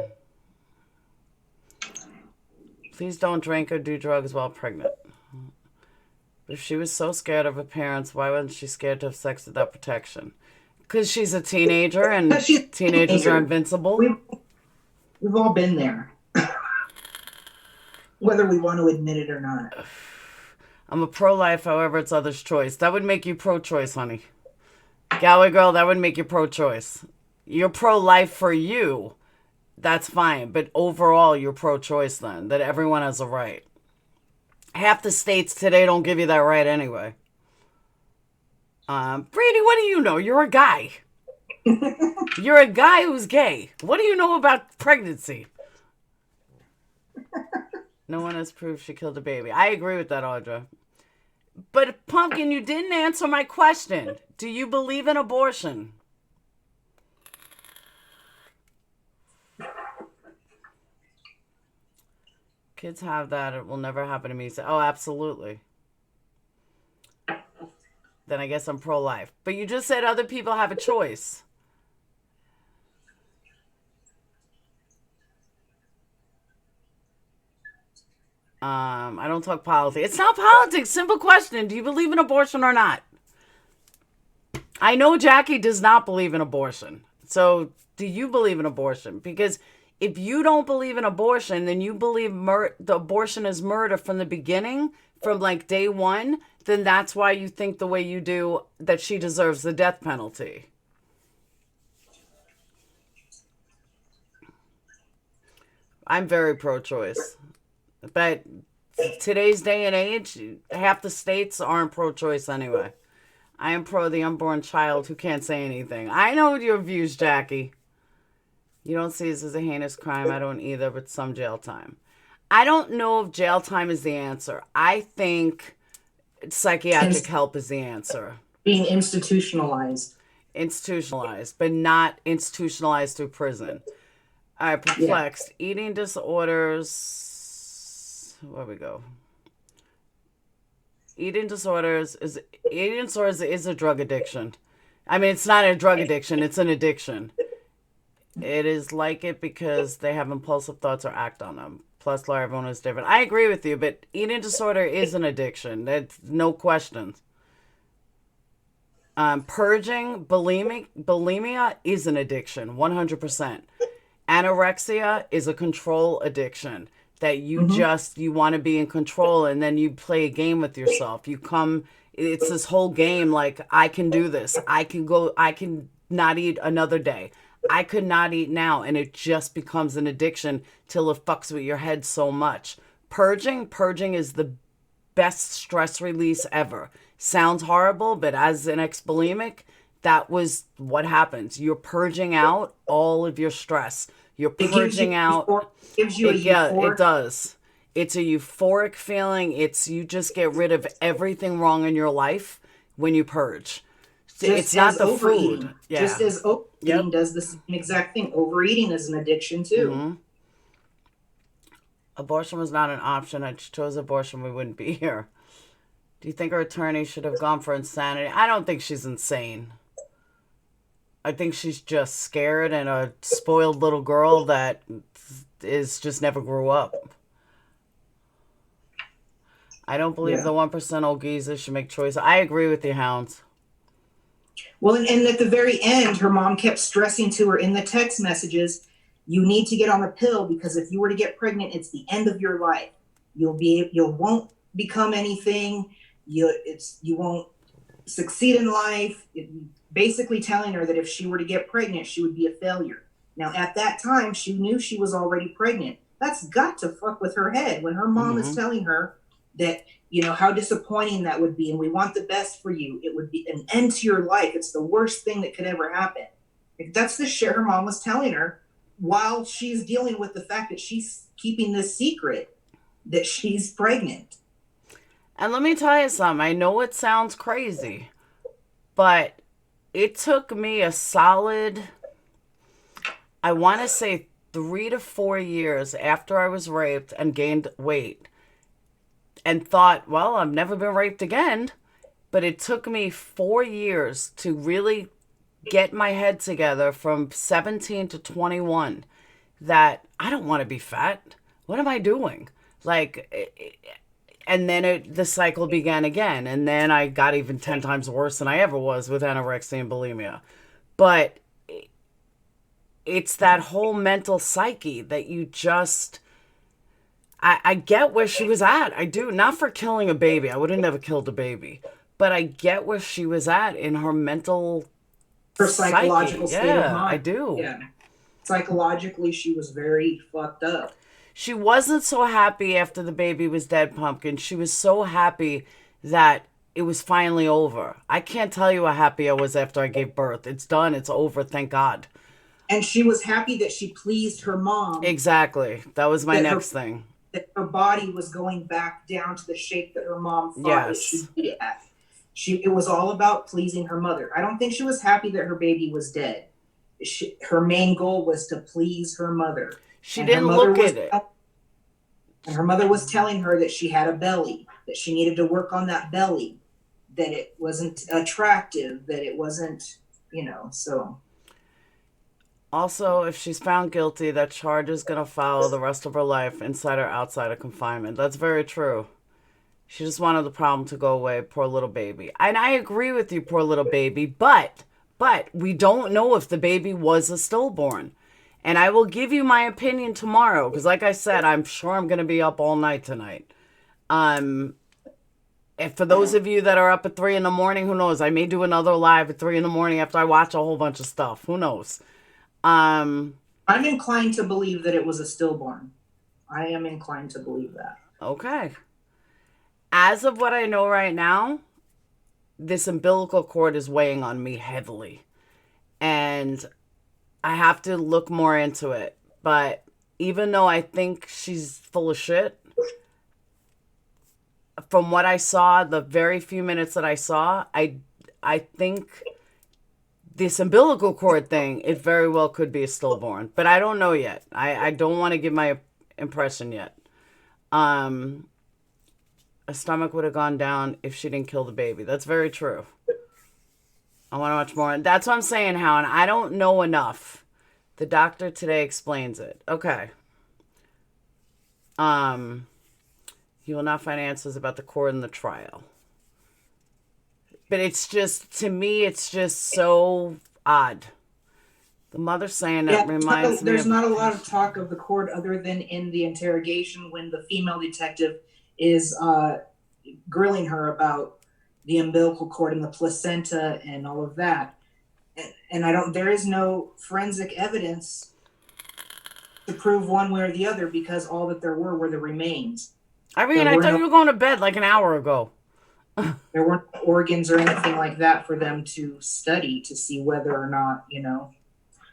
Please don't drink or do drugs while pregnant. If she was so scared of her parents, why wasn't she scared to have sex without protection? Because she's a teenager, and teenagers are invincible. We've all been there. Whether we want to admit it or not. I'm a pro-life, however, it's others' choice. That would make you pro-choice, honey. Galway girl, that would make you pro-choice. You're pro-life for you. That's fine. But overall, you're pro-choice then. That everyone has a right. Half the states today don't give you that right anyway. Brady, what do you know? You're a guy. You're a guy who's gay. What do you know about pregnancy? No one has proved she killed a baby. I agree with that, Audra. But, Pumpkin, you didn't answer my question. Do you believe in abortion? Kids have that. It will never happen to me. So, oh, absolutely. Then I guess I'm pro-life. But you just said other people have a choice. I don't talk politics. It's not politics. Simple question. Do you believe in abortion or not? I know Jackie does not believe in abortion. So do you believe in abortion? Because if you don't believe in abortion, then you believe the abortion is murder from the beginning, from like day one, then that's why you think the way you do, that she deserves the death penalty. I'm very pro-choice. But today's day and age, half the states aren't pro-choice anyway. I am pro the unborn child who can't say anything. I know your views, Jackie. You don't see this as a heinous crime. I don't either, but some jail time. I don't know if jail time is the answer. I think psychiatric help is the answer. Being institutionalized. Institutionalized, but not institutionalized through prison. All right, perplexed. Yeah. Eating disorders. where we go. Eating disorders is a drug addiction. I mean, it's not a drug addiction, it's an addiction. It is like it because they have impulsive thoughts or act on them. Plus, Laura, everyone is different. I agree with you, but eating disorder is an addiction. That's no questions. Purging, bulimia is an addiction, 100%. Anorexia is a control addiction that you you want to be in control, and then you play a game with yourself. It's this whole game like, I can do this. I can not eat another day. I could not eat now, and it just becomes an addiction till it fucks with your head so much. Purging is the best stress release ever. Sounds horrible, but as an ex-bulimic, that was what happens. You're purging out all of your stress. You're purging out. It does. It's a euphoric feeling. You just get rid of everything wrong in your life when you purge. It's not the overeating. food. Yeah. Just as overeating does the same exact thing. Overeating is an addiction too. Mm-hmm. Abortion was not an option. I chose abortion, we wouldn't be here. Do you think her attorney should have gone for insanity? I don't think she's insane. I think she's just scared and a spoiled little girl that just never grew up. I don't believe the 1% old geezer should make choices. I agree with you, Hounds. Well, and at the very end, her mom kept stressing to her in the text messages, you need to get on the pill because if you were to get pregnant, it's the end of your life. You won't become anything. You won't succeed in life. Basically telling her that if she were to get pregnant, she would be a failure. Now, at that time, she knew she was already pregnant. That's got to fuck with her head when her mom is telling her that, how disappointing that would be. And we want the best for you. It would be an end to your life. It's the worst thing that could ever happen. That's the shit her mom was telling her while she's dealing with the fact that she's keeping this secret that she's pregnant. And let me tell you something. I know it sounds crazy, but it took me a solid, I want to say 3 to 4 years after I was raped and gained weight and thought, well, I've never been raped again. But it took me 4 years to really get my head together from 17 to 21 that I don't want to be fat. What am I doing? And then the cycle began again. And then I got even 10 times worse than I ever was with anorexia and bulimia. But it's that whole mental psyche that you just... I get where she was at. I do. Not for killing a baby. I would have never killed a baby. But I get where she was at in her mental her psychological psyche. state of mind. I do. Yeah. Psychologically, she was very fucked up. She wasn't so happy after the baby was dead, Pumpkin. She was so happy that it was finally over. I can't tell you how happy I was after I gave birth. It's done. It's over. Thank God. And she was happy that she pleased her mom. Exactly. That was my next thing. That her body was going back down to the shape that her mom thought it should be at. It was all about pleasing her mother. I don't think she was happy that her baby was dead. Her main goal was to please her mother. She didn't look at it. And her mother was telling her that she had a belly, that she needed to work on that belly, that it wasn't attractive, that it wasn't, so. Also, if she's found guilty, that charge is going to follow the rest of her life, inside or outside of confinement. That's very true. She just wanted the problem to go away, poor little baby. And I agree with you, poor little baby, but we don't know if the baby was a stillborn. And I will give you my opinion tomorrow, because like I said, I'm sure I'm going to be up all night tonight. And for those of you that are up at 3 a.m, who knows? I may do another live at 3 a.m. after I watch a whole bunch of stuff. Who knows? I'm inclined to believe that it was a stillborn. I am inclined to believe that. Okay. As of what I know right now, this umbilical cord is weighing on me heavily. And I have to look more into it. But even though I think she's full of shit, from what I saw, the very few minutes that I saw, I think this umbilical cord thing, it very well could be a stillborn. But I don't know yet. I don't want to give my impression yet. Her stomach would have gone down if she didn't kill the baby. That's very true. I want to watch more. That's what I'm saying, Helen. I don't know enough. The doctor today explains it. Okay. He will not find answers about the court and the trial. But it's just, to me, it's just so odd. The mother saying that reminds me there's of... not a lot of talk of the court other than in the interrogation when the female detective is grilling her about the umbilical cord and the placenta and all of that. And there is no forensic evidence to prove one way or the other because all that there were the remains. I mean, I thought you were going to bed like an hour ago. There weren't organs or anything like that for them to study to see whether or not,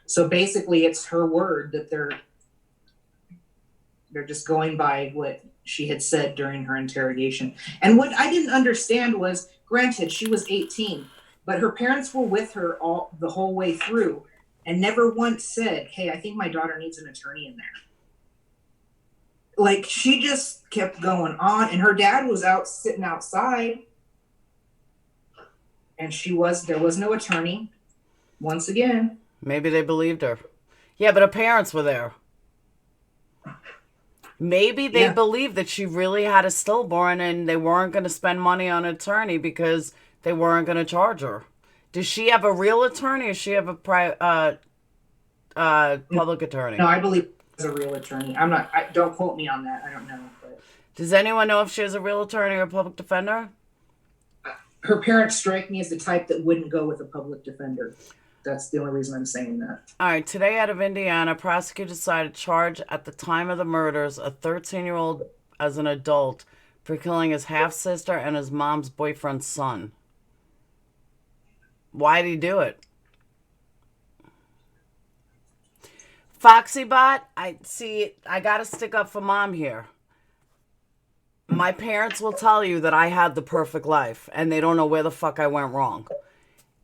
So basically, it's her word that they're just going by what she had said during her interrogation. And what I didn't understand was, granted, she was 18, but her parents were with her the whole way through and never once said, hey, I think my daughter needs an attorney in there. Like, she just kept going on, and her dad was out sitting outside, and there was no attorney, once again. Maybe they believed her. Yeah, but her parents were there. Maybe they believed that she really had a stillborn and they weren't going to spend money on an attorney because they weren't going to charge her. Does she have a real attorney or does she have a public attorney? No, I believe she's a real attorney. Don't quote me on that. I don't know. But does anyone know if she has a real attorney or a public defender? Her parents strike me as the type that wouldn't go with a public defender. That's the only reason I'm saying that. All right. Today out of Indiana, prosecutors decided to charge at the time of the murders a 13-year-old as an adult for killing his half-sister and his mom's boyfriend's son. Why did he do it? FoxyBot, I got to stick up for Mom here. My parents will tell you that I had the perfect life and they don't know where the fuck I went wrong.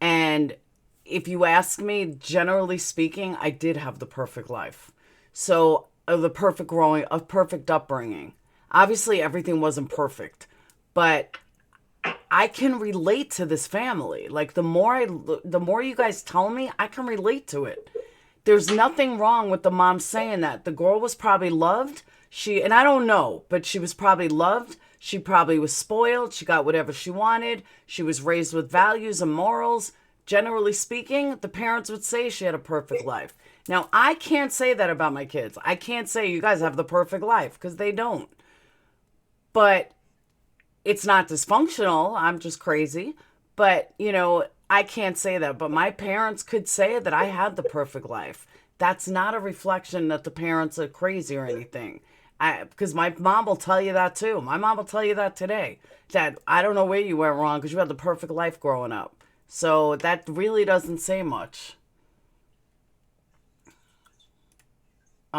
And if you ask me, generally speaking, I did have the perfect life. So, the perfect upbringing. Obviously, everything wasn't perfect, but I can relate to this family. Like, the more you guys tell me, I can relate to it. There's nothing wrong with the mom saying that. The girl was probably loved. And I don't know, but she was probably loved. She probably was spoiled. She got whatever she wanted. She was raised with values and morals. Generally speaking, the parents would say she had a perfect life. Now, I can't say that about my kids. I can't say you guys have the perfect life because they don't. But it's not dysfunctional. I'm just crazy. But, I can't say that. But my parents could say that I had the perfect life. That's not a reflection that the parents are crazy or anything. Because my mom will tell you that too. My mom will tell you that today. Dad, I don't know where you went wrong because you had the perfect life growing up. So that really doesn't say much. They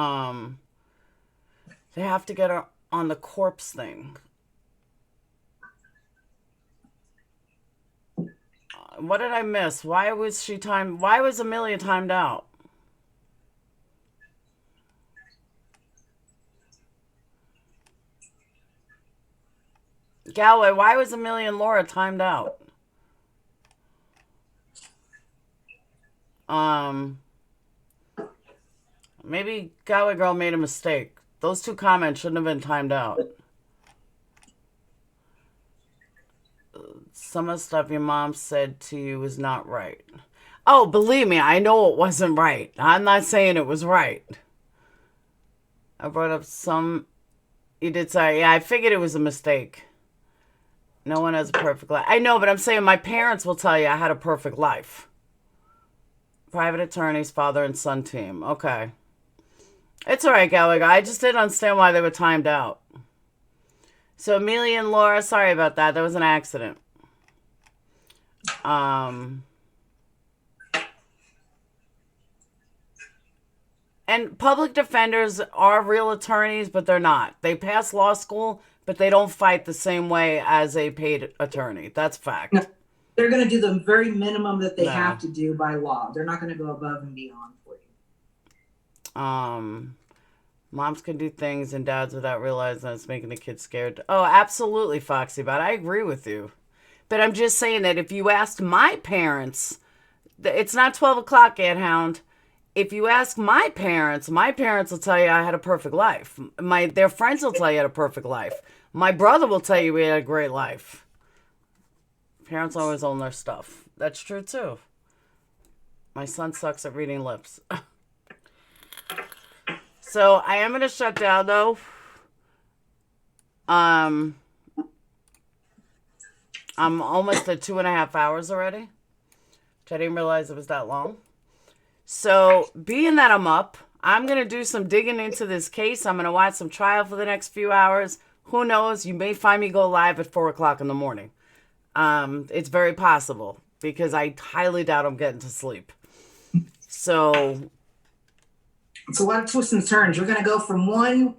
have to get her on the corpse thing. What did I miss? Why was Amelia timed out? Galway, why was Amelia and Laura timed out? Maybe Galway Girl made a mistake. Those two comments shouldn't have been timed out. Some of the stuff your mom said to you was not right. Oh, believe me, I know it wasn't right. I'm not saying it was right. I brought up some... You did say, yeah, I figured it was a mistake. No one has a perfect life. I know, but I'm saying my parents will tell you I had a perfect life. Private attorneys, father and son team. Okay. It's all right, Gallagher. I just didn't understand why they were timed out. So Amelia and Laura, sorry about that. That was an accident. And public defenders are real attorneys, but they're not. They pass law school, but they don't fight the same way as a paid attorney. That's fact. No, they're going to do the very minimum that they have to do by law. They're not going to go above and beyond for you. Moms can do things and dads without realizing that it's making the kids scared. Oh, absolutely, Foxy, but I agree with you. But I'm just saying that if you asked my parents, it's not 12 o'clock, Ed Hound. If you ask my parents will tell you I had a perfect life. Their friends will tell you I had a perfect life. My brother will tell you we had a great life. Parents always own their stuff. That's true, too. My son sucks at reading lips. So I am going to shut down, though. I'm almost at 2.5 hours already, which I didn't realize it was that long. So being that I'm up, I'm going to do some digging into this case. I'm going to watch some trial for the next few hours. Who knows? You may find me go live at 4 o'clock in the morning. It's very possible because I highly doubt I'm getting to sleep. So It's a lot of twists and turns. You're going to go from one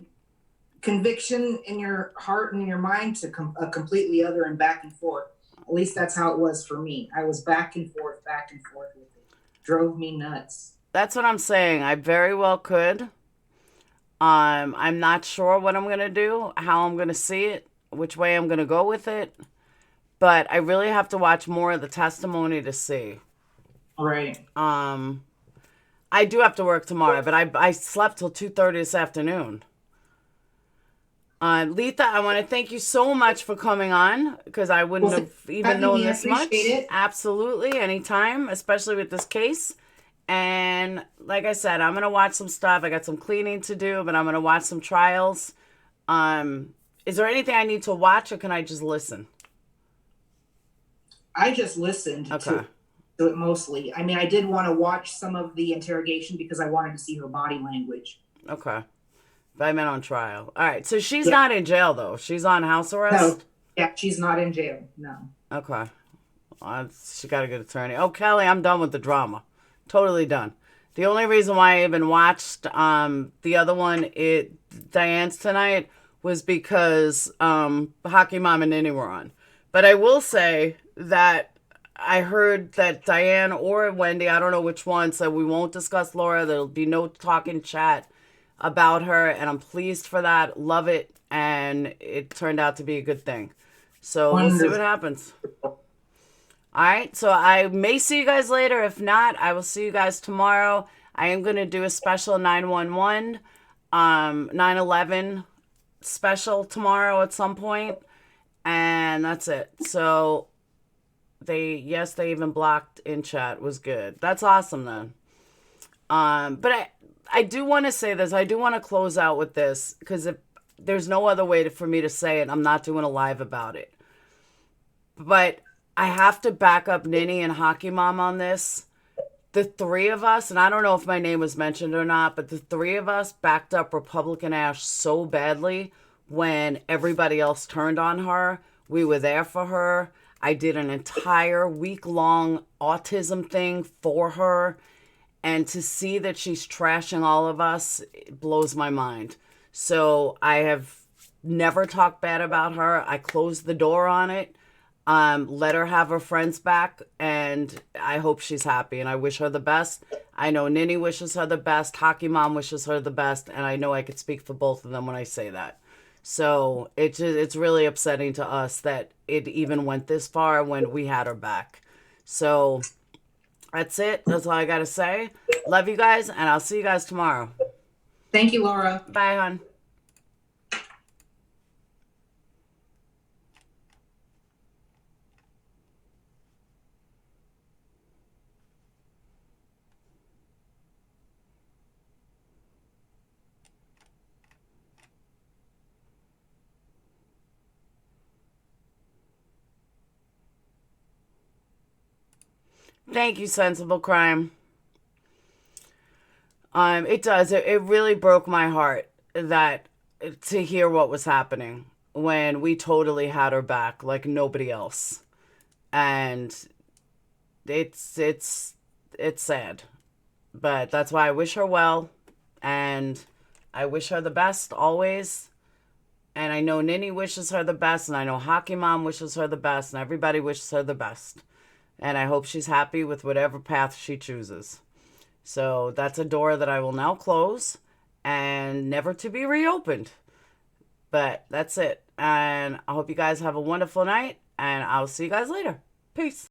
conviction in your heart and in your mind to a completely other and back and forth. At least that's how it was for me. I was back and forth with it. Drove me nuts. That's what I'm saying. I very well could. I'm not sure what I'm going to do, how I'm going to see it, which way I'm going to go with it. But I really have to watch more of the testimony to see. Right. I do have to work tomorrow, but I slept till 2:30 this afternoon. Letha, I want to thank you so much for coming on because I wouldn't have even known this much. It. Absolutely, anytime, especially with this case. And like I said, I'm going to watch some stuff. I got some cleaning to do, but I'm going to watch some trials. Is there anything I need to watch or can I just listen? I just listened to it mostly. I mean, I did want to watch some of the interrogation because I wanted to see her body language. Okay. But I meant on trial. All right. So she's not in jail, though. She's on house arrest? No. Yeah, she's not in jail. No. Okay. She got a good attorney. Oh, Kelly, I'm done with the drama. Totally done. The only reason why I even watched the other one, Diane's tonight, was because Hockey Mom and Nini were on. But I will say that I heard that Diane or Wendy, I don't know which one, said we won't discuss Laura. There'll be no talking chat about her, and I'm pleased for that. Love it, and it turned out to be a good thing. So we'll see what happens. All right, so I may see you guys later. If not, I will see you guys tomorrow. I am going to do a special 911, 9/11 special tomorrow at some point, and that's it. So they even blocked in chat. Was good. That's awesome then. But I do want to say this. I do want to close out with this because if there's no other way for me to say it, I'm not doing a live about it. But I have to back up Nini and Hockey Mom on this. The three of us, and I don't know if my name was mentioned or not, but the three of us backed up Republican Ash so badly when everybody else turned on her. We were there for her. I did an entire week-long autism thing for her. And to see that she's trashing all of us, it blows my mind. So I have never talked bad about her. I closed the door on it. Let her have her friends back, and I hope she's happy, and I wish her the best. I know Nini wishes her the best, Hockey Mom wishes her the best, and I know I could speak for both of them when I say that. So it's really upsetting to us that it even went this far when we had her back. So that's it. That's all I got to say. Love you guys, and I'll see you guys tomorrow. Thank you, Laura. Bye, hon. Thank you, Sensible Crime. It does. It really broke my heart that to hear what was happening when we totally had her back like nobody else. And it's sad. But that's why I wish her well, and I wish her the best always. And I know Nini wishes her the best, and I know Hockey Mom wishes her the best, and everybody wishes her the best. And I hope she's happy with whatever path she chooses. So that's a door that I will now close. and never to be reopened. But that's it. And I hope you guys have a wonderful night, and I'll see you guys later. Peace.